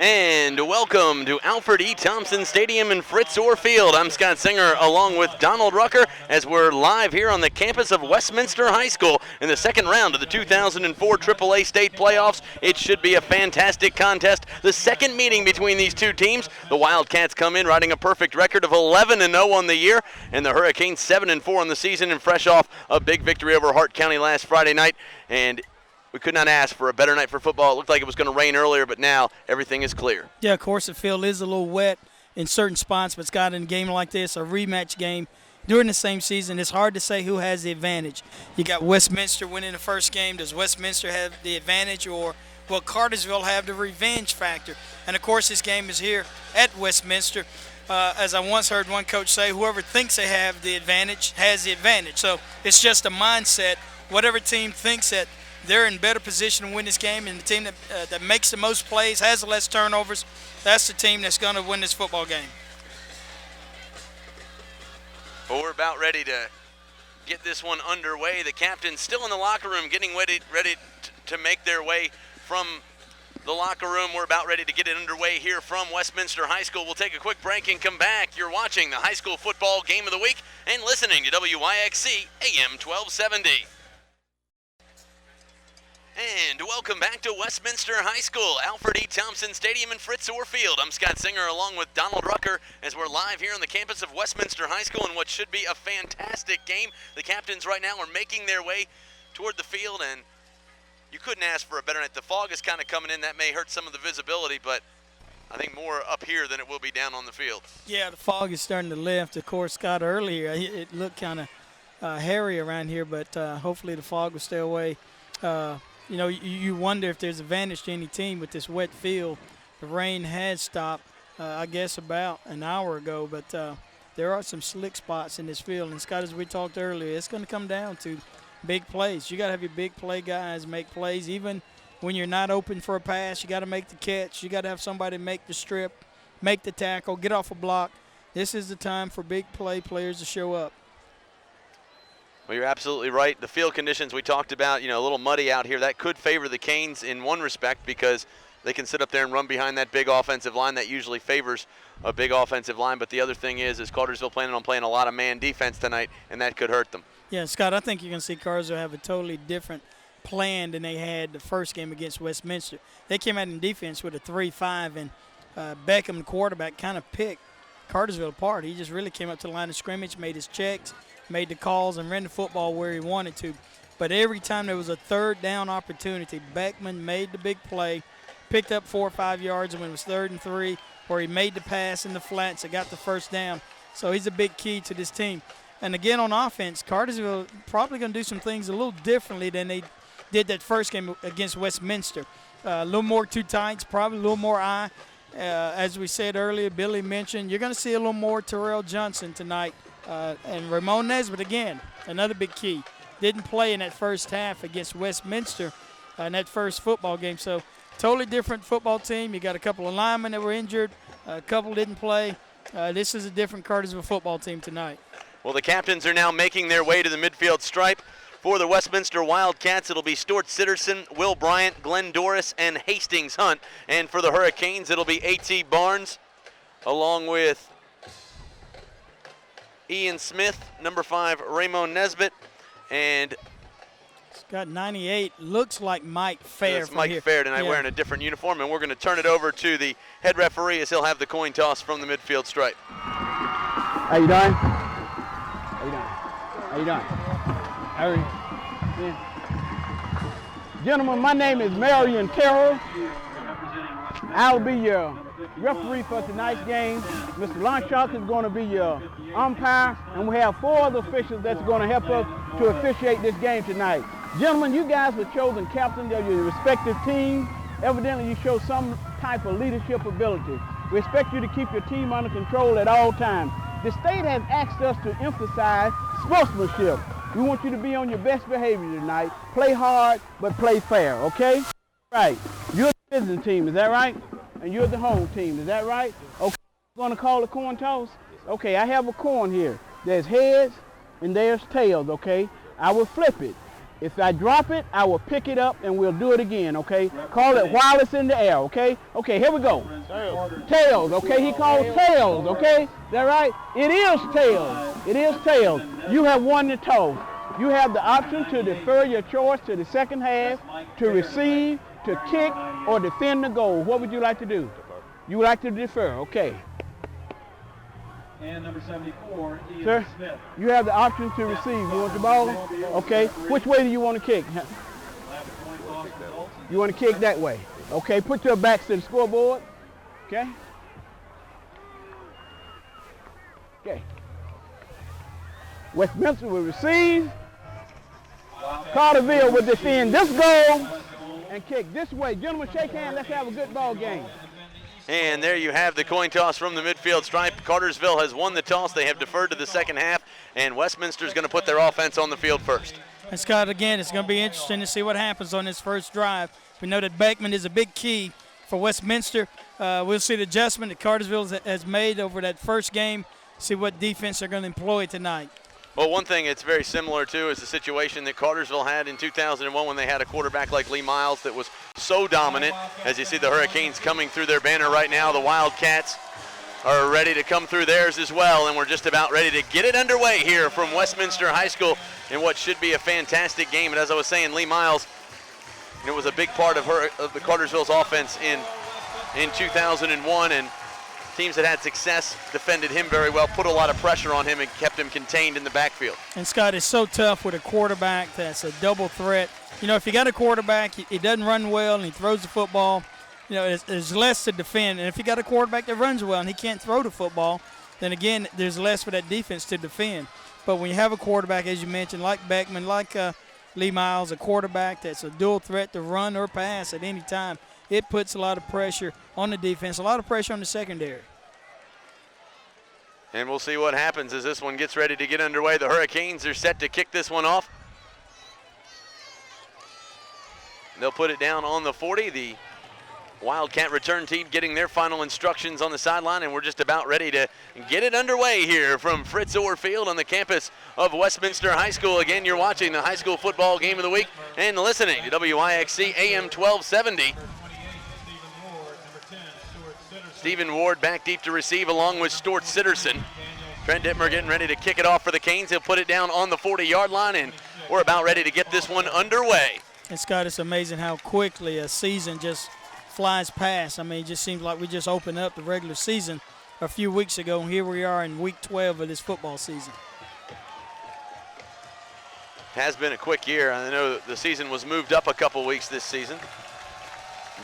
And welcome to Alfred E. Thompson Stadium in Fritz Orr Field. I'm Scott Singer along with Donald Rucker as we're live here on the campus of Westminster High School in the second round of the 2004 AAA State Playoffs. It should be a fantastic contest. The second meeting between these two teams. The Wildcats come in riding a perfect record of 11-0 on the year, and the Hurricanes 7-4 on the season, and fresh off a big victory over Hart County last Friday night. And we could not ask for a better night for football. It looked like it was going to rain earlier, but now everything is clear. Yeah, of course, the field is a little wet in certain spots, but Scott, in a game like this, a rematch game during the same season, it's hard to say who has the advantage. You got Westminster winning the first game. Does Westminster have the advantage, or will Cartersville have the revenge factor? And, of course, this game is here at Westminster. As I once heard one coach say, whoever thinks they have the advantage has the advantage. So it's just a mindset. Whatever team thinks that they're in better position to win this game, and the team that makes the most plays, has the less turnovers, that's the team that's going to win this football game. Well, we're about ready to get this one underway. The captain's still in the locker room getting ready to make their way from the locker room. We're about ready to get it underway here from Westminster High School. We'll take a quick break and come back. You're watching the high school football game of the week and listening to WYXC AM 1270. And welcome back to Westminster High School, Alfred E. Thompson Stadium in Fritz Orr Field. I'm Scott Singer along with Donald Rucker as we're live here on the campus of Westminster High School in what should be a fantastic game. The captains right now are making their way toward the field, and you couldn't ask for a better night. The fog is kind of coming in. That may hurt some of the visibility, but I think more up here than it will be down on the field. Yeah, the fog is starting to lift. Of course, Scott, earlier it looked kind of hairy around here, but hopefully the fog will stay away. You know, you wonder if there's advantage to any team with this wet field. The rain has stopped, I guess, about an hour ago, but there are some slick spots in this field. And, Scott, as we talked earlier, it's going to come down to big plays. You got to have your big play guys make plays. Even when you're not open for a pass, you got to make the catch. You got to have somebody make the strip, make the tackle, get off a block. This is the time for big play players to show up. Well, you're absolutely right. The field conditions we talked about, a little muddy out here. That could favor the Canes in one respect because they can sit up there and run behind that big offensive line. That usually favors a big offensive line. But the other thing is Cartersville planning on playing a lot of man defense tonight, and that could hurt them. Yeah, Scott, I think you're going to see Cartersville have a totally different plan than they had the first game against Westminster. They came out in defense with a 3-5, and Beckham, the quarterback, kind of picked Cartersville apart. He just really came up to the line of scrimmage, made his checks, made the calls, and ran the football where he wanted to. But every time there was a third down opportunity, Beckman made the big play, picked up 4 or 5 yards, and when it was 3rd and 3, where he made the pass in the flats and got the first down. So he's a big key to this team. And again, on offense, Cartersville probably going to do some things a little differently than they did that first game against Westminster. A little more two tights, probably a little more eye. As we said earlier, Billy mentioned, you're going to see a little more Terrell Johnson tonight. And Ramon Nesbitt, again, another big key. Didn't play in that first half against Westminster in that first football game. So totally different football team. You got a couple of linemen that were injured. A couple didn't play. This is a different Cartersville football team tonight. Well, the captains are now making their way to the midfield stripe. For the Westminster Wildcats, it'll be Stuart Sitterson, Will Bryant, Glenn Doris, and Hastings Hunt. And for the Hurricanes, it'll be A.T. Barnes along with Ian Smith, number 5, Ramon Nesbitt, and Scott, 98 looks like Mike Fair. It's Mike Fair tonight, wearing a different uniform, and we're going to turn it over to the head referee as he'll have the coin toss from the midfield stripe. How you doing? How you doing? How you doing? How are you? Yeah. Gentlemen, my name is Marion Terrell. I'll be your referee for tonight's game. Mr. Lonshock is going to be your umpire, and we have 4 other officials that's going to help us to officiate this game tonight. Gentlemen, you guys were chosen captains of your respective teams. Evidently, you show some type of leadership ability. We expect you to keep your team under control at all times. The state has asked us to emphasize sportsmanship. We want you to be on your best behavior tonight. Play hard, but play fair, okay? Right. You're the visiting team, is that right? And you're the home team, is that right? Okay, we're going to call a coin toss? Okay, I have a coin here. There's heads and there's tails, okay? I will flip it. If I drop it, I will pick it up and we'll do it again, okay? Call it while it's in the air, okay? Okay, here we go. Tails, okay? He called tails, okay? Is that right? It is tails. It is tails. You have won the toss. You have the option to defer your choice to the second half, to receive, to kick, or defend the goal. What would you like to do? You would like to defer, okay. And number 74, Ian Sir, Smith. you have the option to receive. You want the ball? Okay. Which way do you want to kick? You want to kick that way. Okay, put your backs to the scoreboard. Okay. Okay. Westminster will receive. Cartersville will defend this goal and kick this way. Gentlemen, shake hands. Let's have a good ball game. And there you have the coin toss from the midfield stripe. Cartersville has won the toss. They have deferred to the second half, and Westminster is going to put their offense on the field first. And Scott, again, it's going to be interesting to see what happens on this first drive. We know that Beckman is a big key for Westminster. We'll see the adjustment that Cartersville has made over that first game, see what defense they're going to employ tonight. Well, one thing it's very similar to is the situation that Cartersville had in 2001 when they had a quarterback like Lee Miles that was so dominant. As you see the Hurricanes coming through their banner right now, the Wildcats are ready to come through theirs as well, and we're just about ready to get it underway here from Westminster High School in what should be a fantastic game. And as I was saying, Lee Miles, it was a big part of the Cartersville's offense in 2001, and teams that had success defended him very well, put a lot of pressure on him, and kept him contained in the backfield. And Scott, it's so tough with a quarterback that's a double threat. You know, if you got a quarterback, he doesn't run well and he throws the football, you know, there's less to defend. And if you got a quarterback that runs well and he can't throw the football, then again, there's less for that defense to defend. But when you have a quarterback, as you mentioned, like Beckman, like Lee Miles, a quarterback that's a dual threat to run or pass at any time, it puts a lot of pressure on the defense, a lot of pressure on the secondary. And we'll see what happens as this one gets ready to get underway. The Hurricanes are set to kick this one off. They'll put it down on the 40. The Wildcat return team getting their final instructions on the sideline, and we're just about ready to get it underway here from Fritz Orr Field on the campus of Westminster High School. Again, you're watching the high school football game of the week and listening to WIXC AM 1270. Stephen Ward back deep to receive along with Stuart Sitterson. Trent Dittmer getting ready to kick it off for the Canes. He'll put it down on the 40-yard line, and we're about ready to get this one underway. And Scott, it's amazing how quickly a season just flies past. I mean, it just seems like we just opened up the regular season a few weeks ago, and here we are in week 12 of this football season. Has been a quick year. I know the season was moved up a couple weeks this season.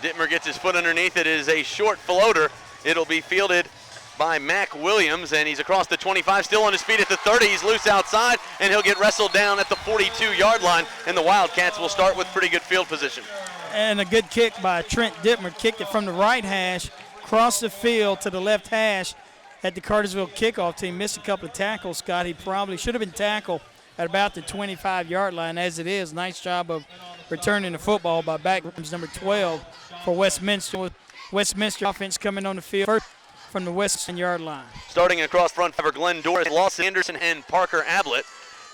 Dittmer gets his foot underneath. It is a short floater. It'll be fielded by Mac Williams, and he's across the 25, still on his feet at the 30. He's loose outside, and he'll get wrestled down at the 42-yard line, and the Wildcats will start with pretty good field position. And a good kick by Trent Dittmer. Kicked it from the right hash, crossed the field to the left hash at the Cartersville kickoff team. Missed a couple of tackles, Scott. He probably should have been tackled at about the 25-yard line. As it is, nice job of returning the football by back number 12 for Westminster. Westminster offense coming on the field first from the west yard line. Starting across front for Glenn Doris, Lawson Anderson, and Parker Ablett.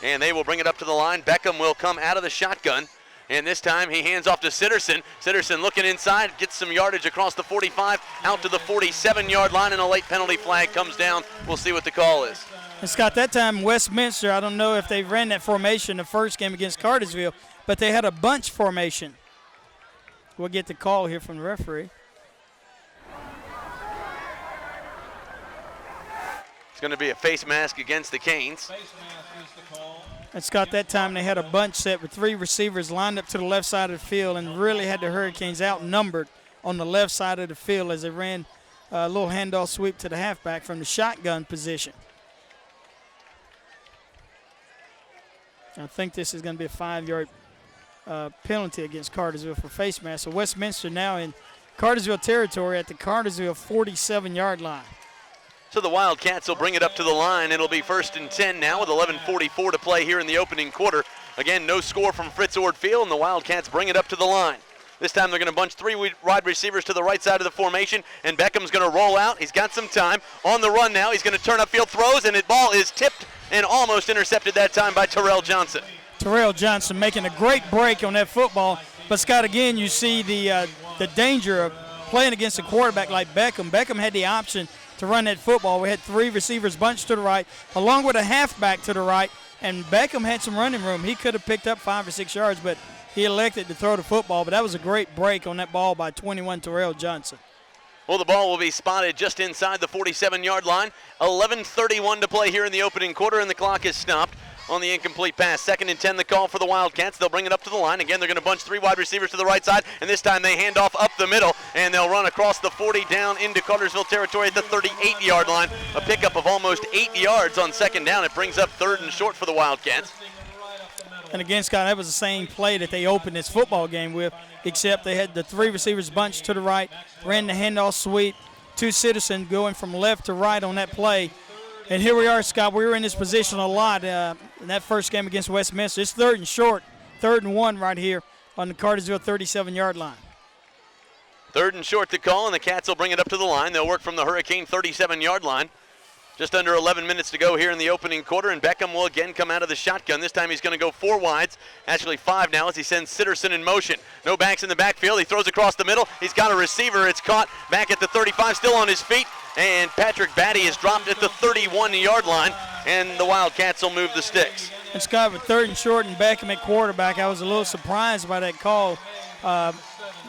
And they will bring it up to the line. Beckham will come out of the shotgun. And this time he hands off to Sitterson. Sitterson looking inside, gets some yardage across the 45, out to the 47-yard line, and a late penalty flag comes down. We'll see what the call is. And Scott, that time Westminster, I don't know if they ran that formation the first game against Cartersville, but they had a bunch formation. We'll get the call here from the referee. It's going to be a face mask against the Canes. And Scott, that time they had a bunch set with three receivers lined up to the left side of the field and really had the Hurricanes outnumbered on the left side of the field as they ran a little handoff sweep to the halfback from the shotgun position. I think this is going to be a 5-yard penalty against Cartersville for face mask. So Westminster now in Cartersville territory at the Cartersville 47-yard line. So the Wildcats will bring it up to the line. It'll be 1st and 10 now with 11:44 to play here in the opening quarter. Again, no score from Fritz Ord Field, and the Wildcats bring it up to the line. This time they're going to bunch three wide receivers to the right side of the formation, and Beckham's going to roll out. He's got some time. On the run now. He's going to turn upfield, throws, and the ball is tipped and almost intercepted that time by Terrell Johnson. Terrell Johnson making a great break on that football. But, Scott, again, you see the danger of playing against a quarterback like Beckham. Beckham had the option to run that football. We had 3 receivers bunched to the right, along with a halfback to the right, and Beckham had some running room. He could have picked up 5 or 6 yards, but he elected to throw the football. But that was a great break on that ball by 21 Terrell Johnson. Well, the ball will be spotted just inside the 47-yard line. 11:31 to play here in the opening quarter, and the clock is stopped on the incomplete pass. 2nd and 10, the call for the Wildcats. They'll bring it up to the line. Again, they're going to bunch 3 wide receivers to the right side, and this time they hand off up the middle, and they'll run across the 40 down into Cartersville territory at the 38-yard line. A pickup of almost 8 yards on 2nd down. It brings up 3rd and short for the Wildcats. And again, Scott, that was the same play that they opened this football game with, except they had the 3 receivers bunched to the right, ran the handoff sweep to Citizen going from left to right on that play. And here we are, Scott. We were in this position a lot in that first game against Westminster. It's 3rd and short, 3rd and 1 right here on the Cartersville 37-yard line. 3rd and short to call, and the Cats will bring it up to the line. They'll work from the Hurricane 37-yard line. Just under 11 minutes to go here in the opening quarter, and Beckham will again come out of the shotgun. This time he's going to go 4 wides, actually 5 now as he sends Sitterson in motion. No backs in the backfield. He throws across the middle. He's got a receiver. It's caught back at the 35, still on his feet, and Patrick Batty is dropped at the 31-yard line, and the Wildcats will move the sticks. And Scott, with 3rd and short and Beckham at quarterback, I was a little surprised by that call, and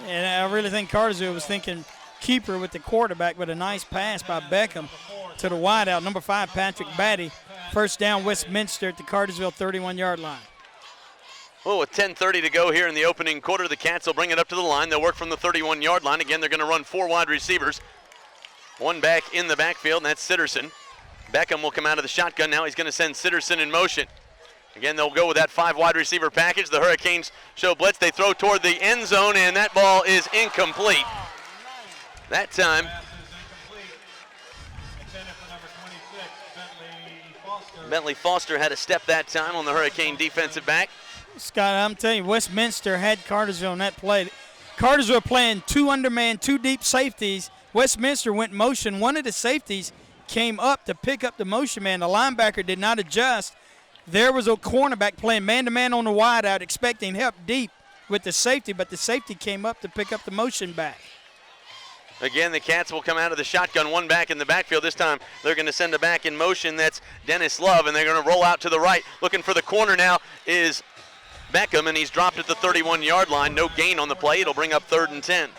I really think Cartersville was thinking keeper with the quarterback, but a nice pass by Beckham to the wideout, number 5, Patrick Batty. 1st down, Westminster at the Cartersville 31-yard line. Well, with 10:30 to go here in the opening quarter, the Cats will bring it up to the line. They'll work from the 31-yard line. Again, they're going to run 4 wide receivers. 1 back in the backfield, and that's Sitterson. Beckham will come out of the shotgun now. He's going to send Sitterson in motion. Again, they'll go with that 5 wide receiver package. The Hurricanes show blitz. They throw toward the end zone, and that ball is incomplete. That time, Bentley Foster had a step that time on the Hurricane defensive back. Scott, I'm telling you, Westminster had Cartersville on that play. Cartersville playing 2 underman, 2 deep safeties. Westminster went motion. One of the safeties came up to pick up the motion man. The linebacker did not adjust. There was a cornerback playing man-to-man on the wideout, expecting help deep with the safety, but the safety came up to pick up the motion back. Again, the Cats will come out of the shotgun, 1 back in the backfield. This time they're going to send a back in motion. That's Dennis Love, and they're going to roll out to the right. Looking for the corner now is Beckham, and he's dropped at the 31-yard line. No gain on the play. It'll bring up 3rd and 10.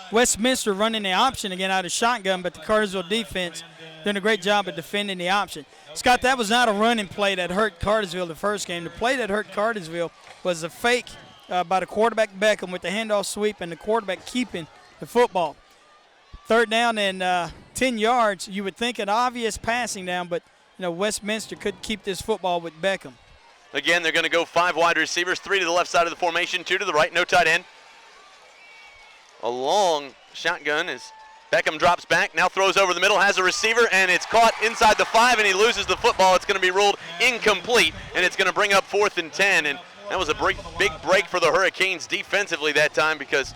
Westminster running the option again out of shotgun, but the Cartersville defense doing a great job of defending the option. Scott, that was not a running play that hurt Cartersville the first game. The play that hurt Cartersville was a fake by the quarterback Beckham with the handoff sweep and the quarterback keeping the football. 3rd down and 10 yards. You would think an obvious passing down, but Westminster could keep this football with Beckham. Again, they're going to go 5 wide receivers, 3 to the left side of the formation, 2 to the right, no tight end. A long shotgun as Beckham drops back, now throws over the middle, has a receiver, and it's caught inside the 5, and he loses the football. It's going to be ruled incomplete, and it's going to bring up 4th and 10. And that was a big break for the Hurricanes defensively that time because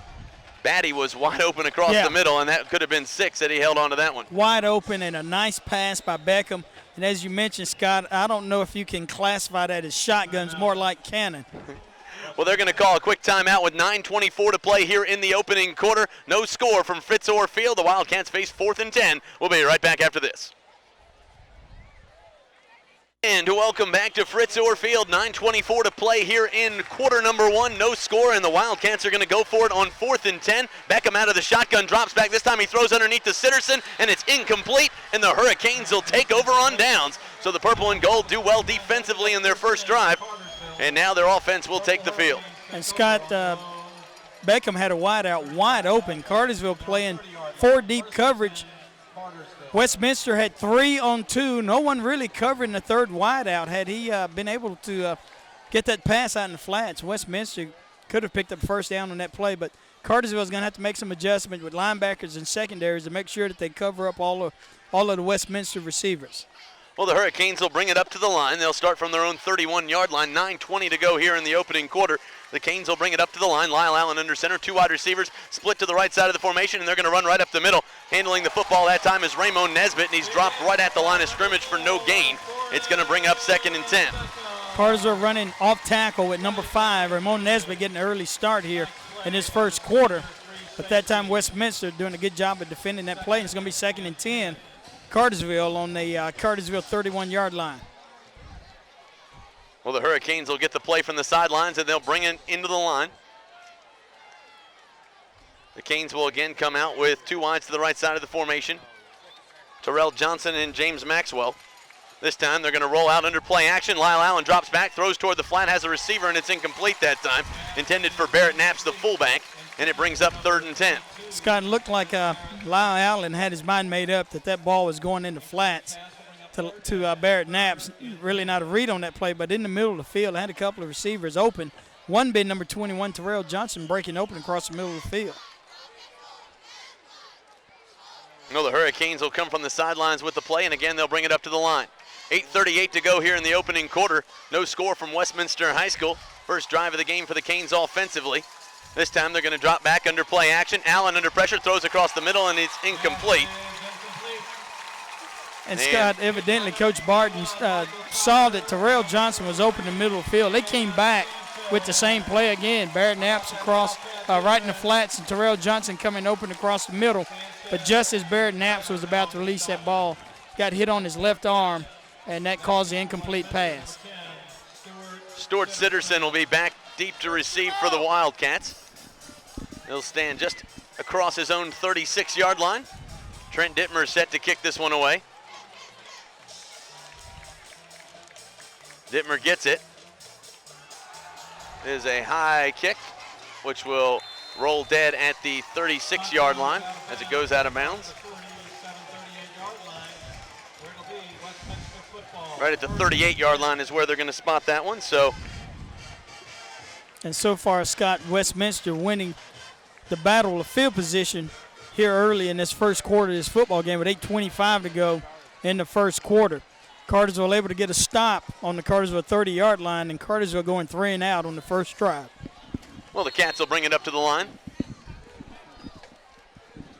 Batty was wide open across the middle, and that could have been 6 had he held on to that one. Wide open and a nice pass by Beckham. And as you mentioned, Scott, I don't know if you can classify that as shotguns, more like cannon. Well, they're going to call a quick timeout with 9:24 to play here in the opening quarter. No score from Fritz Orr Field. The Wildcats face 4th and 10. We'll be right back after this. And welcome back to Fritz Orr Field. 9:24 to play here in quarter number 1. No score, and the Wildcats are going to go for it on 4th and 10. Beckham out of the shotgun, drops back. This time he throws underneath to Sitterson, and it's incomplete, and the Hurricanes will take over on downs. So the purple and gold do well defensively in their first drive, and now their offense will take the field. And Scott, Beckham had a wideout wide open. Cartersville playing 4 deep coverage. Westminster had 3 on 2. No one really covering the 3rd wideout. Had he been able to get that pass out in the flats, Westminster could have picked up 1st down on that play, but Cartersville is going to have to make some adjustment with linebackers and secondaries to make sure that they cover up all of the Westminster receivers. Well, the Hurricanes will bring it up to the line. They'll start from their own 31-yard line. 9:20 to go here in the opening quarter. The Canes will bring it up to the line. Lyle Allen under center. 2 wide receivers split to the right side of the formation, and they're going to run right up the middle. Handling the football that time is Raymond Nesbitt, and he's dropped right at the line of scrimmage for no gain. It's going to bring up 2nd and 10. Cartersville running off tackle with number 5, Ramon Nesbitt, getting an early start here in his first quarter. But that time Westminster doing a good job of defending that play. It's going to be 2nd and 10. Cartersville on the Cartersville 31-yard line. Well, the Hurricanes will get the play from the sidelines, and they'll bring it into the line. The Canes will again come out with 2 wides to the right side of the formation. Terrell Johnson and James Maxwell. This time they're going to roll out under play action. Lyle Allen drops back, throws toward the flat, has a receiver, and it's incomplete that time. Intended for Barrett Knapp's, the fullback, and it brings up 3rd and 10. Scott, looked like Lyle Allen had his mind made up that ball was going into flats to Barrett Knapp's. Really not a read on that play, but in the middle of the field, had a couple of receivers open. One being number 21, Terrell Johnson, breaking open across the middle of the field. No, the Hurricanes will come from the sidelines with the play, and again they'll bring it up to the line. 8:38 to go here in the opening quarter. No score from Westminster High School. First drive of the game for the Canes offensively. This time they're going to drop back under play action. Allen under pressure, throws across the middle, and it's incomplete. And Scott, evidently Coach Barton saw that Terrell Johnson was open in the middle of the field. They came back with the same play again. Barrett Knapp's across right in the flats, and Terrell Johnson coming open across the middle. But just as Barrett Knapp's was about to release that ball, got hit on his left arm, and that caused the incomplete pass. Stuart Sitterson will be back deep to receive for the Wildcats. He'll stand just across his own 36-yard line. Trent Dittmer set to kick this one away. Dittmer gets it. It is a high kick, which will roll dead at the 36-yard line as it goes out of bounds. Right at the 38-yard line is where they're going to spot that one. And so far, Scott, Westminster winning the battle of field position here early in this first quarter of this football game with 8:25 to go in the first quarter. Cartersville able to get a stop on the Cartersville 30-yard line, and Cartersville going 3 and out on the first drive. Well, the Cats will bring it up to the line.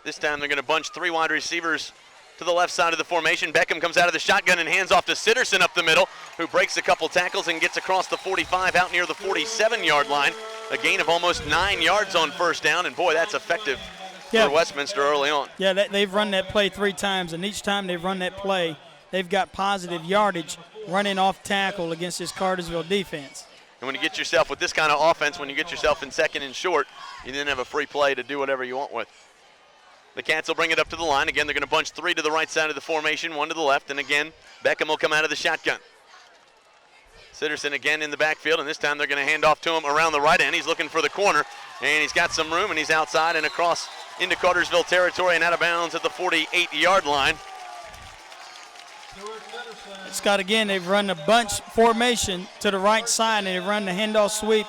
This time they're going to bunch 3 wide receivers to the left side of the formation. Beckham comes out of the shotgun and hands off to Sitterson up the middle, who breaks a couple tackles and gets across the 45 out near the 47-yard line. A gain of almost 9 yards on first down, and boy, that's effective for Westminster early on. Yeah, they've run that play 3 times, and each time they've run that play, they've got positive yardage running off tackle against this Cartersville defense. And when you get yourself with this kind of offense, when you get yourself in 2nd and short, you then have a free play to do whatever you want with. The Cats will bring it up to the line. Again, they're going to bunch 3 to the right side of the formation, 1 to the left, and again, Beckham will come out of the shotgun. Sitterson again in the backfield, and this time they're going to hand off to him around the right end. He's looking for the corner, and he's got some room, and he's outside and across into Cartersville territory and out of bounds at the 48-yard line. Scott, again, they've run a bunch formation to the right side, and they've run the handoff sweep.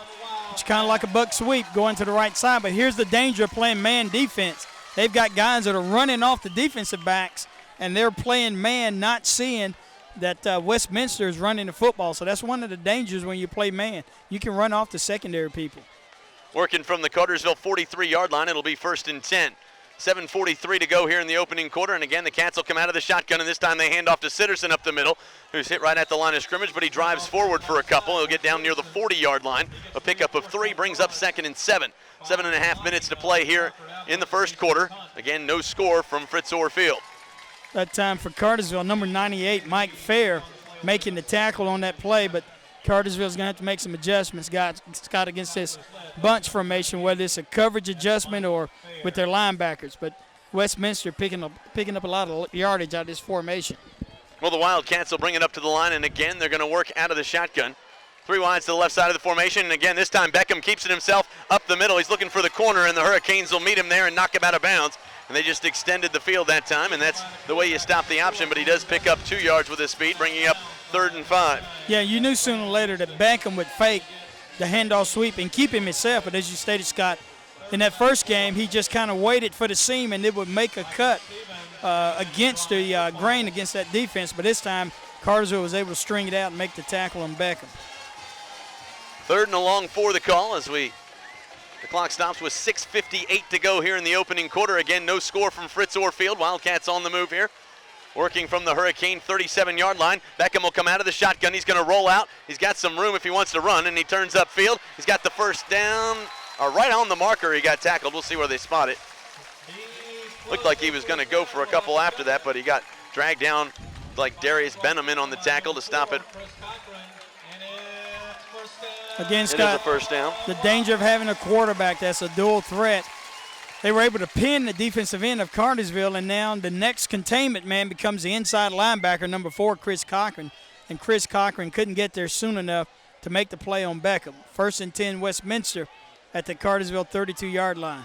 It's kind of like a buck sweep going to the right side, but here's the danger of playing man defense. They've got guys that are running off the defensive backs, and they're playing man, not seeing that Westminster is running the football. So that's one of the dangers when you play man. You can run off the secondary people. Working from the Cartersville 43-yard line, it'll be 1st and 10. 7:43 to go here in the opening quarter, and again the Cats will come out of the shotgun, and this time they hand off to Sitterson up the middle, who's hit right at the line of scrimmage, but he drives forward for a couple. He'll get down near the 40-yard line. A pickup of 3 brings up 2nd and 7. 7.5 minutes to play here in the first quarter. Again, no score from Fritz Orr Field. That time for Cartersville, number 98, Mike Fair, making the tackle on that play, but Cartersville's going to have to make some adjustments, Scott, against this bunch formation, whether it's a coverage adjustment or with their linebackers. But Westminster picking up a lot of yardage out of this formation. Well, the Wildcats will bring it up to the line, and again, they're going to work out of the shotgun. 3 wides to the left side of the formation, and again, this time Beckham keeps it himself up the middle. He's looking for the corner, and the Hurricanes will meet him there and knock him out of bounds. And they just extended the field that time, and that's the way you stop the option, but he does pick up 2 yards with his speed, bringing up 3rd and 5. Yeah, you knew sooner or later that Beckham would fake the handoff sweep and keep him himself, but as you stated, Scott, in that first game, he just kind of waited for the seam, and it would make a cut against the grain against that defense. But this time, Cartersville was able to string it out and make the tackle on Beckham. 3rd and long for the call as the clock stops with 6:58 to go here in the opening quarter. Again, no score from Fritz Orr Field. Wildcats on the move here. working from the Hurricane 37-yard line. Beckham will come out of the shotgun. He's going to roll out. He's got some room if he wants to run, and he turns upfield. He's got the first down. Right on the marker, he got tackled. We'll see where they spot it. Looked like he was going to go for a couple after that, but he got dragged down like Darius Benham in on the tackle to stop it. Again, Scott, it is a first down. The danger of having a quarterback that's a dual threat. They were able to pin the defensive end of Cartersville, and now the next containment man becomes the inside linebacker, number 4, Chris Cochran. And Chris Cochran couldn't get there soon enough to make the play on Beckham. 1st and 10, Westminster at the Cartersville 32-yard line.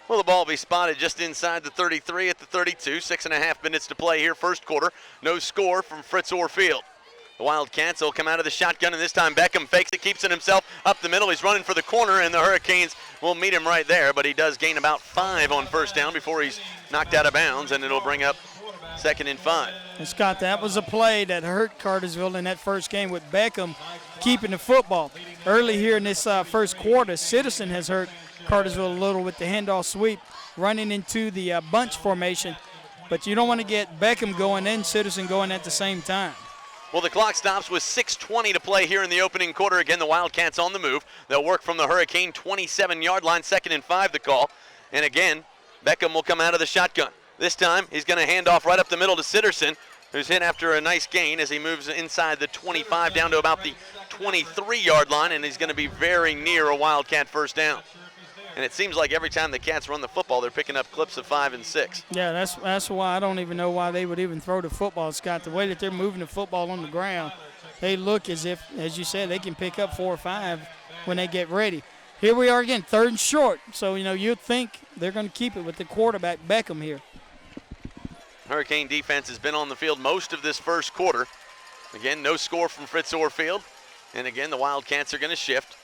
Well, the ball will be spotted just inside the 33 at the 32. 6.5 minutes to play here, first quarter. No score from Fritz Orr Field. The Wildcats will come out of the shotgun, and this time Beckham fakes it, keeps it himself up the middle. He's running for the corner, and the Hurricanes will meet him right there, but he does gain about 5 on first down before he's knocked out of bounds, and it'll bring up 2nd and 5. And Scott, that was a play that hurt Cartersville in that first game with Beckham keeping the football. Early here in this first quarter, Citizen has hurt Cartersville a little with the handoff sweep, running into the bunch formation, but you don't want to get Beckham going and Citizen going at the same time. Well, the clock stops with 6:20 to play here in the opening quarter. Again, the Wildcats on the move. They'll work from the Hurricane 27-yard line, 2nd and 5 the call. And again, Beckham will come out of the shotgun. This time, he's going to hand off right up the middle to Sitterson, who's hit after a nice gain as he moves inside the 25 down to about the 23-yard line, and he's going to be very near a Wildcat first down. And it seems like every time the Cats run the football, they're picking up clips of 5 and 6. Yeah, that's why I don't even know why they would even throw the football, Scott. The way that they're moving the football on the ground, they look as if, as you said, they can pick up 4 or 5 when they get ready. Here we are again, 3rd and short. So, you'd think they're going to keep it with the quarterback, Beckham, here. Hurricane defense has been on the field most of this first quarter. Again, no score from Fritz Orr Field. And again, the Wildcats are going to shift.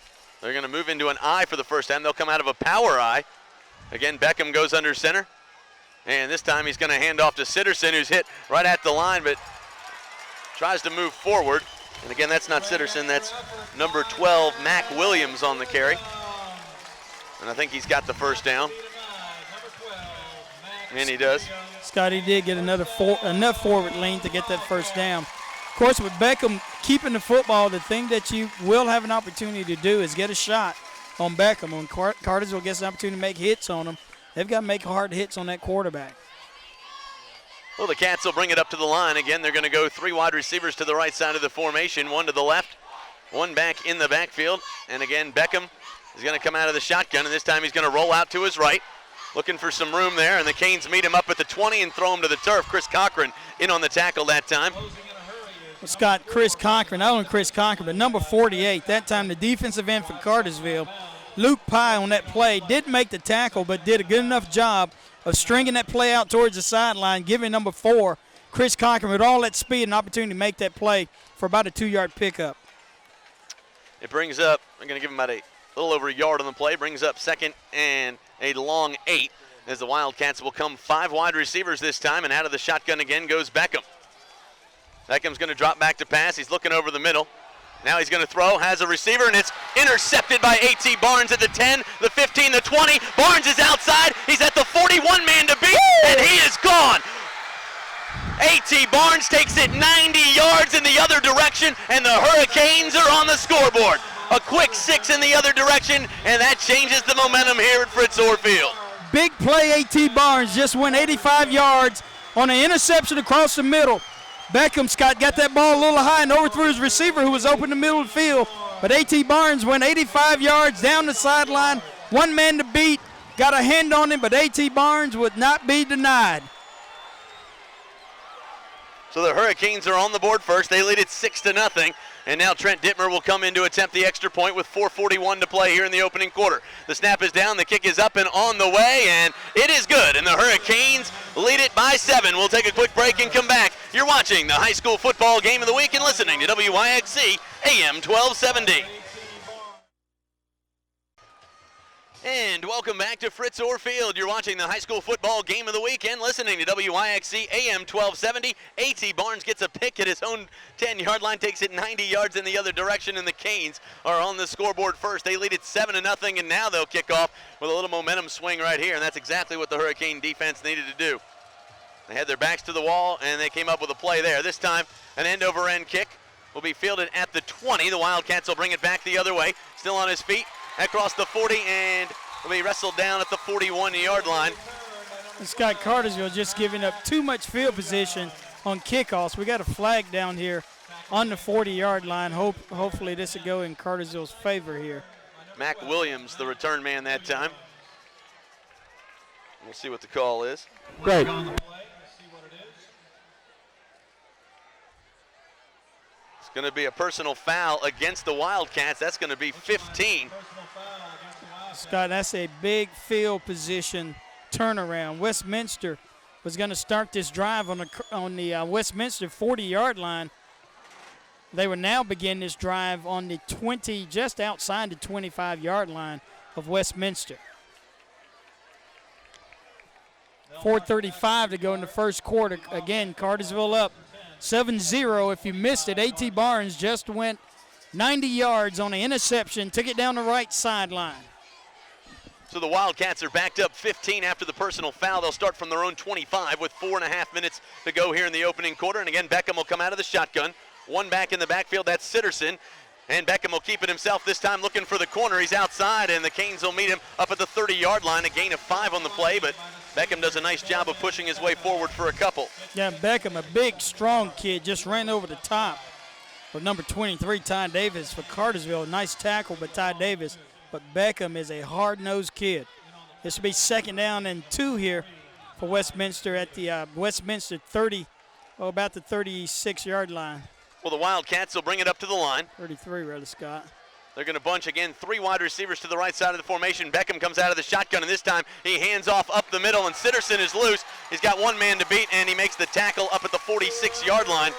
They're going to move into an I for the first time. They'll come out of a power I. Again, Beckham goes under center. And this time he's going to hand off to Sitterson, who's hit right at the line, but tries to move forward. And again, that's not Sitterson. That's number 12, Mac Williams, on the carry. And I think he's got the first down. And he does. Scotty did get enough forward lean to get that first down. Of course, with Beckham keeping the football, the thing that you will have an opportunity to do is get a shot on Beckham. When Cartersville gets an opportunity to make hits on him, they've got to make hard hits on that quarterback. Well, the Cats will bring it up to the line. Again, they're going to go 3 wide receivers to the right side of the formation, 1 to the left, 1 back in the backfield. And again, Beckham is going to come out of the shotgun, and this time he's going to roll out to his right, looking for some room there, and the Canes meet him up at the 20 and throw him to the turf. Chris Cochran in on the tackle that time. Scott, Chris Cochran, not only Chris Cochran, but number 48. That time the defensive end for Cartersville, Luke Pye on that play, didn't make the tackle, but did a good enough job of stringing that play out towards the sideline, giving number 4, Chris Cochran, with all that speed, an opportunity to make that play for about a 2-yard pickup. It brings up, I'm going to give him about a little over a yard on the play, brings up 2nd and a long 8 as the Wildcats will come 5 wide receivers this time, and out of the shotgun again goes Beckham. Beckham's going to drop back to pass. He's looking over the middle. Now he's going to throw, has a receiver, and it's intercepted by A.T. Barnes at the 10, the 15, the 20. Barnes is outside. He's at the 41 man to beat, and he is gone. A.T. Barnes takes it 90 yards in the other direction, and the Hurricanes are on the scoreboard. A quick 6 in the other direction, and that changes the momentum here at Fritz Orr Field. Big play, A.T. Barnes just went 85 yards on an interception across the middle. Beckham, Scott, got that ball a little high and overthrew his receiver who was open in the middle of the field. But A.T. Barnes went 85 yards down the sideline. 1 man to beat. Got a hand on him, but A.T. Barnes would not be denied. So the Hurricanes are on the board first. They lead it 6-0. And now Trent Dittmer will come in to attempt the extra point with 4:41 to play here in the opening quarter. The snap is down, the kick is up and on the way, and it is good. And the Hurricanes lead it by 7. We'll take a quick break and come back. You're watching the high school football game of the week and listening to WYXC AM 1270. And welcome back to Fritz Orr Field. You're watching the high school football game of the weekend, listening to WYXC AM 1270. A.T. Barnes gets a pick at his own 10-yard line, takes it 90 yards in the other direction, and the Canes are on the scoreboard first. They lead it 7-0, and now they'll kick off with a little momentum swing right here, and that's exactly what the Hurricane defense needed to do. They had their backs to the wall, and they came up with a play there. This time, an end-over-end kick will be fielded at the 20. The Wildcats will bring it back the other way. Still on his feet, across the 40, and will be wrestled down at the 41-yard line. Scott, Cartersville just giving up too much field position on kickoffs. We got a flag down here on the 40-yard line. Hopefully this will go in Cartersville's favor here. Mac Williams, the return man that time. We'll see what the call is. Great. It's going to be a personal foul against the Wildcats. That's going to be 15. Scott, that's a big field position turnaround. Westminster was going to start this drive on the Westminster 40-yard line. They will now begin this drive on the 20, just outside the 25-yard line of Westminster. 4:35 to go in the first quarter. Again, Cartersville up 7-0. If you missed it, A.T. Barnes just went 90 yards on an interception, took it down the right sideline. So the Wildcats are backed up 15 after the personal foul. They'll start from their own 25 with 4.5 minutes to go here in the opening quarter. And again, Beckham will come out of the shotgun. One back in the backfield, that's Sitterson. And Beckham will keep it himself this time, looking for the corner. He's outside, and the Canes will meet him up at the 30-yard line. A gain of 5 on the play, but Beckham does a nice job of pushing his way forward for a couple. Yeah, Beckham, a big, strong kid, just ran over the top for number 23, Ty Davis, for Cartersville. Nice tackle by Ty Davis, but Beckham is a hard-nosed kid. This will be 2nd down and 2 here for Westminster at the Westminster 30, about the 36-yard line. Well, the Wildcats will bring it up to the line. 33, rather, Scott. They're going to bunch again, 3 wide receivers to the right side of the formation. Beckham comes out of the shotgun, and this time he hands off up the middle, and Sitterson is loose. He's got one man to beat, and he makes the tackle up at the 46-yard line.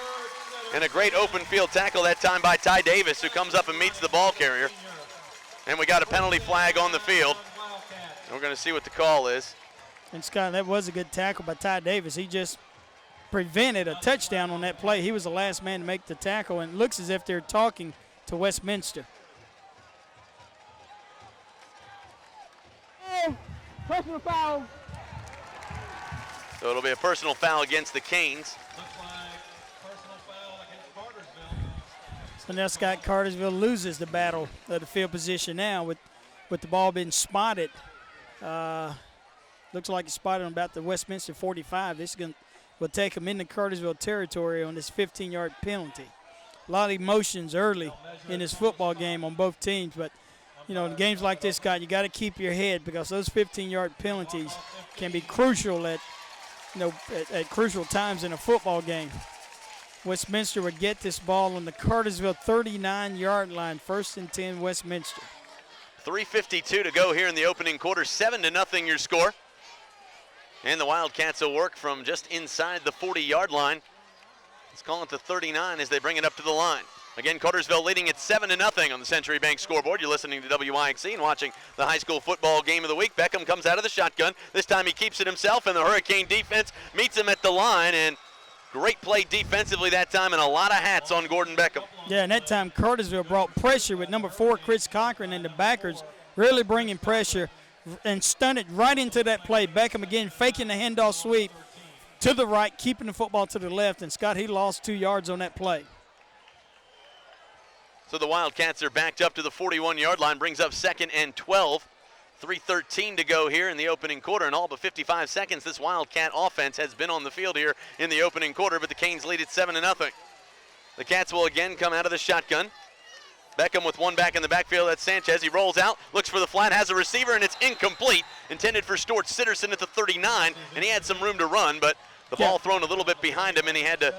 And a great open field tackle that time by Ty Davis, who comes up and meets the ball carrier. And we got a penalty flag on the field. And we're going to see what the call is. And Scott, that was a good tackle by Ty Davis. He just prevented a touchdown on that play. He was the last man to make the tackle, and it looks as if they're talking to Westminster. Personal foul. So it'll be a personal foul against the Canes. So now Scott, Cartersville loses the battle of the field position now with the ball being spotted. Looks like it's spotted on about the Westminster 45. This will take them into Cartersville territory on this 15-yard penalty. A lot of emotions early in this football game on both teams, but you know, in games like this, Scott, you got to keep your head, because those 15-yard penalties can be crucial at crucial times in a football game. Westminster would get this ball on the Cartersville 39-yard line, 1st and 10 Westminster. 3:52 to go here in the opening quarter, 7-0 your score. And the Wildcats will work from just inside the 40-yard line. Let's call it the 39 as they bring it up to the line. Again, Cartersville leading at 7-0 on the Century Bank scoreboard. You're listening to WIXC and watching the high school football game of the week. Beckham comes out of the shotgun. This time he keeps it himself, and the Hurricane defense meets him at the line. And great play defensively that time, and a lot of hats on Gordon Beckham. Yeah, and that time Cartersville brought pressure with number 4, Chris Cochran, and the backers really bringing pressure and stunted right into that play. Beckham again faking the handoff sweep to the right, keeping the football to the left, and Scott, he lost 2 yards on that play. So the Wildcats are backed up to the 41-yard line, brings up 2nd and 12. 3:13 to go here in the opening quarter, and all but 55 seconds this Wildcat offense has been on the field here in the opening quarter, but the Canes lead at 7-0. The Cats will again come out of the shotgun. Beckham with one back in the backfield. That's Sanchez. He rolls out, looks for the flat, has a receiver, and it's incomplete. Intended for Stuart Sitterson at the 39, and he had some room to run, but the ball thrown a little bit behind him, and he had to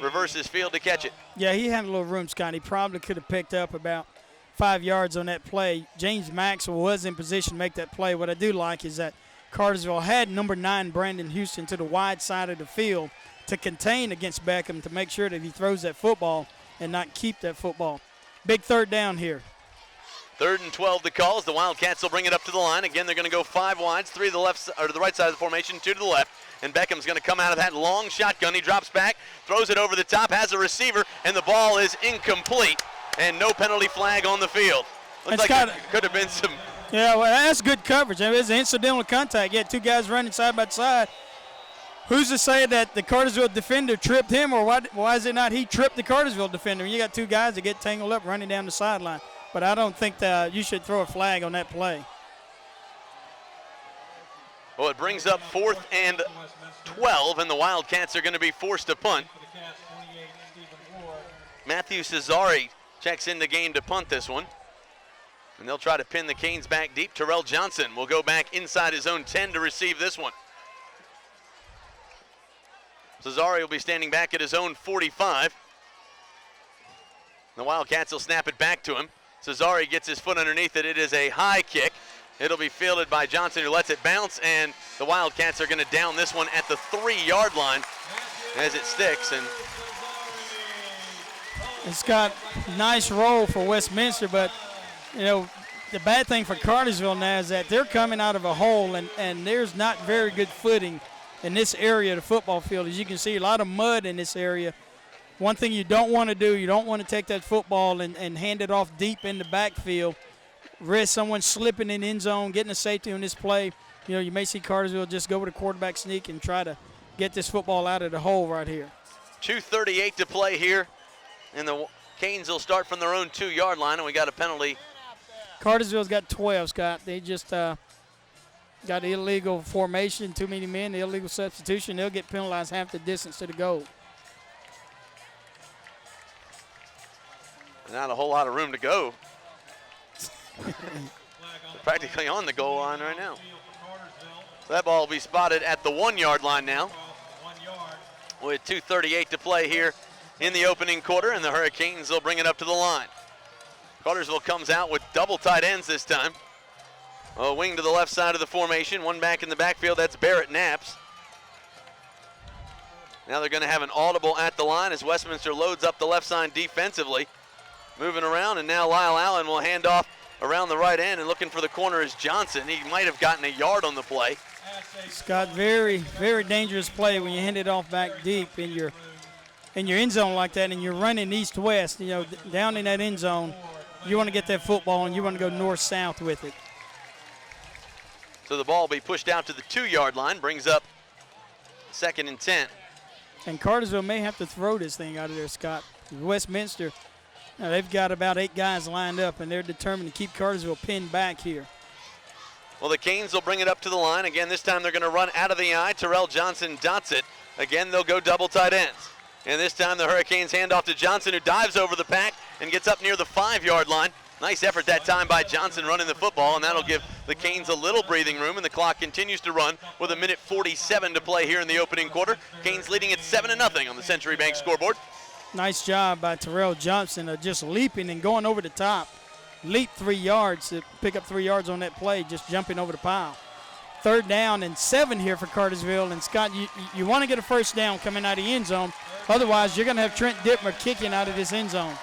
reverse his field to catch it. Yeah, he had a little room, Scott. He probably could have picked up about 5 yards on that play. James Maxwell was in position to make that play. What I do like is that Cartersville had number 9 Brandon Houston to the wide side of the field to contain against Beckham, to make sure that he throws that football and not keep that football. Big 3rd down here. 3rd and 12 to call as the Wildcats will bring it up to the line. Again, they're going to go 5 wides, 3 to the left or to the right side of the formation, 2 to the left. And Beckham's going to come out of that long shotgun. He drops back, throws it over the top, has a receiver, and the ball is incomplete. And no penalty flag on the field. Looks like it could have been some. Yeah, well, that's good coverage. It was an incidental contact. You had 2 guys running side by side. Who's to say that the Cartersville defender tripped him, or why is it not he tripped the Cartersville defender? You got two guys that get tangled up running down the sideline. But I don't think that you should throw a flag on that play. Well, it brings up 4th and 12, and the Wildcats are going to be forced to punt. Matthew Cesari checks in the game to punt this one. And they'll try to pin the Canes back deep. Terrell Johnson will go back inside his own 10 to receive this one. Cesari will be standing back at his own 45. The Wildcats will snap it back to him. Cesari gets his foot underneath it. It is a high kick. It'll be fielded by Johnson, who lets it bounce, and the Wildcats are going to down this one at the 3-yard line as it sticks. And it's got nice roll for Westminster, but you know, the bad thing for Cartersville now is that they're coming out of a hole, and there's not very good footing in this area of the football field. As you can see, a lot of mud in this area. One thing you don't want to do, you don't want to take that football and hand it off deep in the backfield, risk someone slipping in the end zone, getting a safety on this play. You know, you may see Cartersville just go with a quarterback sneak and try to get this football out of the hole right here. 2:38 to play here, and the Canes will start from their own 2-yard line, and we got a penalty. Cartersville's got 12, Scott. They just got illegal formation, too many men, the illegal substitution. They'll get penalized half the distance to the goal. Not a whole lot of room to go. They're practically on the goal line right now. So that ball will be spotted at the 1-yard line now, with 2:38 to play here in the opening quarter, and the Hurricanes will bring it up to the line. Cartersville comes out with double tight ends this time. A wing to the left side of the formation, one back in the backfield, that's Barrett Knaps. Now they're going to have an audible at the line as Westminster loads up the left side defensively. Moving around, and now Lyle Allen will hand off around the right end, and looking for the corner is Johnson. He might have gotten a yard on the play. Scott, very, very dangerous play when you hand it off back deep in your end zone like that, and you're running east-west. You know, down in that end zone, you want to get that football, and you want to go north-south with it. So the ball will be pushed out to the 2-yard line, brings up 2nd and 10. And Cartersville may have to throw this thing out of there, Scott. Westminster, they've got about 8 guys lined up, and they're determined to keep Cartersville pinned back here. Well, the Canes will bring it up to the line. Again, this time they're going to run out of the eye. Terrell Johnson dots it. Again, they'll go double tight ends. And this time the Hurricanes hand off to Johnson, who dives over the pack and gets up near the 5-yard line. Nice effort that time by Johnson running the football, and that'll give the Canes a little breathing room, and the clock continues to run with 1:47 to play here in the opening quarter. Canes leading at 7-0 on the Century Bank scoreboard. Nice job by Terrell Johnson of just leaping and going over the top. Leap 3 yards to pick up 3 yards on that play, just jumping over the pile. 3rd down and 7 here for Cartersville. And Scott, you want to get a first down coming out of the end zone. Otherwise, you're going to have Trent Dittmer kicking out of this end zone.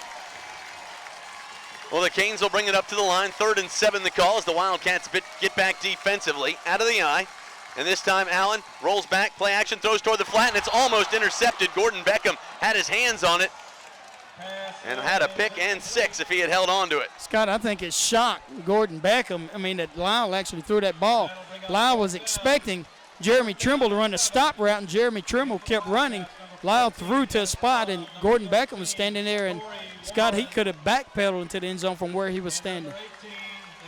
Well, the Canes will bring it up to the line. 3rd and 7 the call as the Wildcats get back defensively out of the eye. And this time Allen rolls back, play action, throws toward the flat, and it's almost intercepted. Gordon Beckham had his hands on it and had a pick and 6 if he had held on to it. Scott, I think it shocked Gordon Beckham. I mean, that Lyle actually threw that ball. Lyle was expecting Jeremy Trimble to run a stop route, and Jeremy Trimble kept running. Lyle threw to a spot, and Gordon Beckham was standing there, and Scott, he could have backpedaled into the end zone from where he was standing.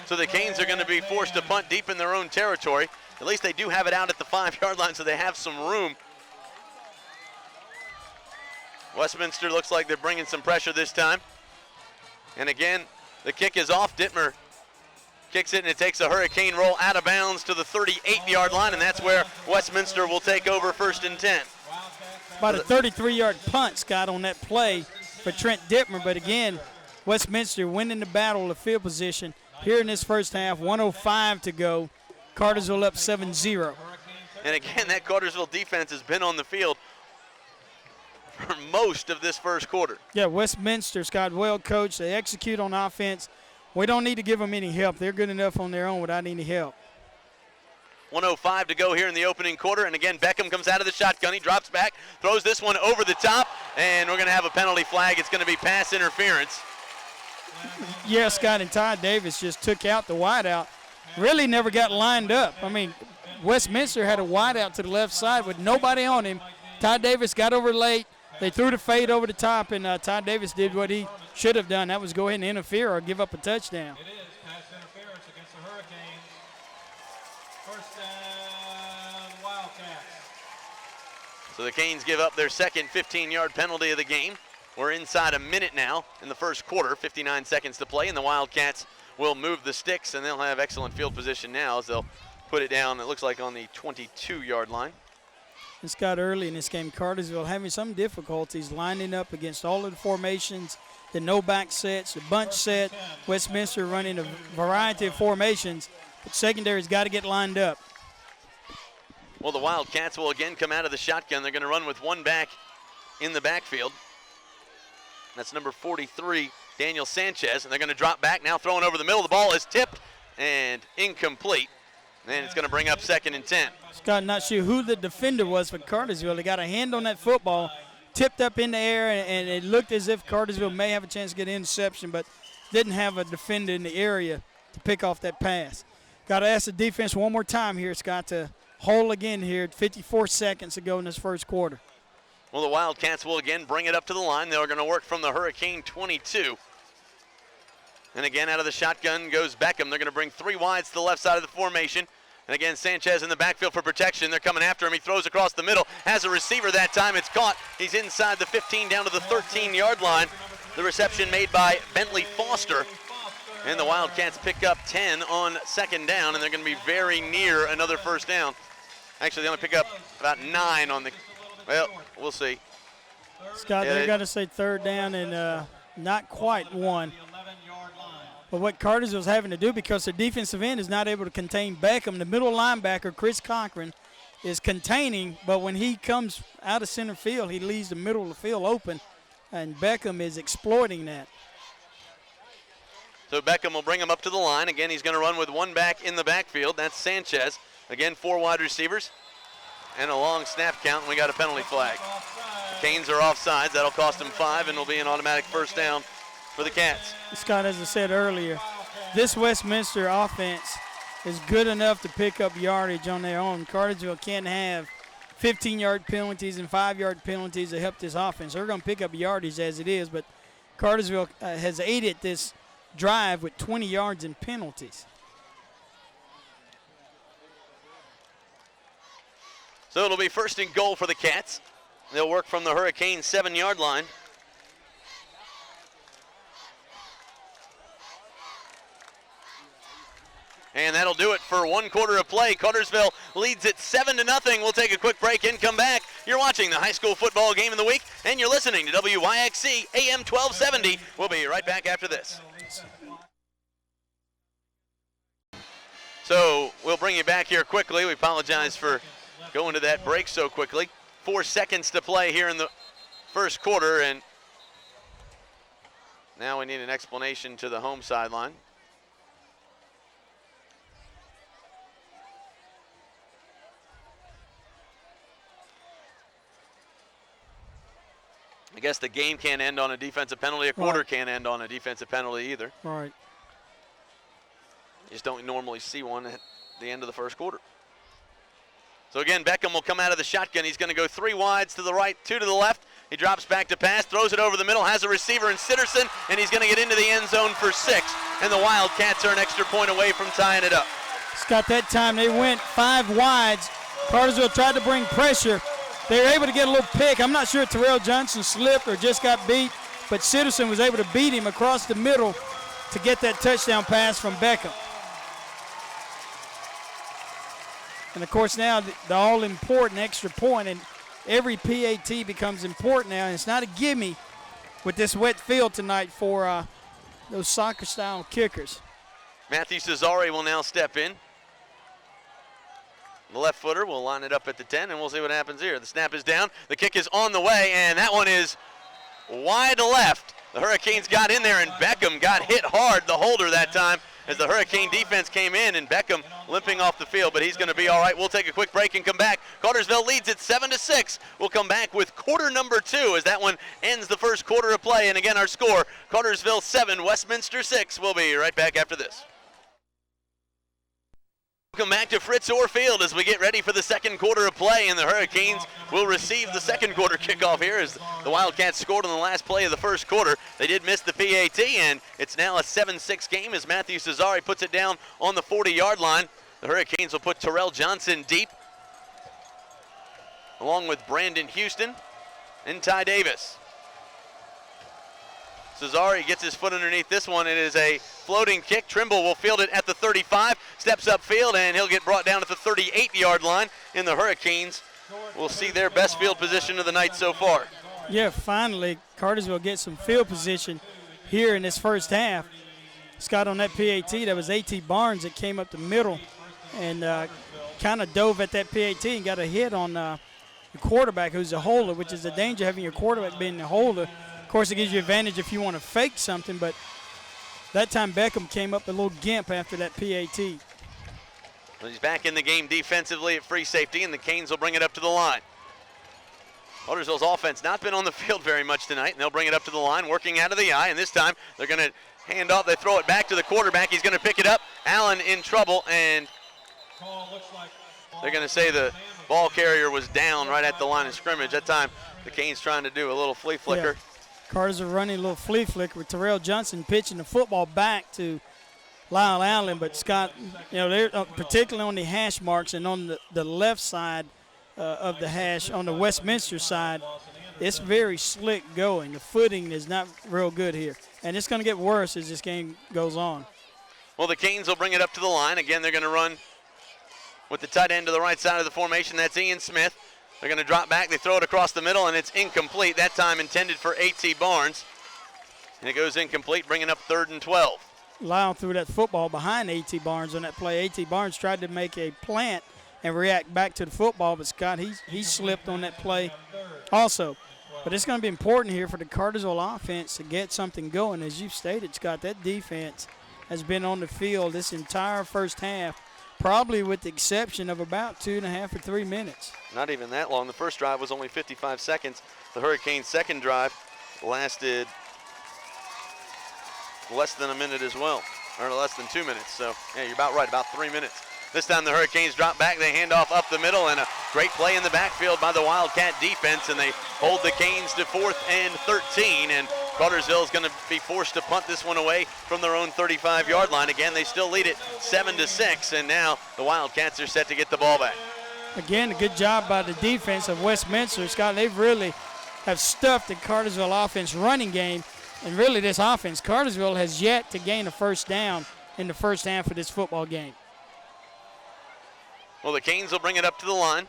So the Canes are going to be forced to punt deep in their own territory. At least they do have it out at the 5-yard line, so they have some room. Westminster looks like they're bringing some pressure this time. And again, the kick is off. Dittmer kicks it, and it takes a Hurricane roll out of bounds to the 38-yard line, and that's where Westminster will take over 1st and 10. About a 33-yard punt, Scott, on that play for Trent Dittmer. But again, Westminster winning the battle of field position here in this first half. 1:05 to go. Cartersville up 7-0. And again, that Cartersville defense has been on the field for most of this first quarter. Yeah, Westminster, Scott, well coached. They execute on offense. We don't need to give them any help. They're good enough on their own without any help. 1:05 to go here in the opening quarter. And again, Beckham comes out of the shotgun. He drops back, throws this one over the top, and we're going to have a penalty flag. It's going to be pass interference. Yeah, Scott, and Todd Davis just took out the wideout. Really never got lined up. I mean, Westminster had a wide out to the left side with nobody on him. Ty Davis got over late. They threw the fade over the top, and Ty Davis did what he should have done. That was go ahead and interfere or give up a touchdown. It is pass interference against the Hurricanes. First down, Wildcats. So the Canes give up their second 15-yard penalty of the game. We're inside a minute now in the first quarter, 59 seconds to play, and the Wildcats will move the sticks, and they'll have excellent field position now as they'll put it down, it looks like, on the 22-yard line. And Scott, early in this game, Cartersville having some difficulties lining up against all of the formations, the no-back sets, the bunch set. Westminster running a variety of formations, but secondary's got to get lined up. Well, the Wildcats will again come out of the shotgun. They're going to run with one back in the backfield. That's number 43, Daniel Sanchez, and they're going to drop back, now throwing over the middle. The ball is tipped and incomplete. And it's going to bring up 2nd and 10. Scott, not sure who the defender was for Cartersville. They got a hand on that football, tipped up in the air, and it looked as if Cartersville may have a chance to get an interception, but didn't have a defender in the area to pick off that pass. Got to ask the defense one more time here, Scott, to hold again here, 54 seconds to go in this first quarter. Well, the Wildcats will again bring it up to the line. They're going to work from the Hurricane 22. And again, out of the shotgun goes Beckham. They're going to bring 3 wides to the left side of the formation. And again, Sanchez in the backfield for protection. They're coming after him. He throws across the middle. Has a receiver that time. It's caught. He's inside the 15 down to the 13-yard line. The reception made by Bentley Foster. And the Wildcats pick up 10 on 2nd down, and they're going to be very near another first down. Actually, they only pick up about 9 on the, well, we'll see. Scott, they're going to say 3rd down and not quite 1. But what Cartersville's having to do, because their defensive end is not able to contain Beckham, the middle linebacker, Chris Cochran, is containing, but when he comes out of center field, he leaves the middle of the field open, and Beckham is exploiting that. So Beckham will bring him up to the line. Again, he's going to run with one back in the backfield. That's Sanchez. Again, 4 wide receivers and a long snap count, and we got a penalty flag. Canes are offsides. That'll cost them 5, and it'll be an automatic first down for the Cats. Scott, as I said earlier, this Westminster offense is good enough to pick up yardage on their own. Cartersville can't have 15-yard penalties and 5-yard penalties to help this offense. They're going to pick up yardage as it is, but Cartersville has aided this drive with 20 yards in penalties. So it'll be 1st and goal for the Cats. They'll work from the Hurricane 7-yard line. And that'll do it for 1 quarter of play. Cartersville leads it 7-0. We'll take a quick break and come back. You're watching the high school football game of the week, and you're listening to WYXC AM 1270. We'll be right back after this. So we'll bring you back here quickly. We apologize for going to that break so quickly. 4 seconds to play here in the first quarter, and now we need an explanation to the home sideline. I guess the game can't end on a defensive penalty. A quarter can't end on a defensive penalty either. Right. You just don't normally see one at the end of the first quarter. So again, Beckham will come out of the shotgun. He's going to go 3 wides to the right, 2 to the left. He drops back to pass, throws it over the middle, has a receiver in Sitterson, and he's going to get into the end zone for 6. And the Wildcats are an extra point away from tying it up. Scott, that time they went 5 wides. Cartersville tried to bring pressure. They were able to get a little pick. I'm not sure if Terrell Johnson slipped or just got beat, but Sitterson was able to beat him across the middle to get that touchdown pass from Beckham. And, of course, now the all-important extra point, and every PAT becomes important now. And it's not a gimme with this wet field tonight for those soccer-style kickers. Matthew Cesare will now step in. The left footer will line it up at the 10, and we'll see what happens here. The snap is down. The kick is on the way, and that one is wide left. The Hurricanes got in there, and Beckham got hit hard, the holder that time, as the Hurricane defense came in, and Beckham limping off the field, but he's going to be all right. We'll take a quick break and come back. Cartersville leads it 7-6. We'll come back with quarter number 2 as that one ends the first quarter of play. And again, our score, Cartersville 7, Westminster 6. We'll be right back after this. Welcome back to Fritz Orr Field as we get ready for the second quarter of play, and the Hurricanes will receive the second quarter kickoff here as the Wildcats scored on the last play of the first quarter. They did miss the PAT, and it's now a 7-6 game as Matthew Cesare puts it down on the 40-yard line. The Hurricanes will put Terrell Johnson deep, along with Brandon Houston and Ty Davis. Cesare gets his foot underneath this one. It is a floating kick. Trimble will field it at the 35, steps upfield, and he'll get brought down at the 38-yard line. And the Hurricanes will see their best field position of the night so far. Yeah, finally, Cartersville gets some field position here in this first half. Scott, on that PAT, that was A.T. Barnes that came up the middle and kind of dove at that PAT and got a hit on the quarterback, who's a holder, which is the danger having your quarterback being the holder. Of course, it gives you advantage if you want to fake something, but that time Beckham came up a little gimp after that PAT. Well, he's back in the game defensively at free safety, and the Canes will bring it up to the line. Cartersville's offense not been on the field very much tonight, and they'll bring it up to the line, working out of the eye, and this time they're going to hand off. They throw it back to the quarterback. He's going to pick it up. Allen in trouble, and they're going to say the ball carrier was down right at the line of scrimmage. That time the Canes trying to do a little flea flicker. Yeah. Carter's running a little flea flicker with Terrell Johnson pitching the football back to Lyle Allen. But Scott, you know, they're particularly on the hash marks and on the left side of the hash, on the Westminster side, it's very slick going. The footing is not real good here. And it's going to get worse as this game goes on. Well, the Canes will bring it up to the line. Again, they're going to run with the tight end to the right side of the formation. That's Ian Smith. They're going to drop back. They throw it across the middle, and it's incomplete. That time intended for A.T. Barnes. And it goes incomplete, bringing up 3rd and 12. Lyle threw that football behind A.T. Barnes on that play. A.T. Barnes tried to make a plant and react back to the football, but Scott, he slipped on that play also. But it's going to be important here for the Cartersville offense to get something going. As you've stated, Scott, that defense has been on the field this entire first half, probably with the exception of about 2.5 or 3 minutes. Not even that long. The first drive was only 55 seconds. The Hurricanes' second drive lasted less than a minute as well, or less than 2 minutes. So, yeah, you're about right, about 3 minutes. This time the Hurricanes drop back. They hand off up the middle, and a great play in the backfield by the Wildcat defense, and they hold the Canes to 4th and 13, and Cartersville is going to be forced to punt this one away from their own 35-yard line. Again, they still lead it 7-6, and now the Wildcats are set to get the ball back. Again, a good job by the defense of Westminster. Scott, they really have stuffed the Cartersville offense running game, and really this offense, Cartersville has yet to gain a first down in the first half of this football game. Well, the Canes will bring it up to the line.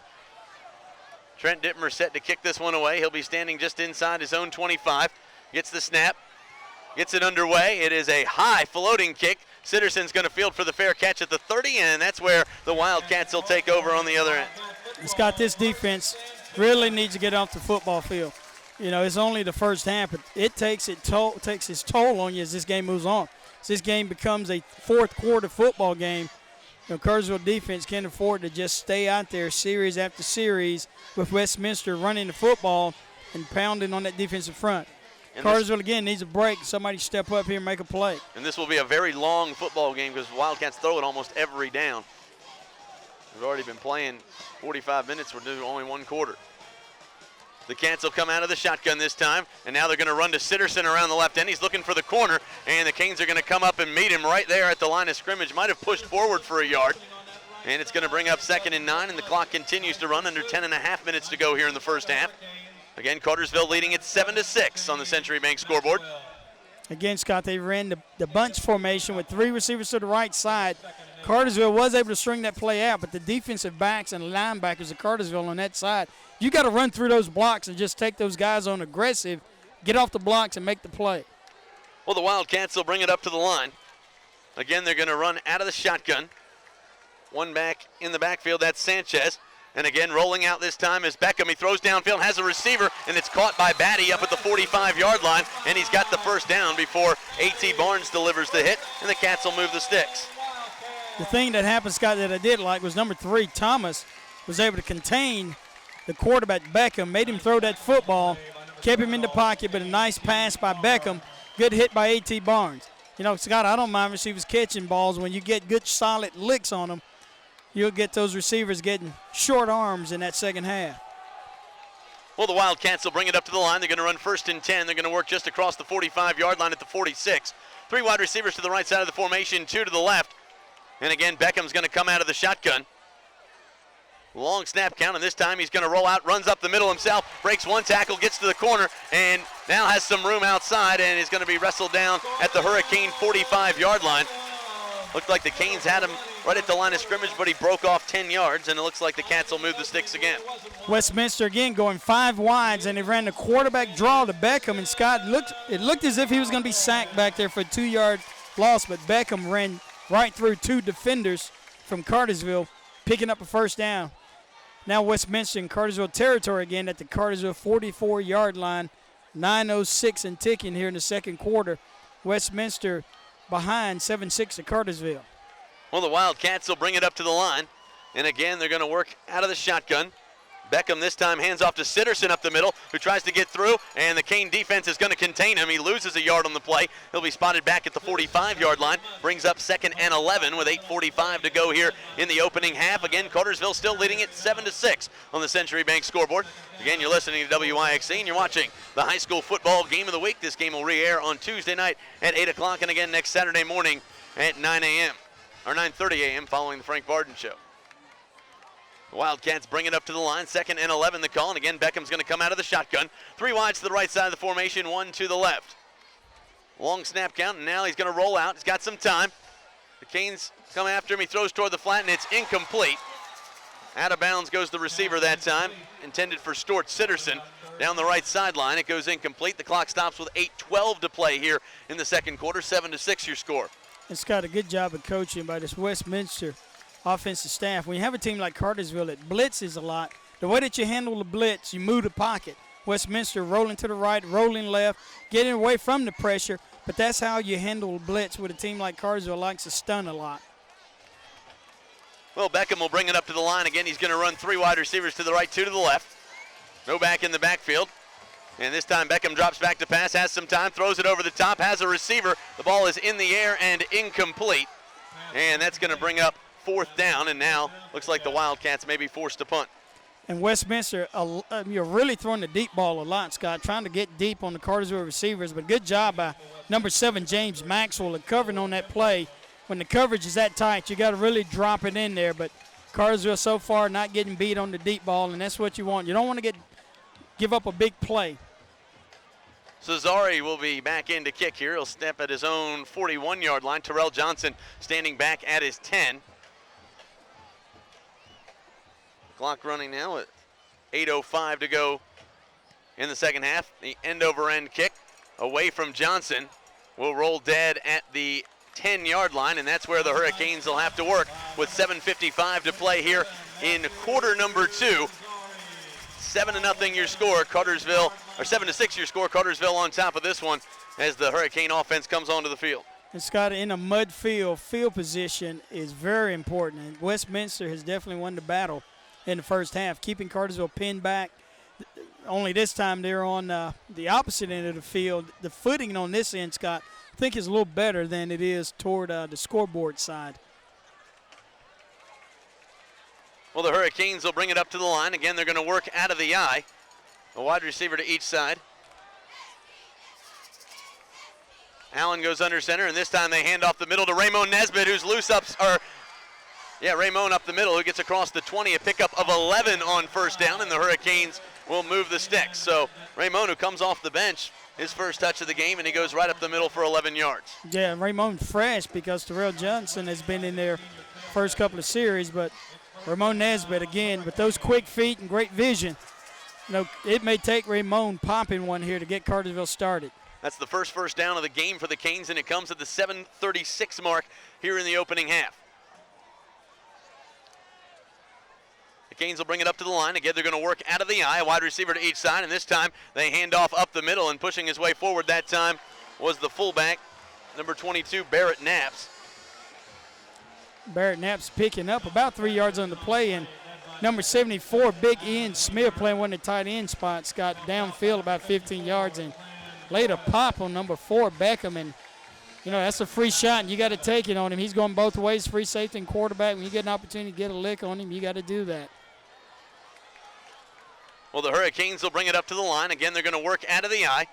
Trent Dittmer set to kick this one away. He'll be standing just inside his own 25. Gets the snap, gets it underway. It is a high floating kick. Sitterson's going to field for the fair catch at the 30, and that's where the Wildcats will take over on the other end. Scott, this defense really needs to get off the football field. You know, it's only the first half, but it takes its toll on you as this game moves on. As this game becomes a fourth quarter football game, you know, Cartersville defense can't afford to just stay out there series after series with Westminster running the football and pounding on that defensive front. And Cartersville, again, needs a break. Somebody step up here and make a play. And this will be a very long football game because Wildcats throw it almost every down. We've already been playing 45 minutes. We're doing only one quarter. The Cats will come out of the shotgun this time, and now they're going to run to Sitterson around the left end. He's looking for the corner, and the Canes are going to come up and meet him right there at the line of scrimmage. Might have pushed forward for a yard, and it's going to bring up 2nd and 9, and the clock continues to run under 10.5 minutes to go here in the first half. Again, Cartersville leading it 7-6 on the Century Bank scoreboard. Again, Scott, they ran the bunch formation with 3 receivers to the right side. Cartersville was able to string that play out, but the defensive backs and linebackers of Cartersville on that side, you got to run through those blocks and just take those guys on aggressive, get off the blocks and make the play. Well, the Wildcats will bring it up to the line. Again, they're going to run out of the shotgun. One back in the backfield, that's Sanchez. And again, rolling out this time is Beckham. He throws downfield, has a receiver, and it's caught by Batty up at the 45-yard line, and he's got the first down before A.T. Barnes delivers the hit, and the Cats will move the sticks. The thing that happened, Scott, that I did like was number 3, Thomas, was able to contain the quarterback Beckham, made him throw that football, kept him in the pocket, but a nice pass by Beckham, good hit by A.T. Barnes. You know, Scott, I don't mind receivers catching balls when you get good solid licks on them. you'll get those receivers getting short arms in that second half. Well, the Wildcats will bring it up to the line. They're going to run 1st and 10. They're going to work just across the 45-yard line at the 46. 3 wide receivers to the right side of the formation, 2 to the left. And again, Beckham's going to come out of the shotgun. Long snap count, and this time he's going to roll out, runs up the middle himself, breaks one tackle, gets to the corner, and now has some room outside and is going to be wrestled down at the Hurricane 45-yard line. Looked like the Canes had him right at the line of scrimmage, but he broke off 10 yards, and it looks like the Cats will move the sticks again. Westminster again going 5 wides, and they ran the quarterback draw to Beckham, and Scott it looked as if he was going to be sacked back there for a 2-yard loss, but Beckham ran right through 2 defenders from Cartersville, picking up a first down. Now Westminster in Cartersville territory again at the Cartersville 44-yard line. 9:06 and ticking here in the second quarter. Westminster behind 7-6 to Cartersville. Well, the Wildcats will bring it up to the line. And again, they're going to work out of the shotgun. Beckham this time hands off to Sitterson up the middle, who tries to get through, and the Cane defense is going to contain him. He loses a yard on the play. He'll be spotted back at the 45-yard line. Brings up 2nd and 11 with 8:45 to go here in the opening half. Again, Cartersville still leading it 7-6 on the Century Bank scoreboard. Again, you're listening to WIXC, and you're watching the high school football game of the week. This game will re-air on Tuesday night at 8 o'clock, and again next Saturday morning at 9 a.m. or 9:30 a.m. following the Frank Barden Show. The Wildcats bring it up to the line. 2nd and 11 the call, and again Beckham's going to come out of the shotgun. 3 wide to the right side of the formation, 1 to the left. Long snap count, and now he's going to roll out. He's got some time. The Canes come after him. He throws toward the flat, and it's incomplete. Out of bounds goes the receiver that time, intended for Stuart Sitterson. Down the right sideline, it goes incomplete. The clock stops with 8:12 to play here in the second quarter. 7-6 your score. It's got a good job of coaching by this Westminster offensive staff. When you have a team like Cartersville that blitzes a lot, the way that you handle the blitz, you move the pocket. Westminster rolling to the right, rolling left, getting away from the pressure, but that's how you handle blitz with a team like Cartersville likes to stun a lot. Well, Beckham will bring it up to the line again. He's going to run 3 wide receivers to the right, 2 to the left. No back in the backfield. And this time Beckham drops back to pass, has some time, throws it over the top, has a receiver. The ball is in the air and incomplete. And that's going to bring up 4th down, and now looks like the Wildcats may be forced to punt. And Westminster, you're really throwing the deep ball a lot, Scott, trying to get deep on the Cartersville receivers, but good job by number 7, James Maxwell, of covering on that play. When the coverage is that tight, you got to really drop it in there, but Cartersville so far not getting beat on the deep ball, and that's what you want. You don't want to give up a big play. Cesare will be back in to kick here. He'll step at his own 41-yard line. Terrell Johnson standing back at his 10. Clock running now at 8:05 to go in the second half. The end-over-end kick away from Johnson will roll dead at the 10-yard line, and that's where the Hurricanes will have to work with 7:55 to play here in quarter number 2. 7-0 your score, Cartersville, or 7-6 your score, Cartersville on top of this one as the Hurricane offense comes onto the field. And Scott, in a mud field position is very important, and Westminster has definitely won the battle in the first half, keeping Cartersville pinned back. Only this time they're on the opposite end of the field. The footing on this end, Scott, I think is a little better than it is toward the scoreboard side. Well, the Hurricanes will bring it up to the line. Again, they're going to work out of the eye. A wide receiver to each side. Allen goes under center, and this time they hand off the middle to Raymond Nesbitt, who's loose Raymond up the middle, who gets across the 20, a pickup of 11 on first down, and the Hurricanes will move the sticks. So Raymond, who comes off the bench, his first touch of the game, and he goes right up the middle for 11 yards. Yeah, Raymond fresh because Terrell Johnson has been in there first couple of series, but Raymond Nesbitt, again, with those quick feet and great vision, it may take Raymond popping one here to get Cartersville started. That's the first down of the game for the Canes, and it comes at the 7:36 mark here in the opening half. The Canes will bring it up to the line. Again, they're going to work out of the eye, a wide receiver to each side, and this time they hand off up the middle, and pushing his way forward that time was the fullback, number 22, Barrett Knaps. Barrett Knaps picking up about 3 yards on the play, and number 74, Big Ian Smith, playing one of the tight end spots, got downfield about 15 yards and laid a pop on number 4, Beckham, and that's a free shot, and you got to take it on him. He's going both ways, free safety and quarterback. When you get an opportunity to get a lick on him, you got to do that. Well, the Hurricanes will bring it up to the line. Again, they're going to work out of the eye.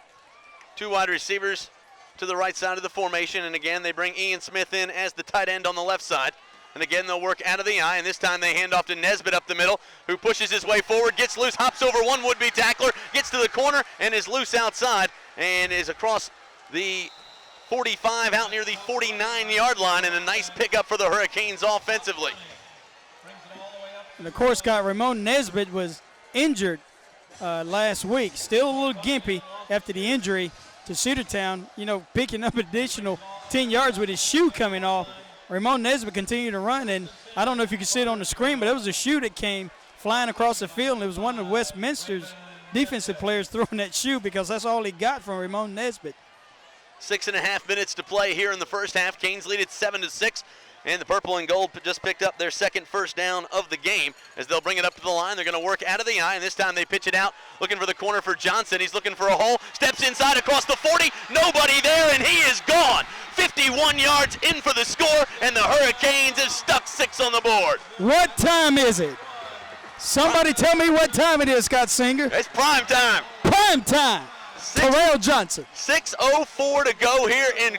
2 wide receivers to the right side of the formation, and again, they bring Ian Smith in as the tight end on the left side. And again, they'll work out of the eye, and this time they hand off to Nesbitt up the middle, who pushes his way forward, gets loose, hops over one would-be tackler, gets to the corner, and is loose outside, and is across the 45 out near the 49-yard line, and a nice pickup for the Hurricanes offensively. And of course, Ramon Nesbitt was injured last week. Still a little gimpy after the injury to Cedartown, picking up additional 10 yards with his shoe coming off. Ramon Nesbitt continued to run, and I don't know if you can see it on the screen, but it was a shoe that came flying across the field, and it was one of Westminster's defensive players throwing that shoe because that's all he got from Ramon Nesbitt. 6.5 minutes to play here in the first half. Canes lead it 7-6, and the purple and gold just picked up their second first down of the game as they'll bring it up to the line. They're going to work out of the eye, and this time they pitch it out, looking for the corner for Johnson. He's looking for a hole, steps inside across the 40, nobody there, and he is gone. 51 yards in for the score, and the Hurricanes have stuck 6 on the board. What time is it? Somebody tell me what time it is, Scott Singer. It's prime time. Prime time. Terrell Johnson. 6:04 to go here in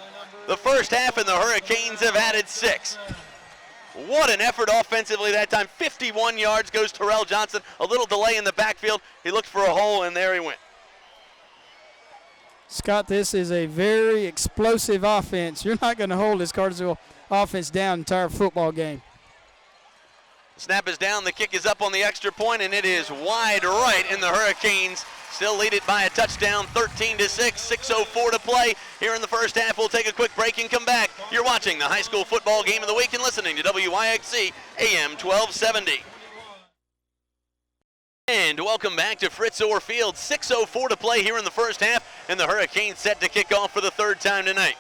the first half, and the Hurricanes have added 6. What an effort offensively that time. 51 yards goes Terrell Johnson. A little delay in the backfield. He looked for a hole, and there he went. Scott, this is a very explosive offense. You're not going to hold this Cartersville offense down the entire football game. Snap is down, the kick is up on the extra point, and it is wide right, and the Hurricanes still lead it by a touchdown, 13-6, 6:04 to play here in the first half. We'll take a quick break and come back. You're watching the high school football game of the week and listening to WYXC AM 1270. And welcome back to Fritz Orr Field. 6:04 to play here in the first half, and the Hurricanes set to kick off for the 3rd time tonight.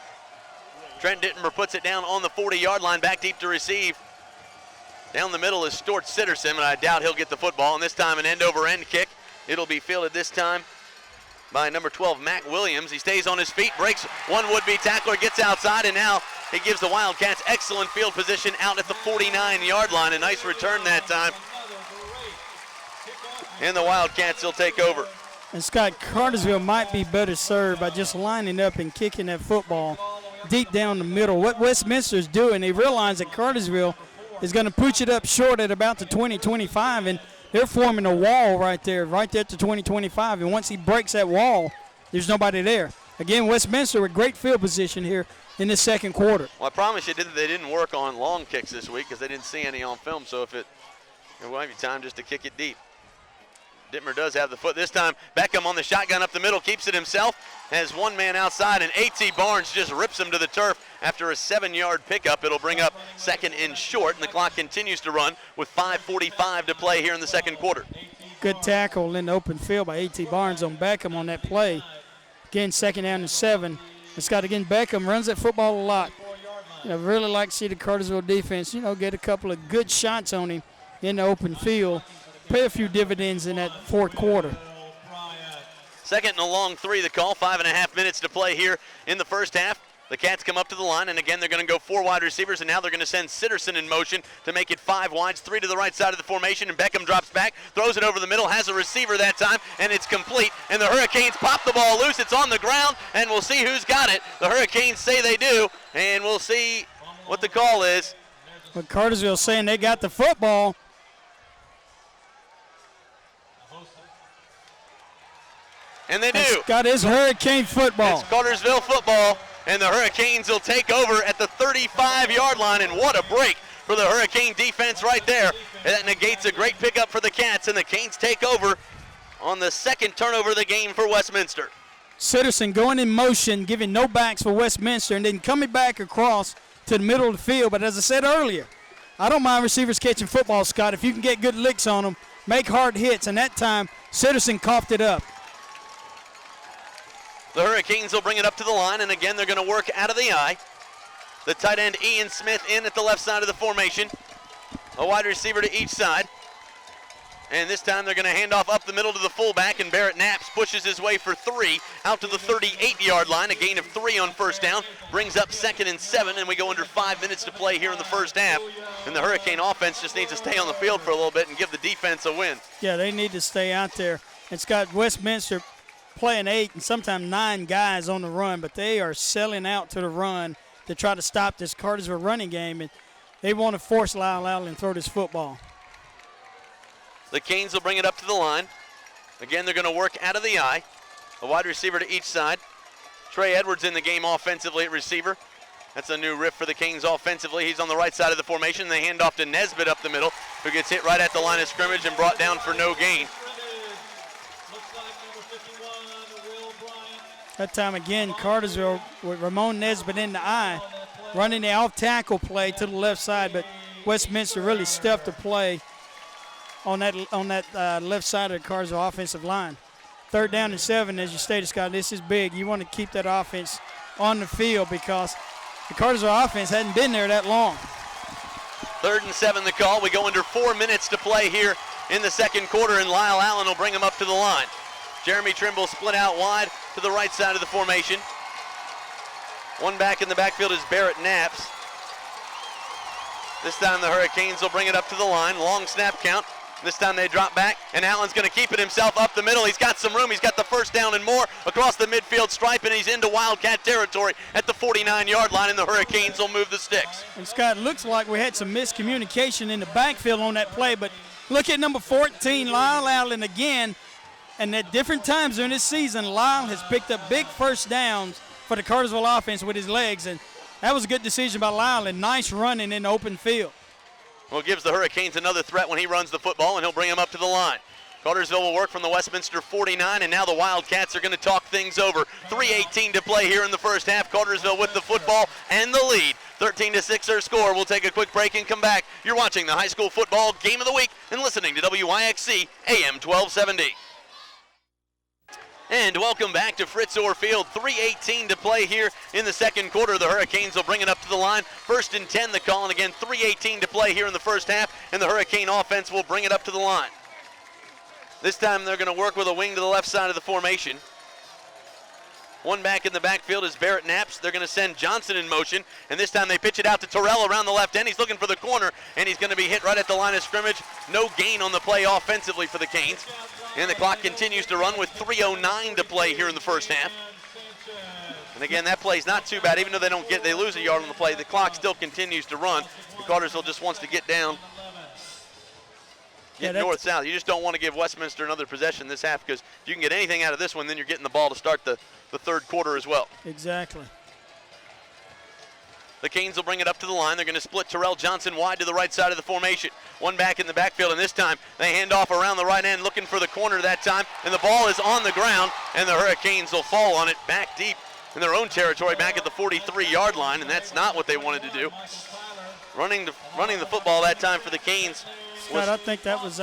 Trent Dittenber puts it down on the 40-yard line, back deep to receive. Down the middle is Stuart Sitterson, and I doubt he'll get the football, and this time an end-over-end kick. It'll be fielded this time by number 12, Mac Williams. He stays on his feet, breaks one would-be tackler, gets outside, and now he gives the Wildcats excellent field position out at the 49-yard line. A nice return that time. And the Wildcats will take over. And Scott, Cartersville might be better served by just lining up and kicking that football deep down the middle. What Westminster's doing, they realize that Cartersville is going to push it up short at about the 20-25, and they're forming a wall right there at the 20-25, and once he breaks that wall, there's nobody there. Again, Westminster with great field position here in the second quarter. Well, I promise you they didn't work on long kicks this week because they didn't see any on film, so it might be time just to kick it deep. Dittmer does have the foot this time. Beckham on the shotgun up the middle, keeps it himself, has one man outside, and A.T. Barnes just rips him to the turf after a 7-yard pickup. It'll bring up 2nd and short, and the clock continues to run with 5:45 to play here in the second quarter. Good tackle in the open field by A.T. Barnes on Beckham on that play. Again, 2nd down and 7. It's got, again, Beckham runs that football a lot. Really like to see the Cartersville defense, get a couple of good shots on him in the open field. Pay a few dividends in that fourth quarter. 2nd and a long 3 the call. 5.5 minutes to play here in the first half. The Cats come up to the line, and again, they're going to go 4 wide receivers, and now they're going to send Sitterson in motion to make it 5 wides, 3 to the right side of the formation, and Beckham drops back, throws it over the middle, has a receiver that time, and it's complete, and the Hurricanes pop the ball loose. It's on the ground, and we'll see who's got it. The Hurricanes say they do, and we'll see what the call is. But Cartersville's saying they got the football. And they do. Got his Hurricane football. It's Cartersville football, and the Hurricanes will take over at the 35-yard line, and what a break for the Hurricane defense right there. That negates a great pickup for the Cats, and the Canes take over on the 2nd turnover of the game for Westminster. Sitterson going in motion, giving no backs for Westminster, and then coming back across to the middle of the field. But as I said earlier, I don't mind receivers catching football, Scott. If you can get good licks on them, make hard hits, and that time Sitterson coughed it up. The Hurricanes will bring it up to the line, and again, they're going to work out of the eye. The tight end, Ian Smith, in at the left side of the formation. A wide receiver to each side. And this time they're going to hand off up the middle to the fullback, and Barrett Knaps pushes his way for 3 out to the 38-yard line. A gain of 3 on first down brings up 2nd and 7, and we go under 5 minutes to play here in the first half. And the Hurricane offense just needs to stay on the field for a little bit and give the defense a win. Yeah, they need to stay out there. It's got Westminster playing 8 and sometimes 9 guys on the run, but they are selling out to the run to try to stop this Cartersville running game, and they want to force Lyle Allen and throw this football. The Canes will bring it up to the line. Again, they're going to work out of the eye. A wide receiver to each side. Trey Edwards in the game offensively at receiver. That's a new riff for the Canes offensively. He's on the right side of the formation. They hand off to Nesbitt up the middle, who gets hit right at the line of scrimmage and brought down for no gain. That time again, Cartersville with Ramon Nesbitt in the eye, running the off-tackle play to the left side, but Westminster really stuffed the play on that left side of the Cartersville offensive line. 3rd down and 7, as you stated, Scott, this is big. You want to keep that offense on the field because the Cartersville offense hadn't been there that long. 3rd and 7 the call. We go under 4 minutes to play here in the second quarter, and Lyle Allen will bring him up to the line. Jeremy Trimble split out wide to the right side of the formation. One back in the backfield is Barrett Knaps. This time the Hurricanes will bring it up to the line. Long snap count. This time they drop back, and Allen's going to keep it himself up the middle. He's got some room. He's got the first down and more across the midfield stripe, and he's into Wildcat territory at the 49-yard line, and the Hurricanes will move the sticks. And, Scott, looks like we had some miscommunication in the backfield on that play, but look at number 14, Lyle Allen again. And at different times during this season, Lyle has picked up big first downs for the Cartersville offense with his legs, and that was a good decision by Lyle, and nice running in the open field. Well, it gives the Hurricanes another threat when he runs the football, and he'll bring him up to the line. Cartersville will work from the Westminster 49, and now the Wildcats are going to talk things over. 3:18 to play here in the first half. Cartersville with the football and the lead. 13-6 their score. We'll take a quick break and come back. You're watching the high school football game of the week and listening to WYXC AM 1270. And welcome back to Fritz Orr Field. 3:18 to play here in the second quarter. The Hurricanes will bring it up to the line. 1st and 10 the call, and again 3:18 to play here in the first half, and the Hurricane offense will bring it up to the line. This time they're going to work with a wing to the left side of the formation. One back in the backfield is Barrett Knaps. They're going to send Johnson in motion, and this time they pitch it out to Terrell around the left end. He's looking for the corner, and he's going to be hit right at the line of scrimmage. No gain on the play offensively for the Canes. And the clock continues to run with 3:09 to play here in the first half. And again, that play's not too bad. Even though they lose a yard on the play, the clock still continues to run. And Cartersville just wants to get down, get north-south. You just don't want to give Westminster another possession this half, because if you can get anything out of this one, then you're getting the ball to start the third quarter as well. Exactly. The Canes will bring it up to the line. They're going to split Terrell Johnson wide to the right side of the formation. One back in the backfield, and this time they hand off around the right end, looking for the corner that time, and the ball is on the ground, and the Hurricanes will fall on it back deep in their own territory, back at the 43-yard line, and that's not what they wanted to do. Running the football that time for the Canes. Scott, I think that was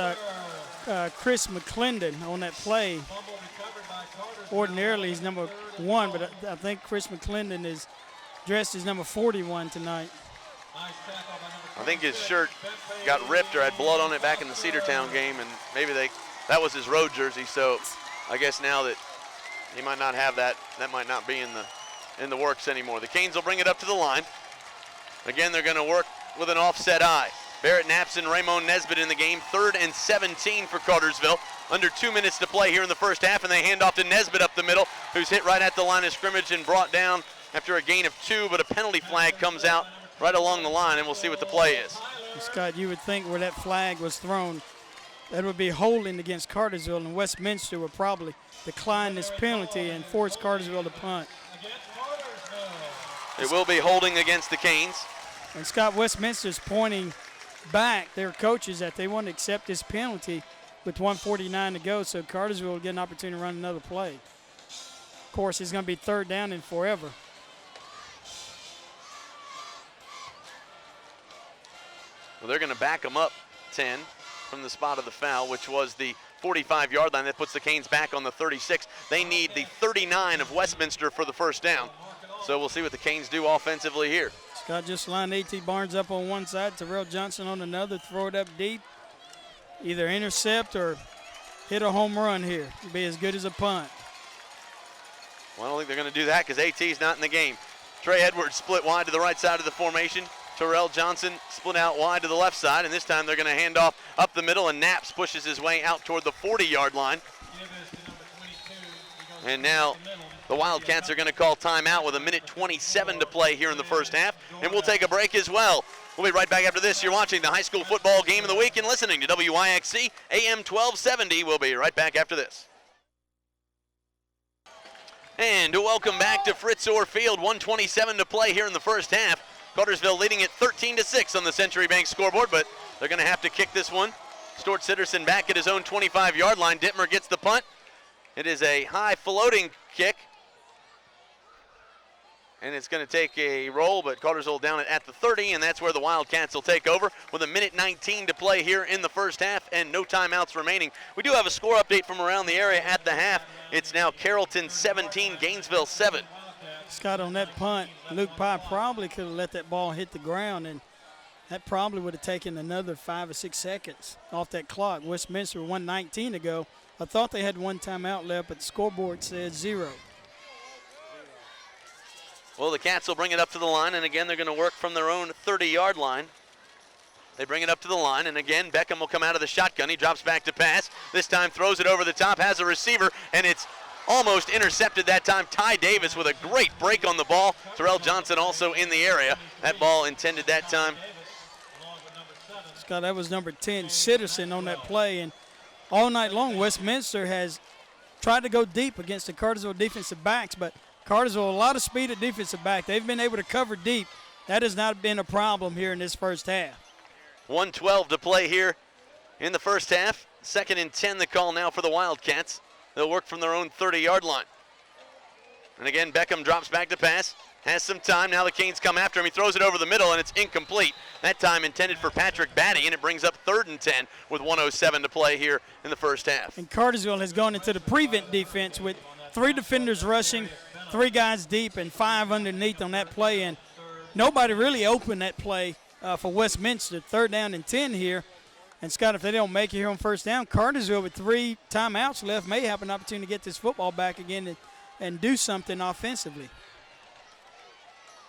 Chris McClendon on that play. Ordinarily he's number 1, but I think Chris McClendon is dressed as number 41 tonight. I think his shirt got ripped or had blood on it back in the Cedartown game, and maybe that was his road jersey. So I guess now that he might not have that might not be in the works anymore. The Canes will bring it up to the line. Again, they're going to work with an offset eye. Barrett Knaps and Ramon Nesbitt in the game. 3rd and 17 for Cartersville. Under 2 minutes to play here in the first half, and they hand off to Nesbitt up the middle, who's hit right at the line of scrimmage and brought down after a gain of 2, but a penalty flag comes out right along the line, and we'll see what the play is. Scott, you would think where that flag was thrown, that would be holding against Cartersville, and Westminster would probably decline this penalty and force Cartersville to punt. It will be holding against the Canes. And Scott, Westminster's pointing back their coaches that they want to accept this penalty with 1:49 to go, so Cartersville will get an opportunity to run another play. Of course, it's going to be 3rd down and forever. Well, they're going to back them up 10 from the spot of the foul, which was the 45-yard line. That puts the Canes back on the 36. They need the 39 of Westminster for the first down. So we'll see what the Canes do offensively here. Scott just lined A.T. Barnes up on one side, Terrell Johnson on another, throw it up deep. either intercept or hit a home run here. It'd be as good as a punt. Well, I don't think they're going to do that because AT's not in the game. Trey Edwards split wide to the right side of the formation. Terrell Johnson split out wide to the left side, and this time they're going to hand off up the middle, and Knaps pushes his way out toward the 40-yard line. And now the Wildcats are going to call timeout with 1:27 to play here in the first half, and we'll take a break as well. We'll be right back after this. You're watching the high school football game of the week and listening to WYXC AM 1270. We'll be right back after this. And welcome back to Fritz Orr Field. 1:27 to play here in the first half. Cartersville leading it 13-6 on the Century Bank scoreboard, but they're going to have to kick this one. Stuart Sitterson back at his own 25-yard line. Dittmer gets the punt. It is a high floating kick. And it's going to take a roll, but Cartersville down at the 30, and that's where the Wildcats will take over with 1:19 to play here in the first half and no timeouts remaining. We do have a score update from around the area at the half. It's now Carrollton 17, Gainesville 7. Scott, on that punt, Luke Pye probably could have let that ball hit the ground, and that probably would have taken another 5 or 6 seconds off that clock. Westminster 1:19 to go. I thought they had one timeout left, but the scoreboard says 0. Well, the Cats will bring it up to the line, and again, they're going to work from their own 30-yard line. They bring it up to the line, and again, Beckham will come out of the shotgun. He drops back to pass. This time throws it over the top, has a receiver, and it's almost intercepted that time. Ty Davis with a great break on the ball. Terrell Johnson also in the area. That ball intended that time. Scott, that was number 10, Sitterson, on that play, and all night long, Westminster has tried to go deep against the Cartersville defensive backs, but Cartersville, a lot of speed at defensive back. They've been able to cover deep. That has not been a problem here in this first half. 1:12 to play here in the first half. 2nd and 10 the call now for the Wildcats. They'll work from their own 30-yard line. And again, Beckham drops back to pass. Has some time. Now the Canes come after him. He throws it over the middle, and it's incomplete. That time intended for Patrick Batty, and it brings up 3rd and 10 with 1:07 to play here in the first half. And Cartersville has gone into the prevent defense with 3 defenders rushing, 3 guys deep, and 5 underneath on that play. And nobody really opened that play for Westminster. 3rd down and 10 here. And, Scott, if they don't make it here on first down, Cartersville with 3 timeouts left may have an opportunity to get this football back again and do something offensively.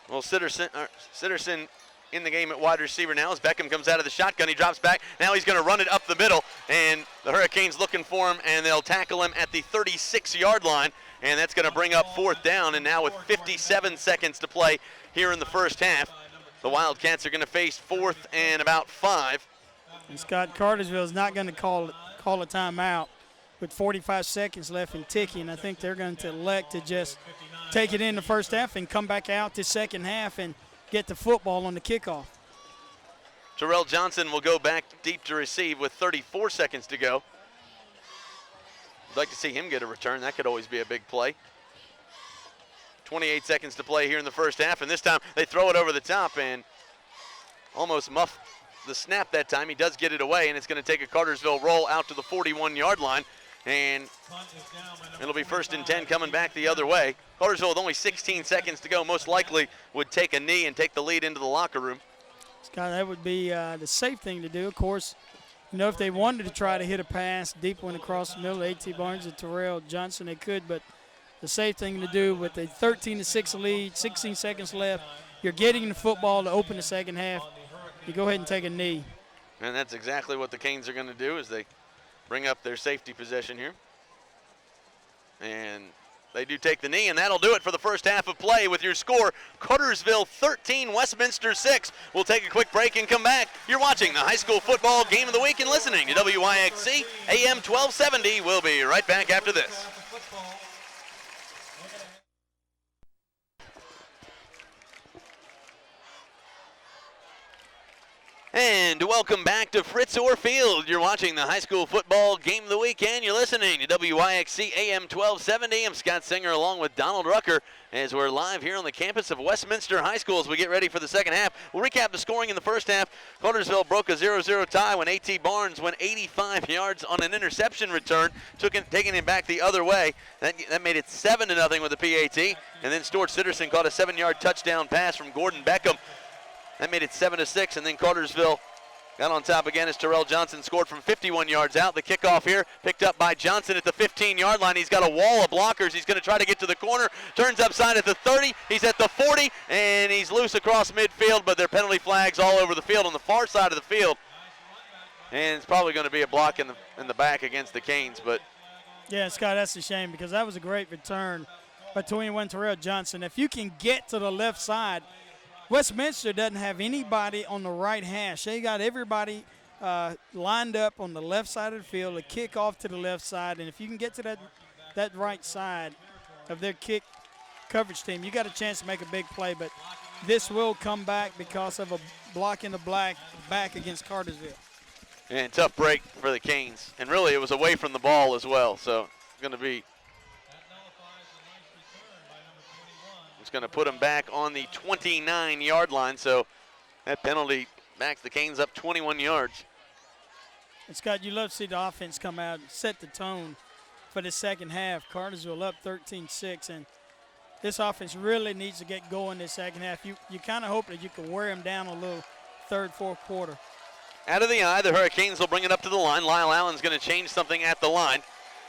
Well, Sitterson in the game at wide receiver now as Beckham comes out of the shotgun. He drops back. Now he's going to run it up the middle, and the Hurricanes looking for him, and they'll tackle him at the 36-yard line, and that's going to bring up 4th down. And now with 57 seconds to play here in the first half, the Wildcats are going to face 4th and about 5. And, Scott, Cartersville is not going to call a timeout with 45 seconds left and ticking. I think they're going to elect to just take it in the first half and come back out the second half and get the football on the kickoff. Terrell Johnson will go back deep to receive with 34 seconds to go. I'd like to see him get a return. That could always be a big play. 28 seconds to play here in the first half, and this time they throw it over the top and almost muff the snap that time. He does get it away, and it's going to take a Cartersville roll out to the 41-yard line, and it'll be 1st and 10 coming back the other way. Cartersville with only 16 seconds to go most likely would take a knee and take the lead into the locker room. Scott, that would be the safe thing to do. Of course, you know, if they wanted to try to hit a pass, deep one across the middle, A.T. Barnes and Terrell Johnson, they could, but the safe thing to do with a 13-6 lead, 16 seconds left, you're getting the football to open the second half, you go ahead and take a knee. And that's exactly what the Canes are going to do as they bring up their safety possession here. And they do take the knee, and that'll do it for the first half of play with your score, Cartersville 13, Westminster 6. We'll take a quick break and come back. You're watching the high school football game of the week and listening to WYXC AM 1270. We'll be right back after this. And welcome back to Fritz Orr Field. You're watching the high school football game of the weekend. You're listening to WYXC AM 1270. I'm Scott Singer along with Donald Rucker as we're live here on the campus of Westminster High School as we get ready for the second half. We'll recap the scoring in the first half. Cartersville broke a 0-0 tie when A.T. Barnes went 85 yards on an interception return, taking him back the other way. That made it 7-0 with the PAT. And then Stuart Sitterson caught a 7-yard touchdown pass from Gordon Beckham. That made it 7-6, and then Cartersville Got on top again as Terrell Johnson scored from 51 yards out. The kickoff here picked up by Johnson at the 15-yard line. He's got a wall of blockers. He's going to try to get to the corner. Turns upside at the 30. He's at the 40, and he's loose across midfield, but there are penalty flags all over the field on the far side of the field. And it's probably going to be a block in the back against the Canes. But yeah, Scott, that's a shame because that was a great return by 21 Terrell Johnson. If you can get to the left side, Westminster doesn't have anybody on the right hash. They got everybody lined up on the left side of the field to kick off to the left side. And if you can get to that right side of their kick coverage team, you got a chance to make a big play. But this will come back because of a block in the back against Cartersville. And tough break for the Canes. And really it was away from the ball as well. So it's going to be going to put him back on the 29-yard line. So that penalty backs the Canes up 21 yards. And Scott, you love to see the offense come out and set the tone for the second half. Cartersville up 13-6, and this offense really needs to get going this second half. You kind of hope that you can wear them down a little third, fourth quarter. Out of the eye, the Hurricanes will bring it up to the line. Lyle Allen's going to change something at the line.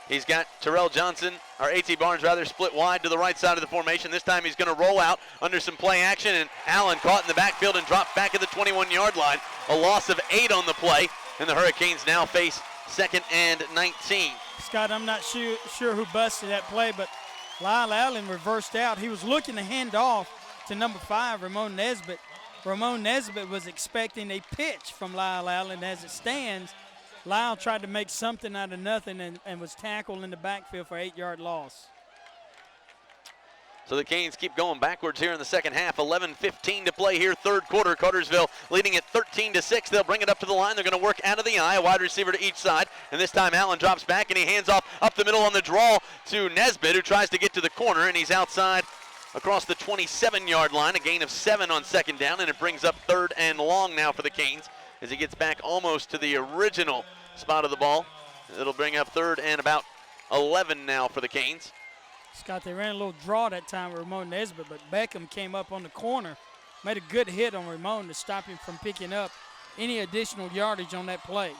He's got Terrell Johnson, or A.T. Barnes rather, split wide to the right side of the formation. This time he's going to roll out under some play action, and Allen caught in the backfield and dropped back at the 21-yard line. A loss of 8 on the play, and the Hurricanes now face 2nd and 19. Scott, I'm not sure who busted that play, but Lyle Allen reversed out. He was looking to hand off to number 5, Ramon Nesbitt. Ramon Nesbitt was expecting a pitch from Lyle Allen. As it stands, Lyle tried to make something out of nothing and was tackled in the backfield for 8-yard loss. So the Canes keep going backwards here in the second half. 11:15 to play here, third quarter. Cartersville leading at 13-6. They'll bring it up to the line. They're going to work out of the eye, a wide receiver to each side. And this time Allen drops back and he hands off up the middle on the draw to Nesbitt, who tries to get to the corner, and he's outside across the 27-yard line. A gain of 7 on second down, and it brings up 3rd and long now for the Canes as he gets back almost to the original spot of the ball. It'll bring up 3rd and about 11 now for the Canes. Scott, they ran a little draw that time with Ramon Nesbitt, but Beckham came up on the corner, made a good hit on Ramon to stop him from picking up any additional yardage on that play.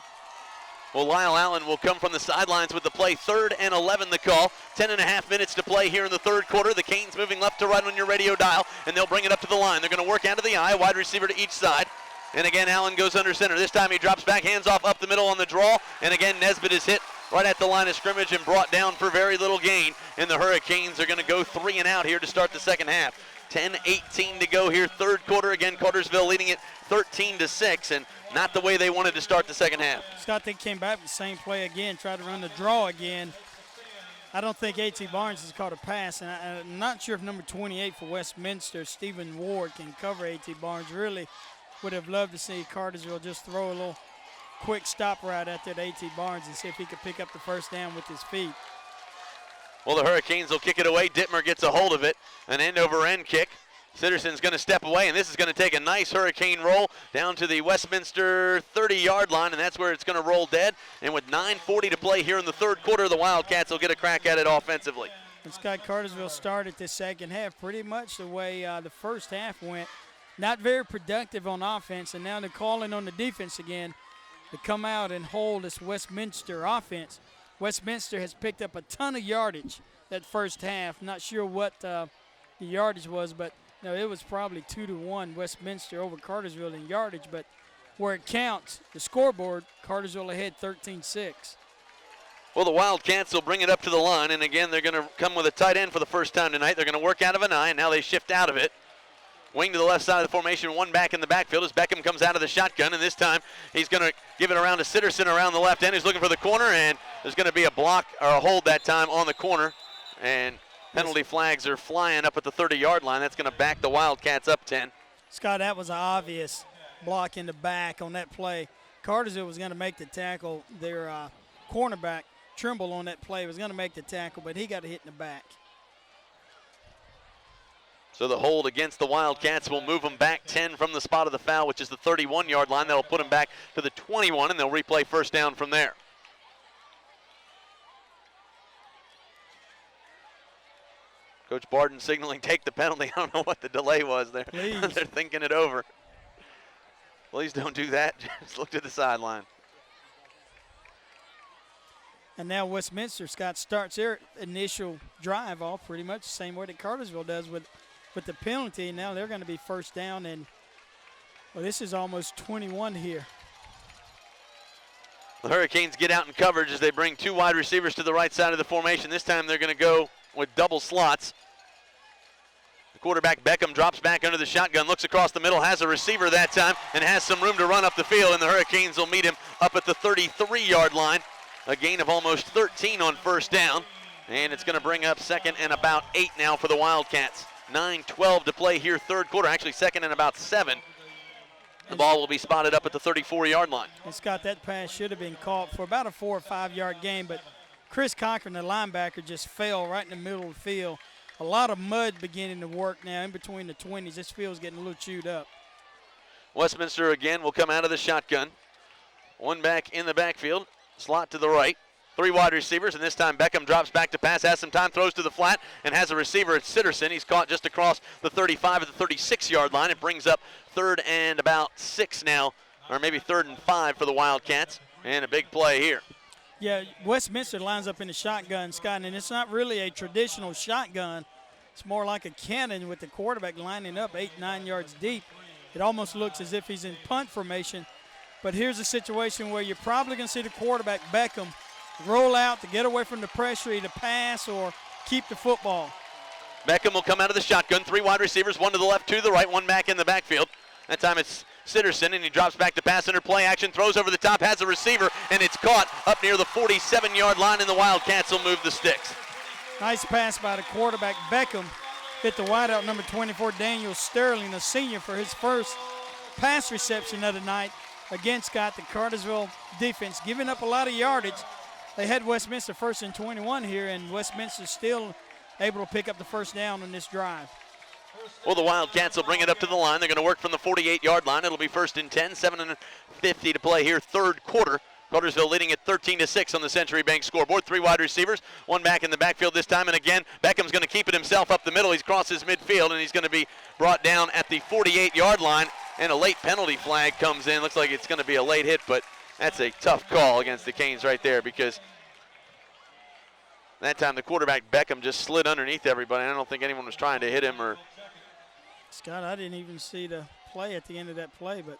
Well, Lyle Allen will come from the sidelines with the play. 3rd and 11 the call. 10.5 minutes to play here in the third quarter. The Canes moving left to right on your radio dial, and they'll bring it up to the line. They're going to work out of the eye, wide receiver to each side. And again, Allen goes under center. This time he drops back, hands off up the middle on the draw. And again, Nesbitt is hit right at the line of scrimmage and brought down for very little gain. And the Hurricanes are going to go 3 and out here to start the second half. 10:18 to go here, third quarter. Again, Cartersville leading it 13-6, and not the way they wanted to start the second half. Scott, they came back with the same play again, tried to run the draw again. I don't think A.T. Barnes has caught a pass, and I'm not sure if number 28 for Westminster, Stephen Ward, can cover A.T. Barnes. Really would have loved to see Cartersville just throw a little quick stop route out there to A.T. Barnes and see if he could pick up the first down with his feet. Well, the Hurricanes will kick it away. Dittmer gets a hold of it. An end-over-end kick. Sitterson's going to step away, and this is going to take a nice Hurricane roll down to the Westminster 30-yard line, and that's where it's going to roll dead. And with 9:40 to play here in the third quarter, the Wildcats will get a crack at it offensively. And Scott, Cartersville started this second half pretty much the way the first half went. Not very productive on offense, and now they're calling on the defense again to come out and hold this Westminster offense. Westminster has picked up a ton of yardage that first half. Not sure what the yardage was, but no, it was probably 2-1 Westminster over Cartersville in yardage. But where it counts, the scoreboard, Cartersville ahead 13-6. Well, the Wildcats will bring it up to the line, and again, they're going to come with a tight end for the first time tonight. They're going to work out of an eye, and now they shift out of it. Wing to the left side of the formation, one back in the backfield as Beckham comes out of the shotgun, and this time he's going to give it around to Sitterson around the left end. He's looking for the corner, and there's going to be a block or a hold that time on the corner, and penalty flags are flying up at the 30-yard line. That's going to back the Wildcats up 10. Scott, that was an obvious block in the back on that play. Cartersville was going to make the tackle. Their cornerback, Trimble, on that play was going to make the tackle, but he got hit in the back. So the hold against the Wildcats will move them back 10 from the spot of the foul, which is the 31-yard line. That'll put them back to the 21, and they'll replay first down from there. Coach Barden signaling take the penalty. I don't know what the delay was there. They're thinking it over. Please don't do that. Just look to the sideline. And now Westminster, Scott, starts their initial drive off pretty much the same way that Cartersville does with the penalty. Now they're going to be first down, and well, this is almost 21 here. The Hurricanes get out in coverage as they bring 2 wide receivers to the right side of the formation. This time they're going to go with double slots. The quarterback Beckham drops back under the shotgun, looks across the middle, has a receiver that time, and has some room to run up the field, and the Hurricanes will meet him up at the 33-yard line. A gain of almost 13 on first down, and it's going to bring up second and about 8 now for the Wildcats. 9:12 to play here, third quarter, actually second and about 7. The ball will be spotted up at the 34-yard line. And Scott, that pass should have been caught for about a 4 or 5 yard gain, but Chris Cochran, the linebacker, just fell right in the middle of the field. A lot of mud beginning to work now in between the 20s. This field's getting a little chewed up. Westminster again will come out of the shotgun. 1 back in the backfield, slot to the right. 3 wide receivers, and this time Beckham drops back to pass, has some time, throws to the flat, and has a receiver at Sitterson. He's caught just across the 35 at the 36-yard line. It brings up 3rd and about 6 now, or maybe 3rd and 5 for the Wildcats, and a big play here. Yeah, Westminster lines up in the shotgun, Scott, and it's not really a traditional shotgun. It's more like a cannon with the quarterback lining up 8, 9 yards deep. It almost looks as if he's in punt formation, but here's a situation where you're probably going to see the quarterback, Beckham, roll out to get away from the pressure, either pass or keep the football. Beckham will come out of the shotgun. 3 wide receivers, 1 to the left, 2 to the right, 1 back in the backfield. That time it's Sitterson, and he drops back to pass under play action, throws over the top, has a receiver, and it's caught up near the 47-yard line, and the Wildcats will move the sticks. Nice pass by the quarterback, Beckham. Hit the wideout, number 24, Daniel Sterling, a senior, for his first pass reception of the night. Again, Scott, the Cartersville defense giving up a lot of yardage. They had Westminster 1st and 21 here, and Westminster still able to pick up the first down on this drive. Well, the Wildcats will bring it up to the line. They're going to work from the 48-yard line. It'll be 1st and 10, 7:50 to play here, third quarter. Cartersville leading at 13-6 on the Century Bank scoreboard. 3 wide receivers, 1 back in the backfield this time, and again, Beckham's going to keep it himself up the middle. He's crosses midfield, and he's going to be brought down at the 48-yard line, and a late penalty flag comes in. Looks like it's going to be a late hit, but that's a tough call against the Canes right there, because that time the quarterback Beckham just slid underneath everybody. I don't think anyone was trying to hit him. Or Scott, I didn't even see the play at the end of that play, but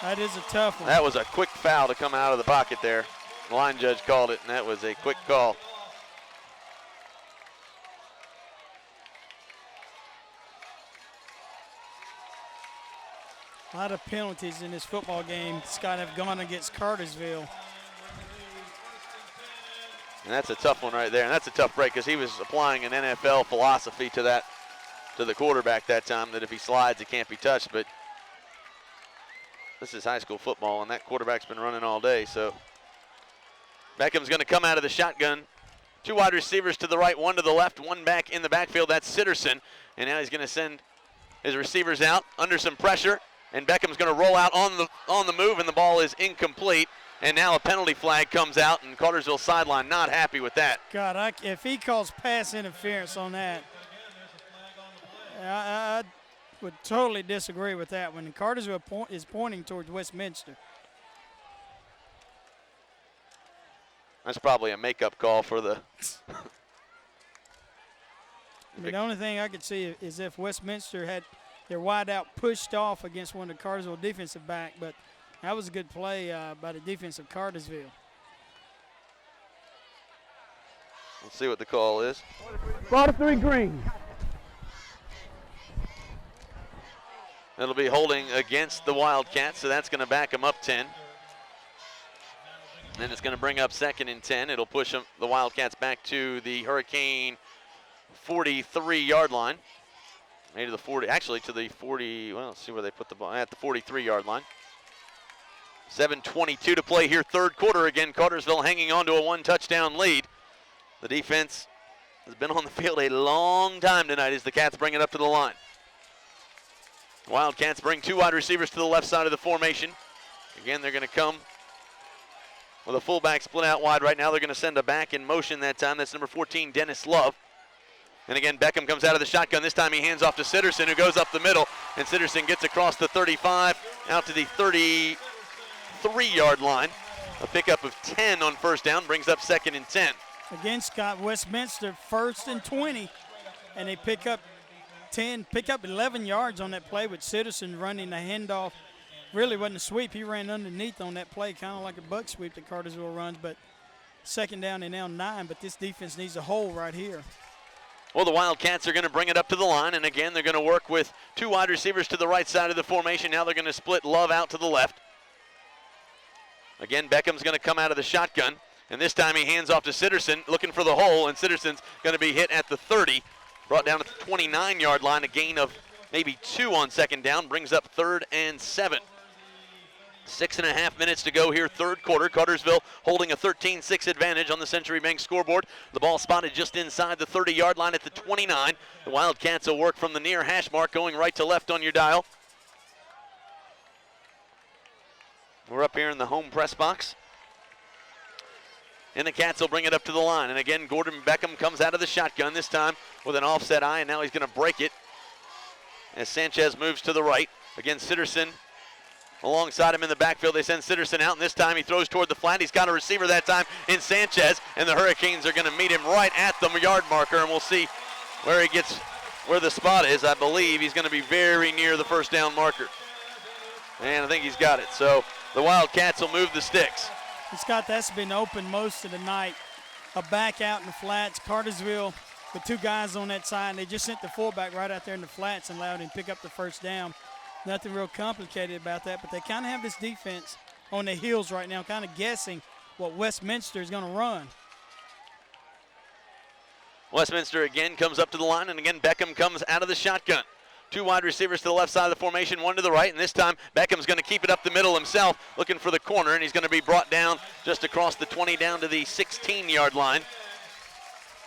that is a tough one. That was a quick foul to come out of the pocket there. The line judge called it, and that was a quick call. A lot of penalties in this football game, Scott, have gone against Cartersville. And that's a tough one right there, and that's a tough break because he was applying an NFL philosophy to the quarterback that time, that if he slides, he can't be touched. But this is high school football, and that quarterback's been running all day. So Beckham's going to come out of the shotgun. 2 wide receivers to the right, 1 to the left, 1 back in the backfield. That's Sitterson, and now he's going to send his receivers out under some pressure. And Beckham's going to roll out on the move, and the ball is incomplete. And now a penalty flag comes out, and Cartersville sideline not happy with that. God, if he calls pass interference on that, I would totally disagree with that one. Cartersville is pointing towards Westminster. That's probably a makeup call for the. The only thing I could see is if Westminster had their wideout pushed off against one of the Cartersville defensive back, but that was a good play by the defense of Cartersville. Let's see what the call is. 43 green. It'll be holding against the Wildcats, so that's going to back them up 10. Then it's going to bring up 2nd and 10. It'll push the Wildcats back to the Hurricane 43-yard line. Maybe to the 40, actually to the 40, well, let's see where they put the ball, at the 43-yard line. 7:22 to play here, third quarter. Again, Cartersville hanging on to a 1-touchdown lead. The defense has been on the field a long time tonight as the Cats bring it up to the line. Wildcats bring 2 wide receivers to the left side of the formation. Again, they're going to come with a fullback split out wide right now. They're going to send a back in motion that time. That's number 14, Dennis Love. And again, Beckham comes out of the shotgun. This time he hands off to Sitterson, who goes up the middle. And Sitterson gets across the 35 out to the 33-yard line. A pickup of 10 on first down brings up 2nd and 10. Again, Scott, Westminster 1st and 20, and they pick up 11 yards on that play with Sitterson running the handoff. Really wasn't a sweep. He ran underneath on that play, kind of like a buck sweep that Cartersville runs, but 2nd down and now 9, but this defense needs a hole right here. Well, the Wildcats are going to bring it up to the line, and again, they're going to work with 2 wide receivers to the right side of the formation. Now they're going to split Love out to the left. Again, Beckham's going to come out of the shotgun, and this time he hands off to Sitterson, looking for the hole, and Sitterson's going to be hit at the 30, brought down at the 29-yard line, a gain of maybe 2 on 2nd down, brings up 3rd and 7. 6.5 minutes to go here, 3rd quarter. Cartersville holding a 13-6 advantage on the Century Bank scoreboard. The ball spotted just inside the 30-yard line at the 29. The Wildcats will work from the near hash mark, going right to left on your dial. We're up here in the home press box. And the Cats will bring it up to the line. And again, Gordon Beckham comes out of the shotgun, this time with an offset eye, and now he's going to break it as Sanchez moves to the right. Again, Sitterson alongside him in the backfield. They send Sitterson out, and this time he throws toward the flat. He's got a receiver that time in Sanchez, and the Hurricanes are going to meet him right at the yard marker, and we'll see where the spot is. I believe he's going to be very near the first down marker. And I think he's got it. So the Wildcats will move the sticks. And Scott, that's been open most of the night. A back out in the flats. Cartersville with 2 guys on that side, and they just sent the fullback right out there in the flats and allowed him to pick up the first down. Nothing real complicated about that, but they kind of have this defense on their heels right now, kind of guessing what Westminster is going to run. Westminster again comes up to the line, and again Beckham comes out of the shotgun. 2 wide receivers to the left side of the formation, 1 to the right, and this time Beckham's going to keep it up the middle himself, looking for the corner, and he's going to be brought down just across the 20 down to the 16-yard line.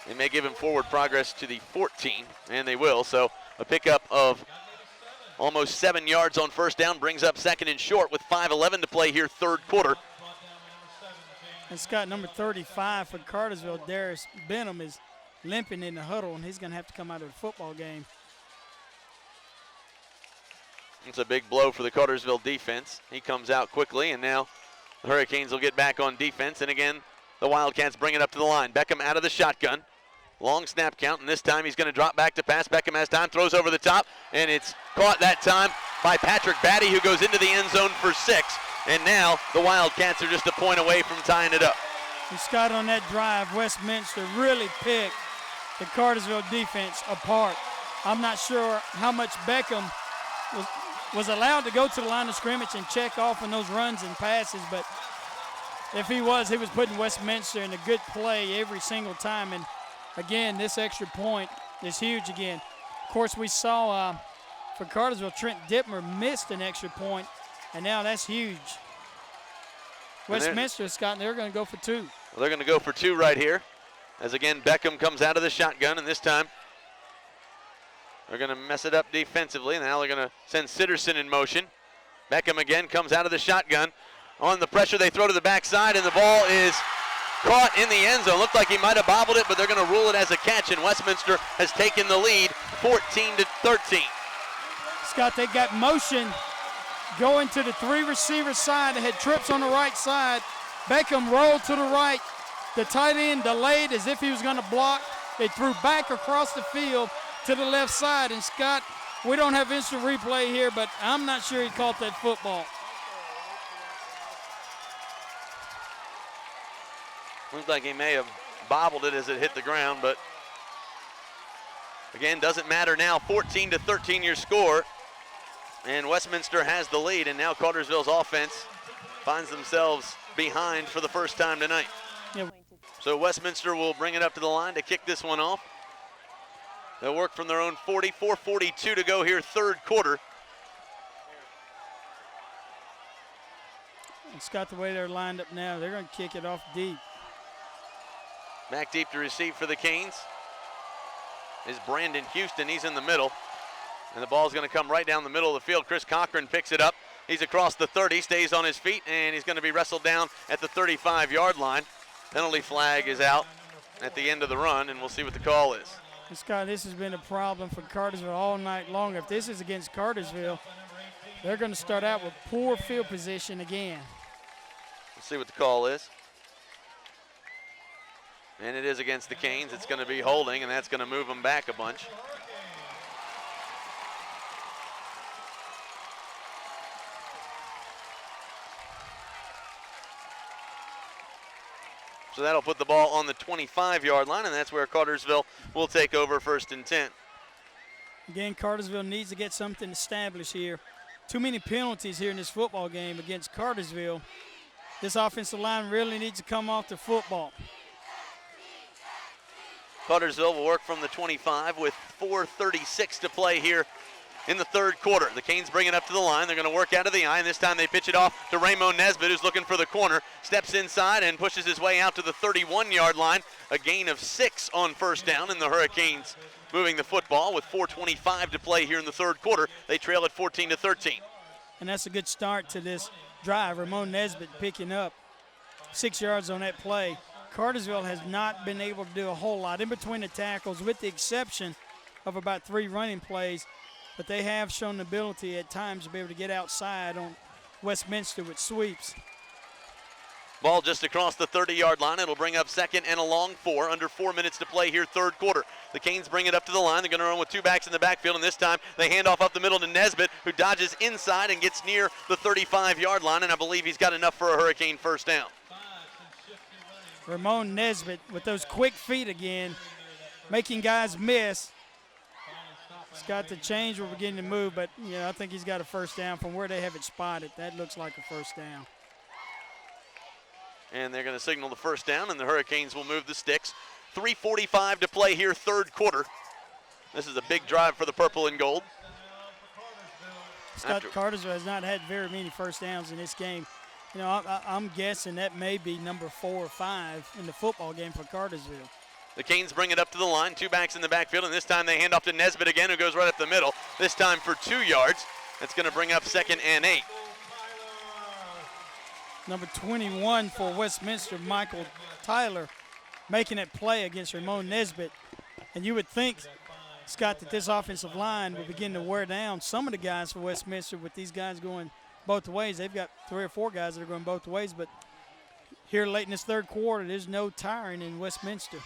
They may give him forward progress to the 14, and they will, so a pickup of almost 7 yards on first down brings up 2nd and short with 5:11 to play here, 3rd quarter. And Scott, number 35 for Cartersville, Darius Benham, is limping in the huddle, and he's going to have to come out of the football game. It's a big blow for the Cartersville defense. He comes out quickly, and now the Hurricanes will get back on defense. And again, the Wildcats bring it up to the line. Beckham out of the shotgun. Long snap count, and this time he's going to drop back to pass. Beckham has time, throws over the top, and it's caught that time by Patrick Batty, who goes into the end zone for 6. And now the Wildcats are just a point away from tying it up. And Scott, on that drive, Westminster really picked the Cartersville defense apart. I'm not sure how much Beckham was allowed to go to the line of scrimmage and check off on those runs and passes, but if he was putting Westminster in a good play every single time. And again, this extra point is huge again. Of course, we saw for Cartersville, Trent Dittmer missed an extra point, and now that's huge. Westminster, Scott, they're going to go for 2. Well, they're going to go for 2 right here, as again Beckham comes out of the shotgun, and this time they're going to mess it up defensively, and now they're going to send Sitterson in motion. Beckham again comes out of the shotgun. On the pressure, they throw to the backside, and the ball is caught in the end zone. Looked like he might have bobbled it, but they're going to rule it as a catch, and Westminster has taken the lead 14-13. Scott, they got motion going to the 3 receiver side. They had trips on the right side. Beckham rolled to the right. The tight end delayed as if he was going to block. They threw back across the field to the left side. And Scott, we don't have instant replay here, but I'm not sure he caught that football. Looks like he may have bobbled it as it hit the ground, but again, doesn't matter now. 14-13 your score, and Westminster has the lead, and now Cartersville's offense finds themselves behind for the first time tonight. Yeah. So Westminster will bring it up to the line to kick this one off. They'll work from their own 40, 4:42 to go here, 3rd quarter. And Scott, the way they're lined up now, they're going to kick it off deep. Back deep to receive for the Canes is Brandon Houston. He's in the middle, and the ball's going to come right down the middle of the field. Chris Cochran picks it up. He's across the 30, stays on his feet, and he's going to be wrestled down at the 35-yard line. Penalty flag is out at the end of the run, and we'll see what the call is. Scott, this has been a problem for Cartersville all night long. If this is against Cartersville, they're going to start out with poor field position again. We'll see what the call is. And it is against the Canes. It's going to be holding, and that's going to move them back a bunch. So that'll put the ball on the 25-yard line, and that's where Cartersville will take over 1st and 10. Again, Cartersville needs to get something established here. Too many penalties here in this football game against Cartersville. This offensive line really needs to come off the football. Cartersville will work from the 25 with 4:36 to play here in the 3rd quarter. The Canes bring it up to the line. They're going to work out of the I, and this time they pitch it off to Ramon Nesbitt, who's looking for the corner, steps inside and pushes his way out to the 31-yard line. A gain of 6 on 1st down, and the Hurricanes moving the football with 4:25 to play here in the 3rd quarter. They trail at 14-13. And that's a good start to this drive. Ramon Nesbitt picking up 6 yards on that play. Cartersville has not been able to do a whole lot in between the tackles, with the exception of about 3 running plays. But they have shown the ability at times to be able to get outside on Westminster with sweeps. Ball just across the 30-yard line. It'll bring up 2nd and a long 4. Under 4 minutes to play here, 3rd quarter. The Canes bring it up to the line. They're going to run with 2 backs in the backfield, and this time they hand off up the middle to Nesbitt, who dodges inside and gets near the 35-yard line, and I believe he's got enough for a Hurricane 1st down. Ramon Nesbitt with those quick feet again, making guys miss. He's got the change. We're beginning to move, but I think he's got a 1st down from where they have it spotted. That looks like a 1st down. And they're going to signal the 1st down, and the Hurricanes will move the sticks. 3:45 to play here, 3rd quarter. This is a big drive for the purple and gold. Scott, Cartersville has not had very many 1st downs in this game. I'm guessing that may be number 4 or 5 in the football game for Cartersville. The Canes bring it up to the line, 2 backs in the backfield, and this time they hand off to Nesbitt again, who goes right up the middle, this time for 2 yards. That's going to bring up 2nd and 8. Number 21 for Westminster, Michael Tyler, making that play against Ramon Nesbitt. And you would think, Scott, that this offensive line will begin to wear down some of the guys for Westminster with these guys going both ways. They've got 3 or 4 guys that are going both ways, but here late in this 3rd quarter, there's no tiring in Westminster.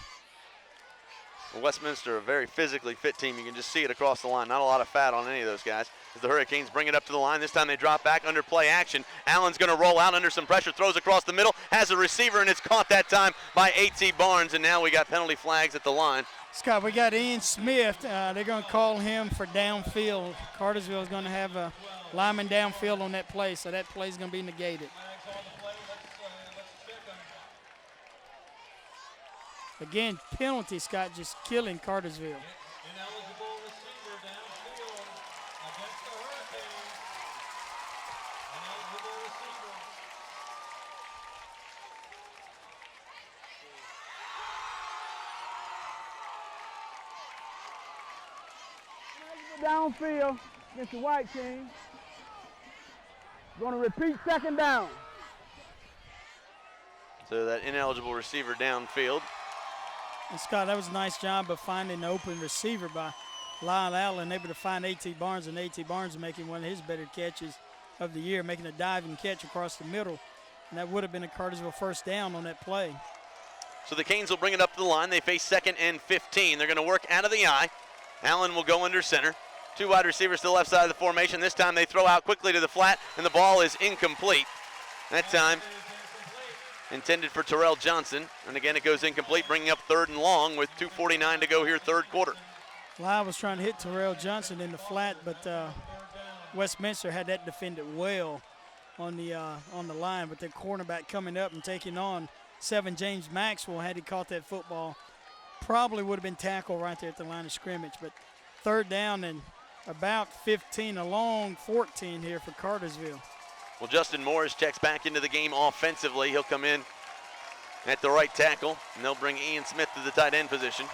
Well, Westminster, a very physically fit team. You can just see it across the line. Not a lot of fat on any of those guys. As the Hurricanes bring it up to the line, this time they drop back under play action. Allen's going to roll out under some pressure, throws across the middle, has a receiver, and it's caught that time by A.T. Barnes, and now we got penalty flags at the line. Scott, we got Ian Smith. They're going to call him for downfield. Cartersville is going to have a lineman downfield on that play, so that play is going to be negated. Again, penalty, Scott, just killing Cartersville. Ineligible receiver downfield against the Hurricanes. Ineligible receiver. Downfield against the white team. Going to repeat 2nd down. So that ineligible receiver downfield. And Scott, that was a nice job of finding an open receiver by Lyle Allen, able to find A.T. Barnes, and A.T. Barnes making one of his better catches of the year, making a diving catch across the middle. And that would have been a Cartersville 1st down on that play. So the Canes will bring it up to the line. They face 2nd and 15. They're going to work out of the I. Allen will go under center. 2 wide receivers to the left side of the formation. This time they throw out quickly to the flat, and the ball is incomplete. That time intended for Terrell Johnson. And again, it goes incomplete, bringing up 3rd and long with 2:49 to go here, 3rd quarter. Lyle was trying to hit Terrell Johnson in the flat, but Westminster had that defended well on the line. But their cornerback coming up and taking on 7 James Maxwell, had he caught that football, probably would have been tackled right there at the line of scrimmage. But 3rd down and about 15, a long 14 here for Cartersville. Well, Justin Morris checks back into the game offensively. He'll come in at the right tackle, and they'll bring Ian Smith to the tight end position.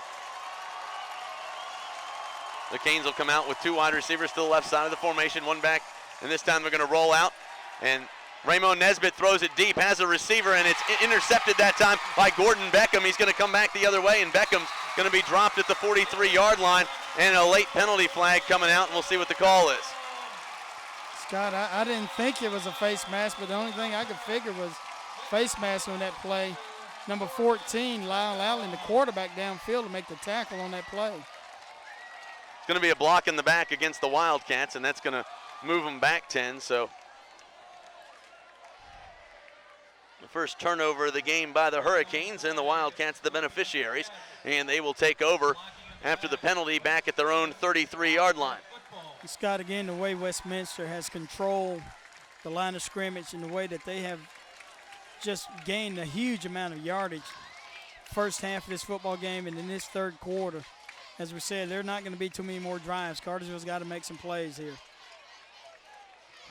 The Canes will come out with 2 wide receivers to the left side of the formation, 1 back, and this time they're going to roll out. And Ramon Nesbitt throws it deep, has a receiver, and it's intercepted that time by Gordon Beckham. He's going to come back the other way, and Beckham's going to be dropped at the 43-yard line, and a late penalty flag coming out, and we'll see what the call is. Scott, I didn't think it was a face mask, but the only thing I could figure was face mask on that play. Number 14, Lyle Allen, the quarterback downfield to make the tackle on that play. It's going to be a block in the back against the Wildcats, and that's going to move them back 10. So the first turnover of the game by the Hurricanes, and the Wildcats the beneficiaries, and they will take over after the penalty back at their own 33-yard line. Scott, again, the way Westminster has controlled the line of scrimmage and the way that they have just gained a huge amount of yardage first half of this football game and in this third quarter. As we said, there are not going to be too many more drives. Cartersville's got to make some plays here.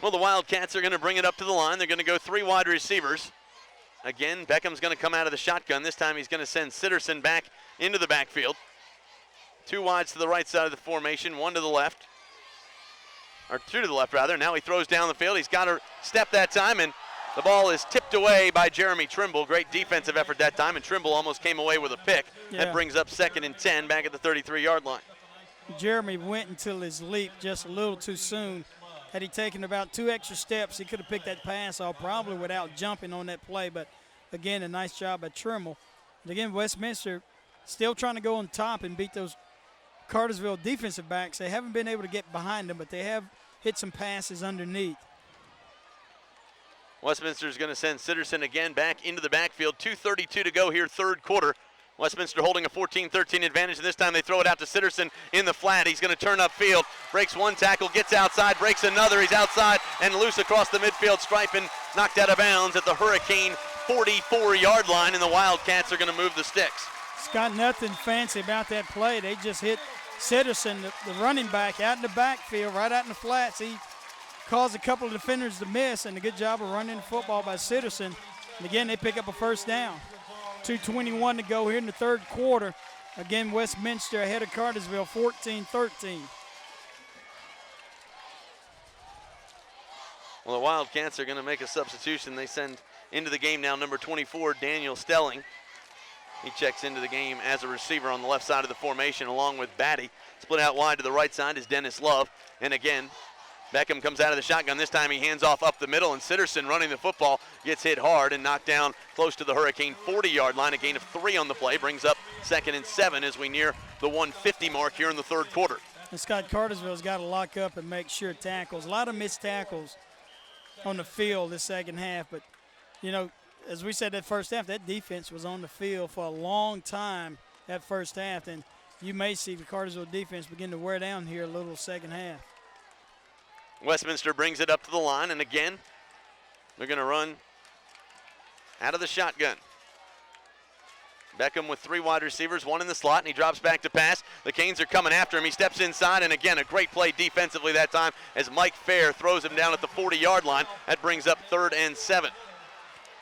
Well, the Wildcats are going to bring it up to the line. They're going to go 3 wide receivers. Again, Beckham's going to come out of the shotgun. This time he's going to send Sitterson back into the backfield. 2 wides to the right side of the formation, 1 to the left. Or 2 to the left, rather. Now he throws down the field. He's got to step that time, and the ball is tipped away by Jeremy Trimble. Great defensive effort that time, and Trimble almost came away with a pick. Yeah. That brings up 2nd and 10 back at the 33-yard line. Jeremy went until his leap just a little too soon. Had he taken about 2 extra steps, he could have picked that pass off probably without jumping on that play. But, again, a nice job by Trimble. And, again, Westminster still trying to go on top and beat those Cartersville defensive backs. They haven't been able to get behind them, but they have hit some passes underneath. Westminster is going to send Sitterson again back into the backfield. 2:32 to go here, third quarter. Westminster holding a 14-13 advantage, and this time they throw it out to Sitterson in the flat. He's going to turn upfield, breaks 1 tackle, gets outside, breaks another. He's outside and loose across the midfield stripe and knocked out of bounds at the Hurricane 44-yard line, and the Wildcats are going to move the sticks. It's got nothing fancy about that play. They just hit Sitterson, the running back, out in the backfield, right out in the flats. He caused a couple of defenders to miss, and a good job of running the football by Sitterson. And again, they pick up a first down. 2:21 to go here in the third quarter. Again, Westminster ahead of Cartersville, 14-13. Well, the Wildcats are going to make a substitution. They send into the game now number 24, Daniel Stelling. He checks into the game as a receiver on the left side of the formation along with Batty. Split out wide to the right side is Dennis Love. And again, Beckham comes out of the shotgun. This time he hands off up the middle, and Sitterson running the football gets hit hard and knocked down close to the Hurricane 40-yard line. A gain of 3 on the play brings up 2nd and 7 as we near the 150 mark here in the third quarter. And Scott, Cartersville's got to lock up and make sure tackles. A lot of missed tackles on the field this second half, but, you know, as we said that first half, that defense was on the field for a long time that first half, and you may see the Cartersville defense begin to wear down here a little second half. Westminster brings it up to the line, and again, they're going to run out of the shotgun. Beckham with 3 wide receivers, 1 in the slot, and he drops back to pass. The Canes are coming after him. He steps inside, and again, a great play defensively that time as Mike Fair throws him down at the 40-yard line. That brings up 3rd and 7.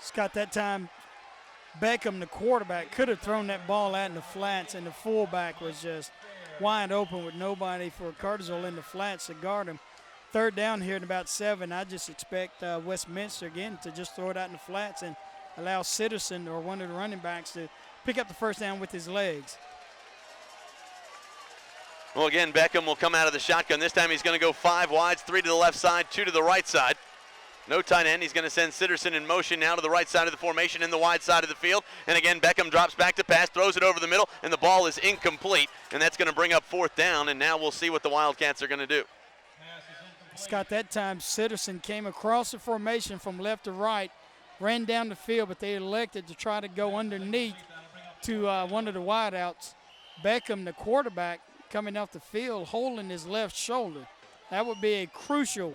Scott, that time Beckham, the quarterback, could have thrown that ball out in the flats, and the fullback was just wide open with nobody for Cartersville in the flats to guard him. 3rd down here in about 7. I just expect Westminster again to just throw it out in the flats and allow Sitterson or one of the running backs to pick up the first down with his legs. Well, again, Beckham will come out of the shotgun. This time he's going to go 5 wides, 3 to the left side, 2 to the right side. No tight end. He's going to send Sitterson in motion now to the right side of the formation in the wide side of the field. And again, Beckham drops back to pass, throws it over the middle, and the ball is incomplete. And that's going to bring up 4th down, and now we'll see what the Wildcats are going to do. Scott, that time Sitterson came across the formation from left to right, ran down the field, but they elected to try to go underneath to one of the wideouts. Beckham, the quarterback, coming off the field, holding his left shoulder. That would be a crucial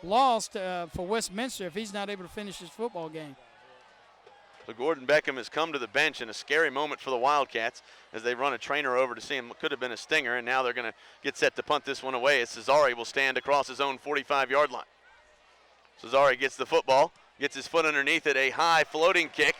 loss for Westminster if he's not able to finish his football game. So Gordon Beckham has come to the bench in a scary moment for the Wildcats as they run a trainer over to see him. Could have been a stinger, and now they're going to get set to punt this one away as Cesare will stand across his own 45-yard line. Cesare gets the football, gets his foot underneath it, a high floating kick.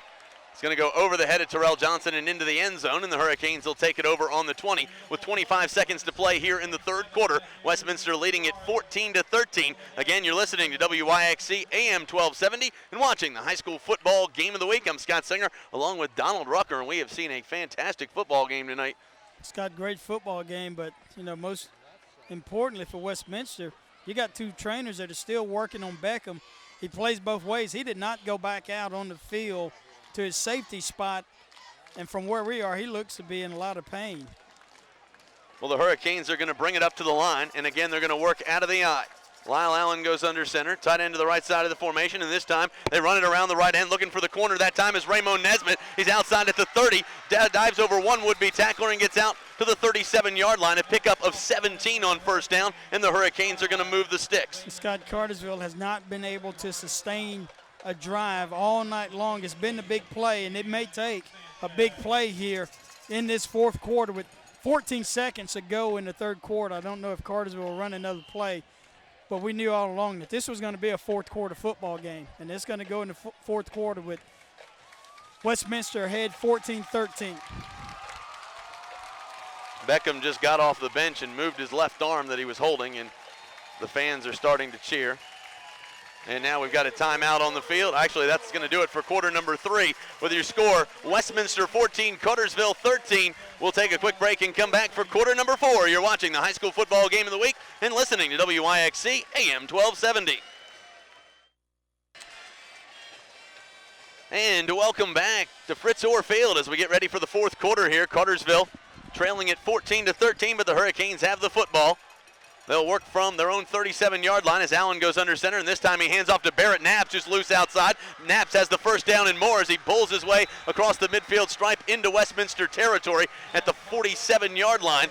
It's going to go over the head of Terrell Johnson and into the end zone, and the Hurricanes will take it over on the 20 with 25 seconds to play here in the third quarter. Westminster leading it 14-13. Again, you're listening to WYXC AM 1270 and watching the high school football game of the week. I'm Scott Singer along with Donald Rucker, and we have seen a fantastic football game tonight Scott, great football game, but, you know, most importantly for Westminster, you got two trainers that are still working on Beckham. He plays both ways. He did not go back out on the field to his safety spot, and from where we are, he looks to be in a lot of pain. Well, the Hurricanes are going to bring it up to the line, and again, they're going to work out of the eye. Lyle Allen goes under center, tight end to the right side of the formation, and this time they run it around the right end, looking for the corner. That time is Raymond Nesbitt. He's outside at the 30, dives over one would-be tackler and gets out to the 37-yard line. A pickup of 17 on first down, and the Hurricanes are going to move the sticks. Scott, Cartersville has not been able to sustain a drive all night long. It's been a big play, and it may take a big play here in this fourth quarter with 14 seconds to go in the third quarter. I don't know if Cartersville will run another play, but we knew all along that this was going to be a fourth quarter football game, and it's going to go in the fourth quarter with Westminster ahead 14-13. Beckham just got off the bench and moved his left arm that he was holding, and the fans are starting to cheer. And now we've got a timeout on the field. Actually, that's going to do it for quarter number 3 with your score, Westminster 14, Cartersville 13. We'll take a quick break and come back for quarter number 4. You're watching the high school football game of the week and listening to WIXC AM 1270. And welcome back to Fritz Orr Field as we get ready for the fourth quarter here. Cartersville trailing at 14-13, but the Hurricanes have the football. They'll work from their own 37-yard line as Allen goes under center, and this time he hands off to Barrett Knaps, who's loose outside. Knaps has the first down and more as he pulls his way across the midfield stripe into Westminster territory at the 47-yard line.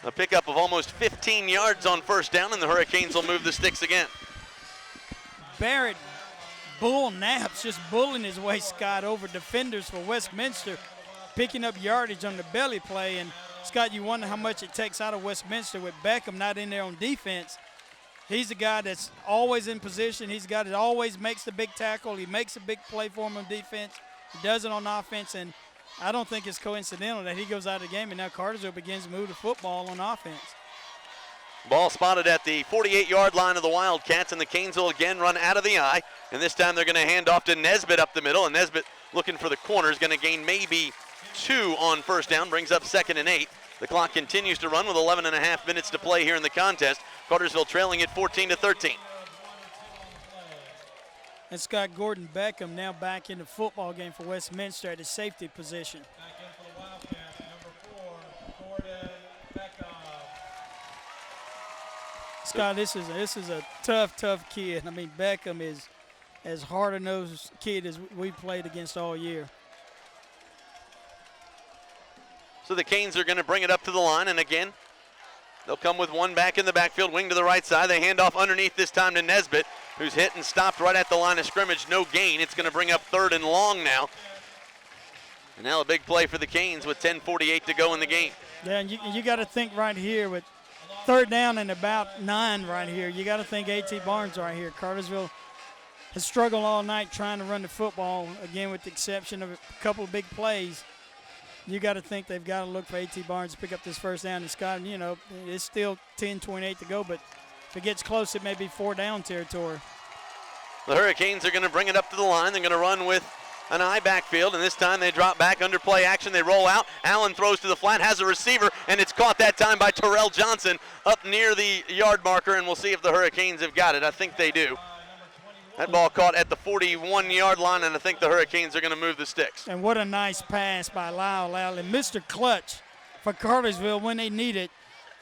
A pickup of almost 15 yards on first down, and the Hurricanes will move the sticks again. Barrett Bull Knaps just bulling his way, Scott, over defenders for Westminster, picking up yardage on the belly play. And Scott, you wonder how much it takes out of Westminster with Beckham not in there on defense. He's a guy that's always in position. He's a guy that always makes the big tackle. He makes a big play for him on defense. He does it on offense, and I don't think it's coincidental that he goes out of the game and now Cartersville begins to move the football on offense. Ball spotted at the 48-yard line of the Wildcats, and the Canes will again run out of the eye. And this time they're going to hand off to Nesbitt up the middle, and Nesbitt looking for the corner is going to gain maybe 2 on first down, brings up 2nd and 8. The clock continues to run with 11 and a half minutes to play here in the contest. Cartersville trailing at 14-13. And Scott, Gordon Beckham now back in the football game for Westminster at his safety position. Back in for the Wildcats, number 4, Gordon Beckham. Scott, this is a tough kid. I mean, Beckham is as hard a nosed kid as we played against all year. So the Canes are going to bring it up to the line, and again, they'll come with one back in the backfield, wing to the right side. They hand off underneath this time to Nesbitt, who's hit and stopped right at the line of scrimmage. No gain. It's going to bring up 3rd and long now. And now a big play for the Canes with 10:48 to go in the game. Yeah, and you got to think right here with 3rd down and about 9 right here. You got to think A.T. Barnes right here. Cartersville has struggled all night trying to run the football, again with the exception of a couple of big plays. You got to think they've got to look for A.T. Barnes to pick up this first down. And Scott, you know, it's still 10:28 to go, but if it gets close, it may be 4 down territory. The Hurricanes are going to bring it up to the line. They're going to run with an eye backfield, and this time they drop back under play action. They roll out. Allen throws to the flat, has a receiver, and it's caught that time by Terrell Johnson up near the yard marker, and we'll see if the Hurricanes have got it. I think they do. That ball caught at the 41-yard line, and I think the Hurricanes are going to move the sticks. And what a nice pass by Lyle Allen. Mr. Clutch for Cartersville when they need it.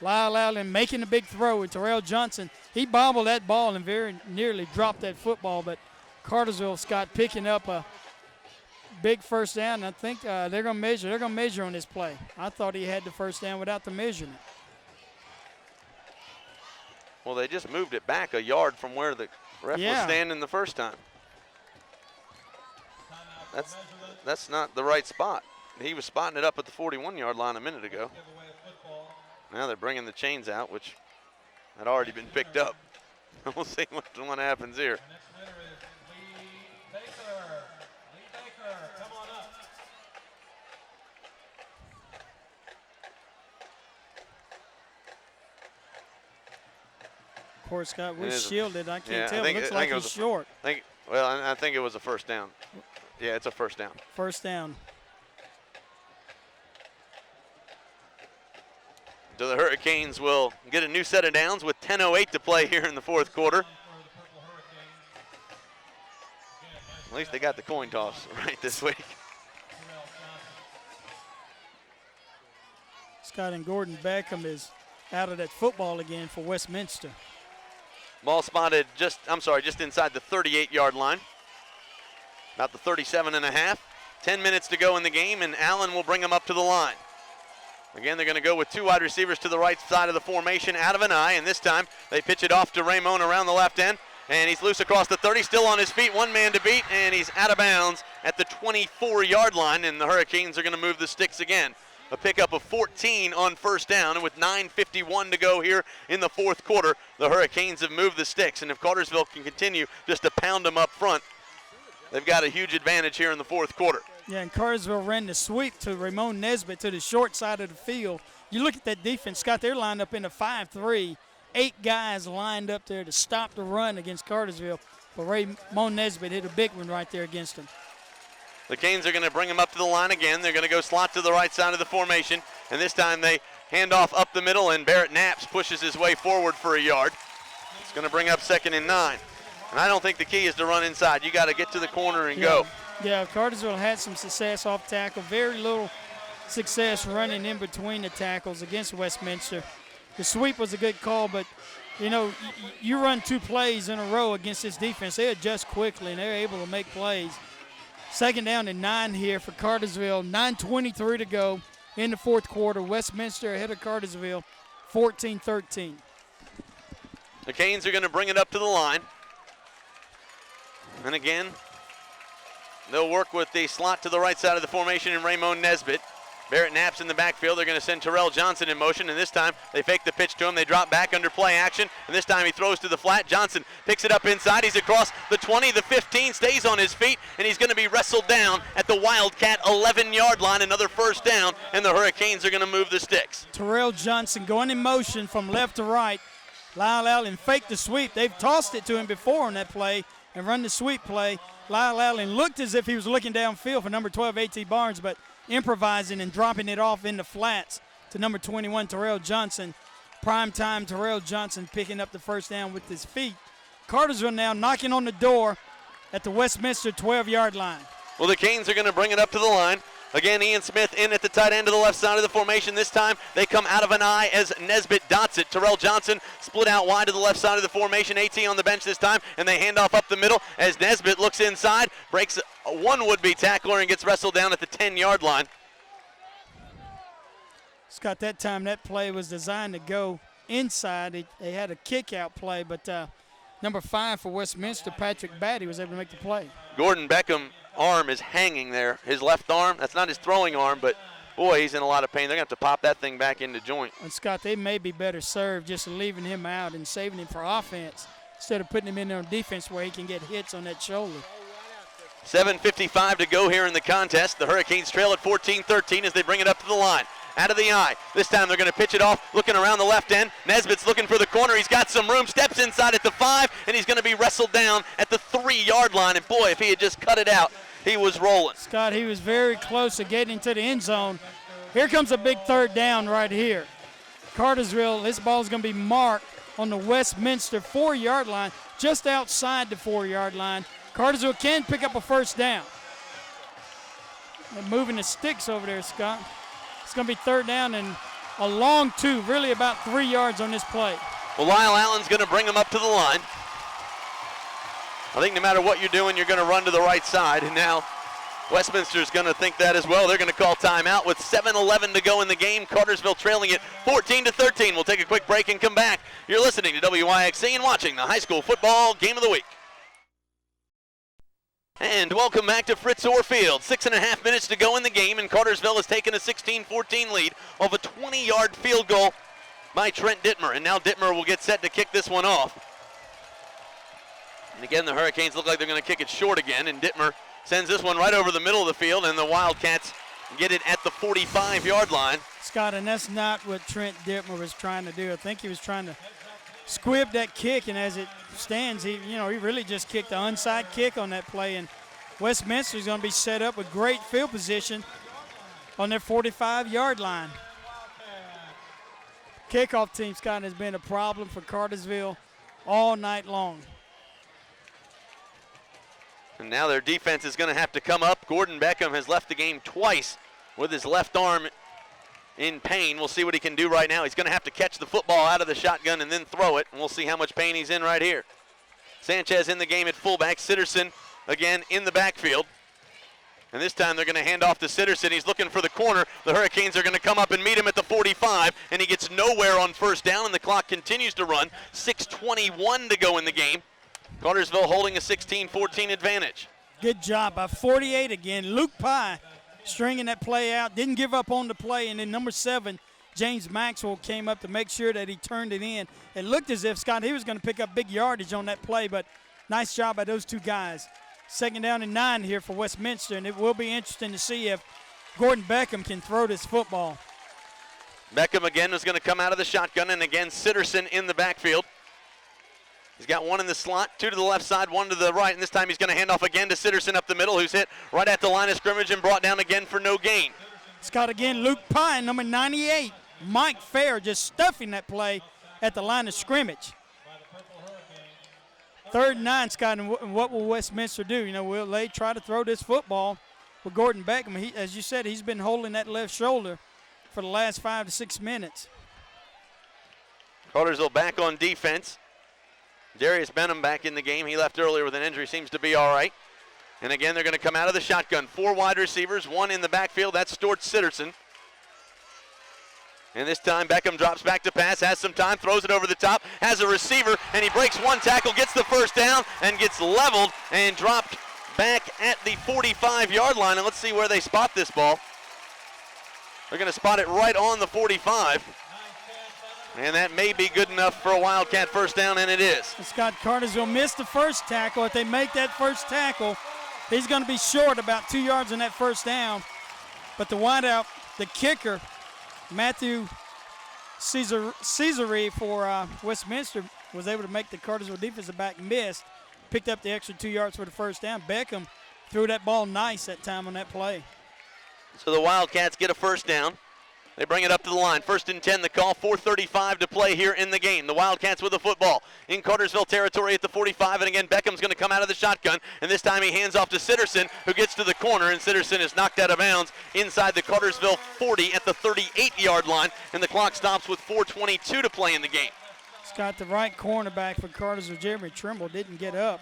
Lyle Allen making a big throw with Terrell Johnson. He bobbled that ball and very nearly dropped that football, but Cartersville, Scott, picking up a big first down. And I think they're going to measure. They're going to measure on this play. I thought he had the first down without the measurement. Well, they just moved it back a yard from where the ref was standing the first time. That's not the right spot. He was spotting it up at the 41-yard line a minute ago. Now they're bringing the chains out, which had already been picked up. We'll see what happens here. Of course, Scott, we're shielded. I can't tell. It looks like he's short. I think it was a first down. Yeah, it's a first down. First down. So the Hurricanes will get a new set of downs with 10:08 to play here in the fourth quarter. At least they got the coin toss right this week. Scott, and Gordon Beckham is out of that football again for Westminster. Ball spotted just inside the 38-yard line. About the 37.5. 10 minutes to go in the game, and Allen will bring them up to the line. Again, they're going to go with two wide receivers to the right side of the formation out of an eye, and this time they pitch it off to Ramon around the left end, and he's loose across the 30, still on his feet, one man to beat, and he's out of bounds at the 24-yard line, and the Hurricanes are going to move the sticks again. A pickup of 14 on first down, and with 9:51 to go here in the fourth quarter, the Hurricanes have moved the sticks, and if Cartersville can continue just to pound them up front, they've got a huge advantage here in the fourth quarter. Yeah, and Cartersville ran the sweep to Ramon Nesbitt to the short side of the field. You look at that defense, Scott, they're lined up in a 5-3. 8 guys lined up there to stop the run against Cartersville. But Ramon Nesbitt hit a big one right there against them. The Canes are going to bring him up to the line again. They're going to go slot to the right side of the formation, and this time they hand off up the middle, and Barrett Knaps pushes his way forward for a yard. It's going to bring up 2nd and 9. And I don't think the key is to run inside. You got to get to the corner and go. Yeah, Cartersville had some success off tackle. Very little success running in between the tackles against Westminster. The sweep was a good call, but, you know, you run 2 plays in a row against this defense. They adjust quickly, and they're able to make plays. 2nd down and 9 here for Cartersville. 9:23 to go in the fourth quarter. Westminster ahead of Cartersville, 14-13. The Canes are going to bring it up to the line. And again, they'll work with the slot to the right side of the formation in Ramon Nesbitt. Barrett Knaps in the backfield. They're going to send Terrell Johnson in motion, and this time they fake the pitch to him. They drop back under play action, and this time he throws to the flat. Johnson picks it up inside. He's across the 20, the 15, stays on his feet, and he's going to be wrestled down at the Wildcat 11-yard line. Another first down, and the Hurricanes are going to move the sticks. Terrell Johnson going in motion from left to right. Lyle Allen faked the sweep. They've tossed it to him before on that play and run the sweep play. Lyle Allen looked as if he was looking downfield for number 12, A.T. Barnes, but improvising and dropping it off in the flats to number 21, Terrell Johnson. Prime time, Terrell Johnson picking up the first down with his feet. Cartersville now knocking on the door at the Westminster 12-yard line. Well, the Canes are going to bring it up to the line. Again, Ian Smith in at the tight end of the left side of the formation. This time they come out of an eye as Nesbitt dots it. Terrell Johnson split out wide to the left side of the formation. AT on the bench this time, and they hand off up the middle as Nesbitt looks inside, breaks one would-be tackler and gets wrestled down at the 10-yard line. Scott, that time that play was designed to go inside. They had a kick-out play, but number 5 for Westminster, Patrick Batty, was able to make the play. Gordon Beckham arm is hanging there. His left arm, that's not his throwing arm, but boy, he's in a lot of pain. They're going to have to pop that thing back into joint. And Scott, they may be better served just leaving him out and saving him for offense instead of putting him in there on defense where he can get hits on that shoulder. 7:55 to go here in the contest. The Hurricanes trail at 14-13 as they bring it up to the line. Out of the eye. This time they're going to pitch it off, looking around the left end. Nesbitt's looking for the corner. He's got some room, steps inside at the 5, and he's going to be wrestled down at the 3-yard line. And boy, if he had just cut it out, he was rolling. Scott, he was very close to getting to the end zone. Here comes a big third down right here. Cartersville, this ball is going to be marked on the Westminster 4-yard line, just outside the 4-yard line. Cartersville can pick up a first down. They're moving the sticks over there, Scott. It's going to be third down and a long 2, really about 3 yards on this play. Well, Lyle Allen's going to bring him up to the line. I think no matter what you're doing, you're going to run to the right side. And now Westminster's going to think that as well. They're going to call timeout with 7:11 to go in the game. Cartersville trailing it 14-13. We'll take a quick break and come back. You're listening to WYXC and watching the high school football game of the week. And welcome back to Fritz Orr Field. 6.5 minutes to go in the game, and Cartersville has taken a 16-14 lead off a 20-yard field goal by Trent Dittmer. And now Dittmer will get set to kick this one off. And again, the Hurricanes look like they're going to kick it short again, and Dittmer sends this one right over the middle of the field, and the Wildcats get it at the 45-yard line. Scott, and that's not what Trent Dittmer was trying to do. I think he was trying to squib that kick, and as it stands, he really just kicked the onside kick on that play, and Westminster's going to be set up with great field position on their 45-yard line. Kickoff team, Scott, has been a problem for Cartersville all night long. And now their defense is going to have to come up. Gordon Beckham has left the game twice with his left arm in pain. We'll see what he can do right now. He's going to have to catch the football out of the shotgun and then throw it, and we'll see how much pain he's in right here. Sanchez in the game at fullback. Sitterson again in the backfield. And this time they're going to hand off to Sitterson. He's looking for the corner. The Hurricanes are going to come up and meet him at the 45, and he gets nowhere on first down, and the clock continues to run. 6:21 to go in the game. Cartersville holding a 16-14 advantage. Good job by 48 again. Luke Pye stringing that play out. Didn't give up on the play, and then number 7, James Maxwell, came up to make sure that he turned it in. It looked as if, Scott, he was going to pick up big yardage on that play, but nice job by those two guys. 2nd down and 9 here for Westminster, and it will be interesting to see if Gordon Beckham can throw this football. Beckham again is going to come out of the shotgun, and again Sitterson in the backfield. He's got one in the slot, 2 to the left side, 1 to the right, and this time he's going to hand off again to Sitterson up the middle, who's hit right at the line of scrimmage and brought down again for no gain. Scott again, Luke Pye, number 98. Mike Fair just stuffing that play at the line of scrimmage. 3rd and 9, Scott, and what will Westminster do? You know, will they try to throw this football with Gordon Beckham? He, as you said, he's been holding that left shoulder for the last 5 to 6 minutes. Cartersville back on defense. Darius Benham back in the game. He left earlier with an injury, seems to be all right. And again, they're going to come out of the shotgun. 4 wide receivers, 1 in the backfield. That's Stuart Sitterson. And this time Beckham drops back to pass, has some time, throws it over the top, has a receiver, and he breaks 1 tackle, gets the first down, and gets leveled and dropped back at the 45-yard line. And let's see where they spot this ball. They're going to spot it right on the 45. And that may be good enough for a Wildcat first down, and it is. Scott, Cartersville missed the first tackle. If they make that first tackle, he's going to be short about 2 yards on that first down. But the wideout, the kicker, Matthew Cesare for Westminster, was able to make the Cartersville defensive back miss, picked up the extra 2 yards for the first down. Beckham threw that ball nice that time on that play. So the Wildcats get a first down. They bring it up to the line. 1st and 10, the call. 4:35 to play here in the game. The Wildcats with the football in Cartersville territory at the 45. And again, Beckham's going to come out of the shotgun. And this time he hands off to Sitterson, who gets to the corner. And Sitterson is knocked out of bounds inside the Cartersville 40 at the 38-yard line. And the clock stops with 4:22 to play in the game. Scott, the right cornerback for Cartersville, Jeremy Trimble, didn't get up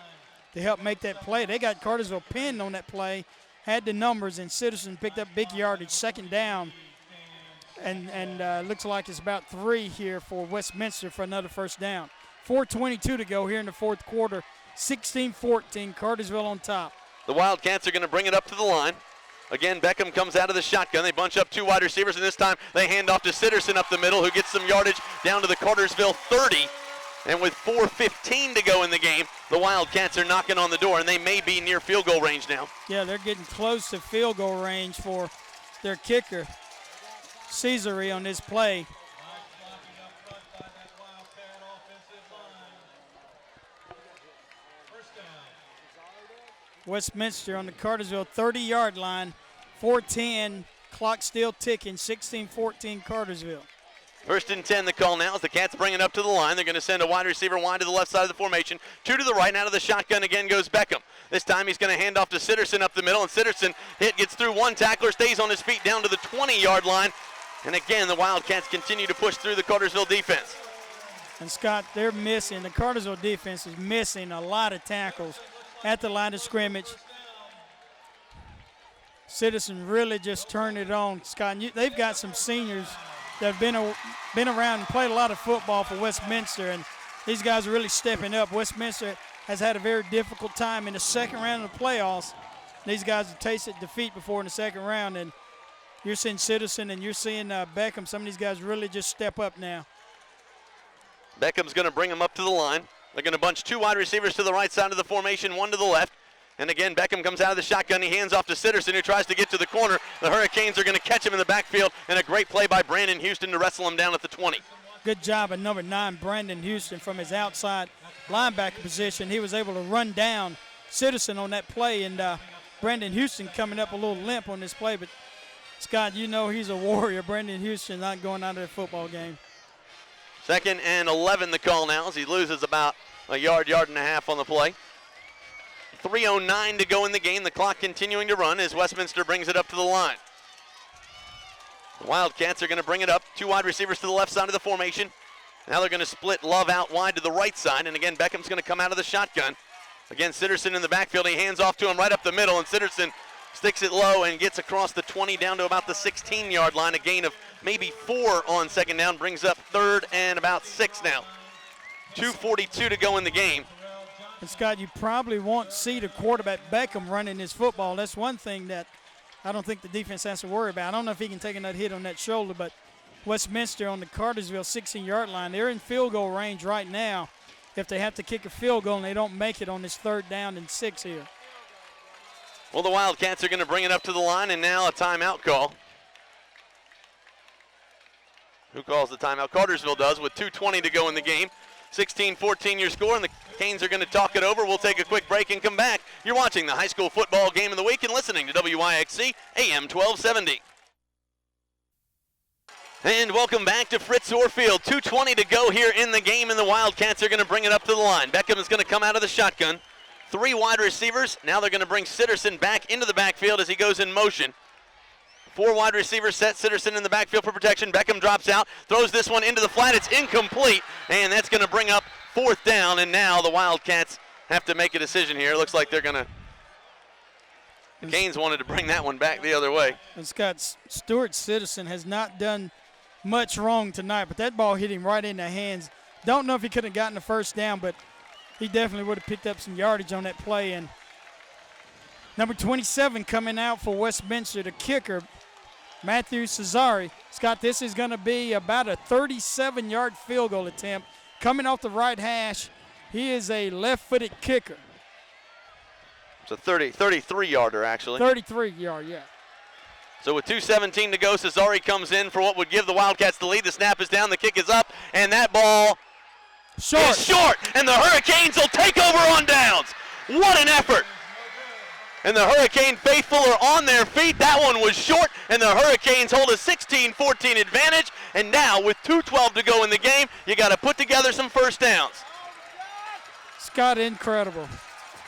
to help make that play. They got Cartersville pinned on that play, had the numbers, and Sitterson picked up big yardage, 2nd down. And looks like it's about 3 here for Westminster for another first down. 4:22 to go here in the 4th quarter. 16-14, Cartersville on top. The Wildcats are going to bring it up to the line. Again, Beckham comes out of the shotgun. They bunch up 2 wide receivers, and this time they hand off to Sitterson up the middle, who gets some yardage down to the Cartersville 30. And with 4:15 to go in the game, the Wildcats are knocking on the door, and they may be near field goal range now. Yeah, they're getting close to field goal range for their kicker, Cesare, on this play. Westminster on the Cartersville 30-yard line. 4:10, clock still ticking. 16-14 Cartersville. 1st and 10, the call now as the Cats bring it up to the line. They're going to send a wide receiver wide to the left side of the formation. 2 to the right, and out of the shotgun again goes Beckham. This time he's going to hand off to Sitterson up the middle, and Sitterson gets through 1 tackler, stays on his feet down to the 20-yard line. And again, the Wildcats continue to push through the Cartersville defense. And Scott, they're missing, the Cartersville defense is missing a lot of tackles at the line of scrimmage. Sitterson really just turned it on. Scott, they've got some seniors that have been around and played a lot of football for Westminster, and these guys are really stepping up. Westminster has had a very difficult time in the 2nd round of the playoffs. These guys have tasted defeat before in the 2nd round, and you're seeing Sitterson and you're seeing Beckham. Some of these guys really just step up now. Beckham's going to bring him up to the line. They're going to bunch 2 wide receivers to the right side of the formation, 1 to the left. And again, Beckham comes out of the shotgun. He hands off to Sitterson, who tries to get to the corner. The Hurricanes are going to catch him in the backfield, and a great play by Brandon Houston to wrestle him down at the 20. Good job at number 9, Brandon Houston, from his outside linebacker position. He was able to run down Sitterson on that play, and Brandon Houston coming up a little limp on this play. But, Scott, you know he's a warrior. Brandon Houston not going out of the football game. 2nd and 11 the call now as he loses about a yard and a half on the play. 3:09 to go in the game. The clock continuing to run as Westminster brings it up to the line. The Wildcats are going to bring it up. 2 wide receivers to the left side of the formation. Now they're going to split Love out wide to the right side, and again, Beckham's going to come out of the shotgun. Again, Sitterson in the backfield. He hands off to him right up the middle, and Sitterson sticks it low and gets across the 20 down to about the 16-yard line. A gain of maybe 4 on 2nd down brings up 3rd and about 6 now. 2:42 to go in the game. And Scott, you probably won't see the quarterback Beckham running his football. That's one thing that I don't think the defense has to worry about. I don't know if he can take another hit on that shoulder, but Westminster on the Cartersville 16-yard line, they're in field goal range right now if they have to kick a field goal and they don't make it on this 3rd down and 6 here. Well, the Wildcats are going to bring it up to the line, and now a timeout call. Who calls the timeout? Cartersville does with 2:20 to go in the game. 16-14 your score, and the Canes are going to talk it over. We'll take a quick break and come back. You're watching the high school football game of the week and listening to WYXC AM 1270. And welcome back to Fritz Orfield. 2:20 to go here in the game, and the Wildcats are going to bring it up to the line. Beckham is going to come out of the shotgun. 3 wide receivers. Now they're going to bring Sitterson back into the backfield as he goes in motion. 4 wide receivers set. Sitterson in the backfield for protection. Beckham drops out, throws this one into the flat. It's incomplete, and that's going to bring up 4th down, and now the Wildcats have to make a decision here. It looks like they're going to – the Canes wanted to bring that one back the other way. And Scott, Stuart Sitterson has not done much wrong tonight, but that ball hit him right in the hands. Don't know if he could have gotten the 1st down, but he definitely would have picked up some yardage on that play. And number 27 coming out for Westminster, the kicker, Matthew Cesare. Scott, this is going to be about a 37-yard field goal attempt. Coming off the right hash, he is a left-footed kicker. It's a 33-yarder, actually. 33-yard, yeah. So with 2:17 to go, Cesare comes in for what would give the Wildcats the lead. The snap is down, the kick is up, and that ball is short, and the Hurricanes will take over on downs. What an effort. And the Hurricane faithful are on their feet. That one was short, and the Hurricanes hold a 16-14 advantage. And now with 2:12 to go in the game, you got to put together some 1st downs. Scott, incredible.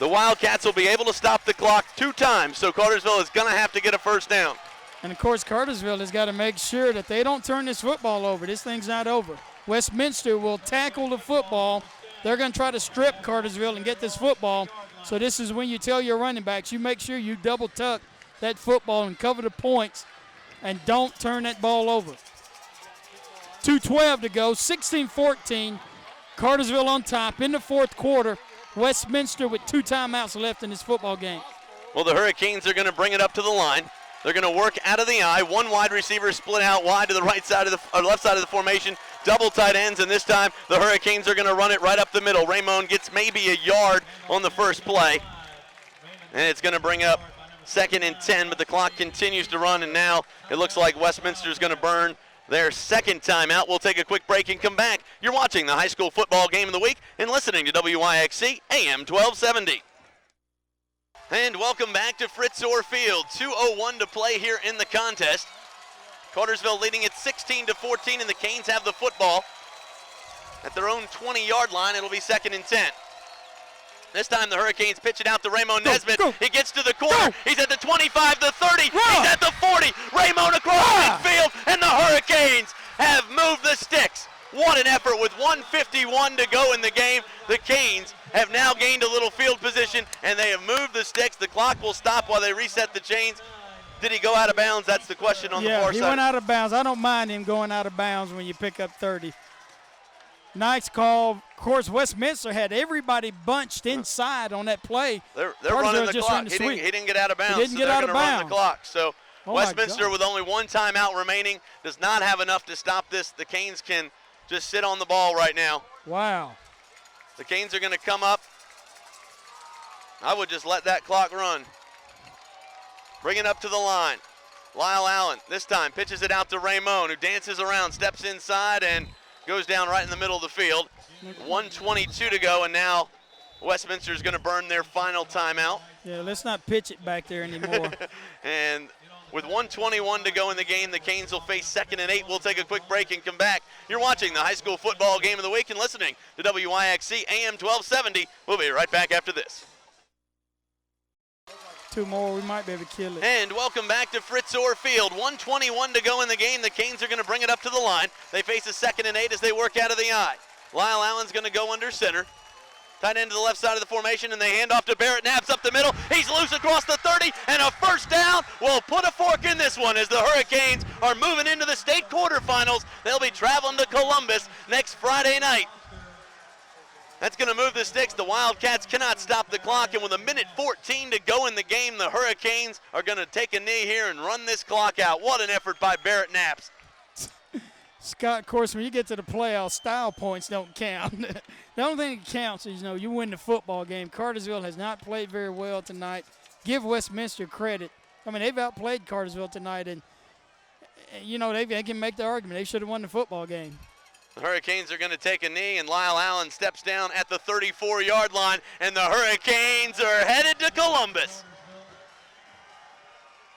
The Wildcats will be able to stop the clock 2 times, so Cartersville is going to have to get a 1st down. And, of course, Cartersville has got to make sure that they don't turn this football over. This thing's not over. Westminster will tackle the football. They're going to try to strip Cartersville and get this football. So this is when you tell your running backs, you make sure you double tuck that football and cover the points and don't turn that ball over. 2:12 to go, 16-14. Cartersville on top in the 4th quarter. Westminster with 2 timeouts left in this football game. Well, the Hurricanes are going to bring it up to the line. They're going to work out of the eye. 1 wide receiver split out wide to the right side of the or left side of the formation. Double tight ends, and this time the Hurricanes are going to run it right up the middle. Raymond gets maybe a yard on the first play, and it's going to bring up 2nd and 10, but the clock continues to run, and now it looks like Westminster is going to burn their 2nd timeout. We'll take a quick break and come back. You're watching the high school football game of the week and listening to WYXC AM 1270. And welcome back to Fritz Orfield. 2:01 to play here in the contest. Cartersville leading at 16-14, and the Canes have the football at their own 20-yard line. It'll be 2nd and 10. This time the Hurricanes pitch it out to Raymond Nesbitt. He gets to the corner. He's at the 25, the 30. He's at the 40. Raymond across midfield, and the Hurricanes have moved the sticks. What an effort with 1:51 to go in the game. The Canes have now gained a little field position, and they have moved the sticks. The clock will stop while they reset the chains. Did he go out of bounds? That's the question on the far side. Yeah, he went out of bounds. I don't mind him going out of bounds when you pick up 30. Nice call. Of course, Westminster had everybody bunched inside on that play. They're running the clock. He didn't get out of bounds. He didn't get out of bounds. Run the clock. So Westminster, with only 1 timeout remaining, does not have enough to stop this. The Canes can just sit on the ball right now. Wow. The Canes are going to come up. I would just let that clock run. Bring it up to the line. Lyle Allen this time pitches it out to Raymond, who dances around, steps inside, and goes down right in the middle of the field. 1:22 to go, and now Westminster is going to burn their final timeout. Yeah, let's not pitch it back there anymore. And With 1:21 to go in the game, the Canes will face 2nd and 8. We'll take a quick break and come back. You're watching the high school football game of the week and listening to WYXC AM 1270. We'll be right back after this. 2 more, we might be able to kill it. And welcome back to Fritz Orr Field. 1:21 to go in the game. The Canes are going to bring it up to the line. They face a 2nd and 8 as they work out of the I. Lyle Allen's going to go under center. Tight end to the left side of the formation, and they hand off to Barrett Knapp's up the middle. He's loose across the 30, and a first down. We'll put a fork in this one as the Hurricanes are moving into the state quarterfinals. They'll be traveling to Columbus next Friday night. That's going to move the sticks. The Wildcats cannot stop the clock, and with 1:14 to go in the game, the Hurricanes are going to take a knee here and run this clock out. What an effort by Barrett Knapp's. Scott, of course, when you get to the playoffs, style points don't count. The only thing that counts is, you win the football game. Cartersville has not played very well tonight. Give Westminster credit. I mean, they've outplayed Cartersville tonight, and, they can make the argument. They should have won the football game. The Hurricanes are going to take a knee, and Lyle Allen steps down at the 34-yard line, and the Hurricanes are headed to Columbus.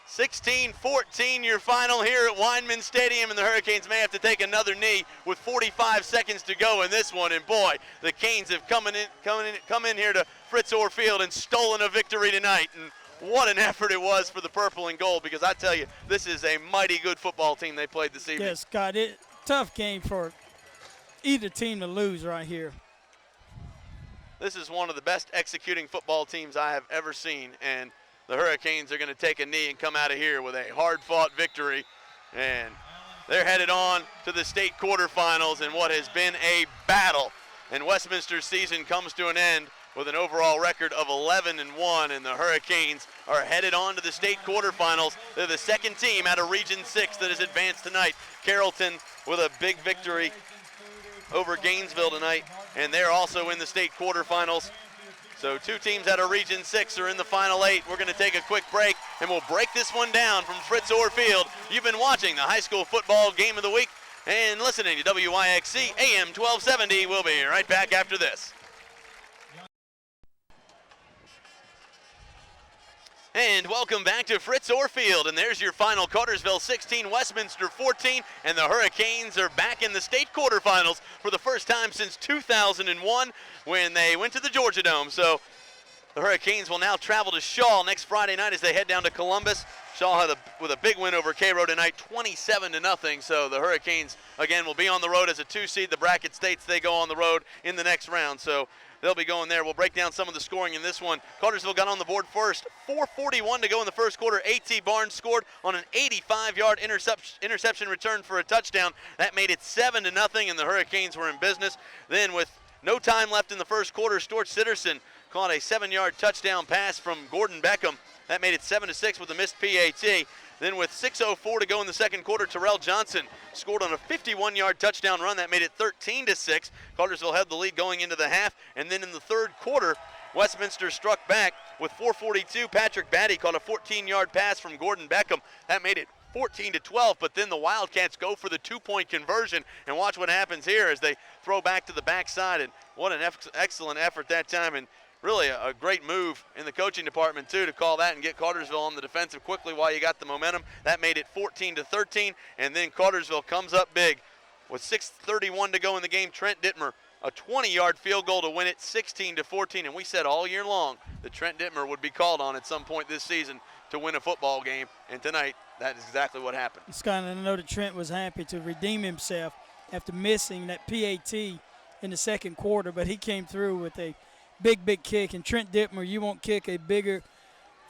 16-14 your final here at Weinman Stadium, and the Hurricanes may have to take another knee with 45 seconds to go in this one. And boy, the Canes have come in here to Fritz Orr Field and stolen a victory tonight. And what an effort it was for the purple and gold, because I tell you, this is a mighty good football team they played this evening. Yes, Scott, tough game for either team to lose right here. This is one of the best executing football teams I have ever seen, and the Hurricanes are going to take a knee and come out of here with a hard-fought victory, and they're headed on to the state quarterfinals in what has been a battle. And Westminster's season comes to an end with an overall record of 11-1, and the Hurricanes are headed on to the state quarterfinals. They're the second team out of Region 6 that has advanced tonight. Carrollton with a big victory over Gainesville tonight, and they're also in the state quarterfinals. So 2 teams out of Region 6 are in the final 8. We're going to take a quick break, and we'll break this one down from Fritz Orr Field. You've been watching the high school football game of the week and listening to WYXC AM 1270. We'll be right back after this. And welcome back to Fritz Orr Field, and there's your final. Cartersville 16, Westminster 14, and the Hurricanes are back in the state quarterfinals for the first time since 2001 when they went to the Georgia Dome. So the Hurricanes will now travel to Shaw next Friday night as they head down to Columbus. Shaw with a big win over Cairo tonight, 27-0. So the Hurricanes, again, will be on the road as a 2 seed. The bracket states they go on the road in the next round. So they'll be going there. We'll break down some of the scoring in this one. Cartersville got on the board first. 4:41 to go in the first quarter. A.T. Barnes scored on an 85-yard interception return for a touchdown. That made it 7-0, and the Hurricanes were in business. Then with no time left in the first quarter, Stuart Sitterson caught a 7-yard touchdown pass from Gordon Beckham. That made it 7-6 with a missed PAT. Then with 6:04 to go in the second quarter, Terrell Johnson scored on a 51-yard touchdown run. That made it 13-6. Cartersville had the lead going into the half. And then in the third quarter, Westminster struck back with 4:42. Patrick Batty caught a 14-yard pass from Gordon Beckham. That made it 14-12, but then the Wildcats go for the 2-point conversion. And watch what happens here as they throw back to the backside. And what an excellent effort that time. And really a great move in the coaching department, too, to call that and get Cartersville on the defensive quickly while you got the momentum. That made it 14-13, and then Cartersville comes up big with 6:31 to go in the game. Trent Dittmer, a 20-yard field goal to win it, 16-14. And we said all year long that Trent Dittmer would be called on at some point this season to win a football game, and tonight that is exactly what happened. Scott, I know that Trent was happy to redeem himself after missing that PAT in the second quarter, but he came through with a big kick. And Trent Dittmer, you won't kick a bigger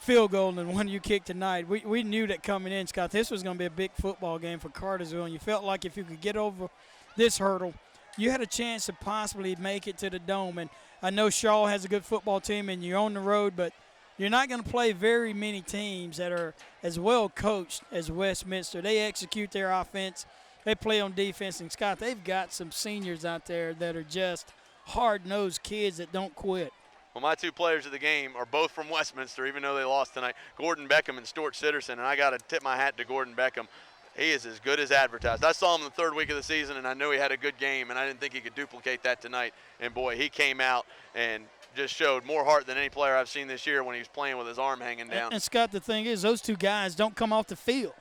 field goal than one you kicked tonight. We knew that coming in, Scott. This was going to be a big football game for Cartersville, and you felt like if you could get over this hurdle, you had a chance to possibly make it to the Dome. And I know Shaw has a good football team, and you're on the road, but you're not going to play very many teams that are as well coached as Westminster. They execute their offense. They play on defense. And, Scott, they've got some seniors out there that are just hard-nosed kids that don't quit. Well, my 2 players of the game are both from Westminster, even though they lost tonight, Gordon Beckham and Stuart Sitterson. And I got to tip my hat to Gordon Beckham. He is as good as advertised. I saw him in the 3rd week of the season, and I knew he had a good game, and I didn't think he could duplicate that tonight. And, boy, he came out and just showed more heart than any player I've seen this year when he was playing with his arm hanging down. And Scott, the thing is, those two guys don't come off the field.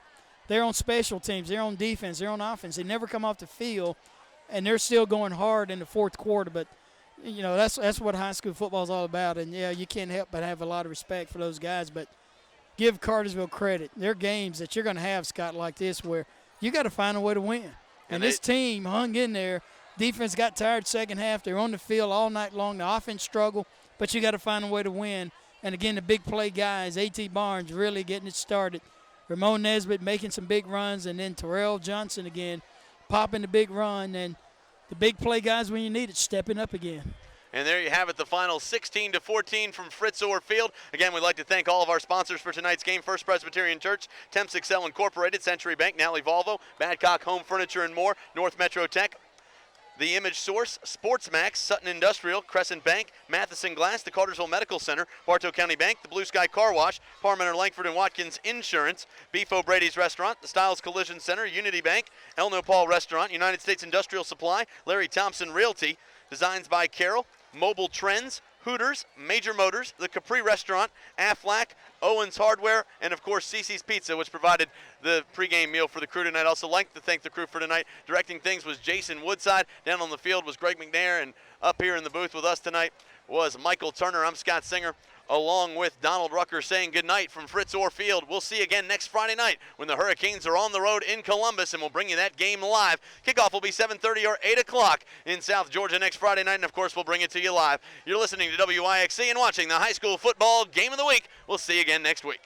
They're on special teams. They're on defense. They're on offense. They never come off the field, and they're still going hard in the fourth quarter. But, you know, that's what high school football is all about. And, yeah, you can't help but have a lot of respect for those guys. But give Cartersville credit. There are games that you're going to have, Scott, like this where you got to find a way to win. And this team hung in there. Defense got tired second half. They were on the field all night long. The offense struggled, but you got to find a way to win. And, again, the big play guys, A.T. Barnes really getting it started. Ramon Nesbitt making some big runs, and then Terrell Johnson again popping the big run. And the big play guys when you need it stepping up again. And there you have it, the final 16-14 from Fritz Orr Field. Again, we'd like to thank all of our sponsors for tonight's game: First Presbyterian Church, Temps Excel Incorporated, Century Bank, Nally Volvo, Badcock Home Furniture and More, North Metro Tech, The Image Source, SportsMax, Sutton Industrial, Crescent Bank, Matheson Glass, the Cartersville Medical Center, Bartow County Bank, the Blue Sky Car Wash, Parmenter Langford and Watkins Insurance, Beef O'Brady's Restaurant, the Stiles Collision Center, Unity Bank, Elno Paul Restaurant, United States Industrial Supply, Larry Thompson Realty, Designs by Carroll, Mobile Trends, Hooters, Major Motors, the Capri Restaurant, Aflac, Owens Hardware, and of course Cece's Pizza, which provided the pregame meal for the crew tonight. Also like to thank the crew for tonight. Directing things was Jason Woodside. Down on the field was Greg McNair, and up here in the booth with us tonight was Michael Turner. I'm Scott Singer, along with Donald Rucker, saying goodnight from Fritz Orr Field. We'll see you again next Friday night when the Hurricanes are on the road in Columbus, and we'll bring you that game live. Kickoff will be 7:30 or 8 o'clock in South Georgia next Friday night, and of course we'll bring it to you live. You're listening to WIXC and watching the high school football game of the week. We'll see you again next week.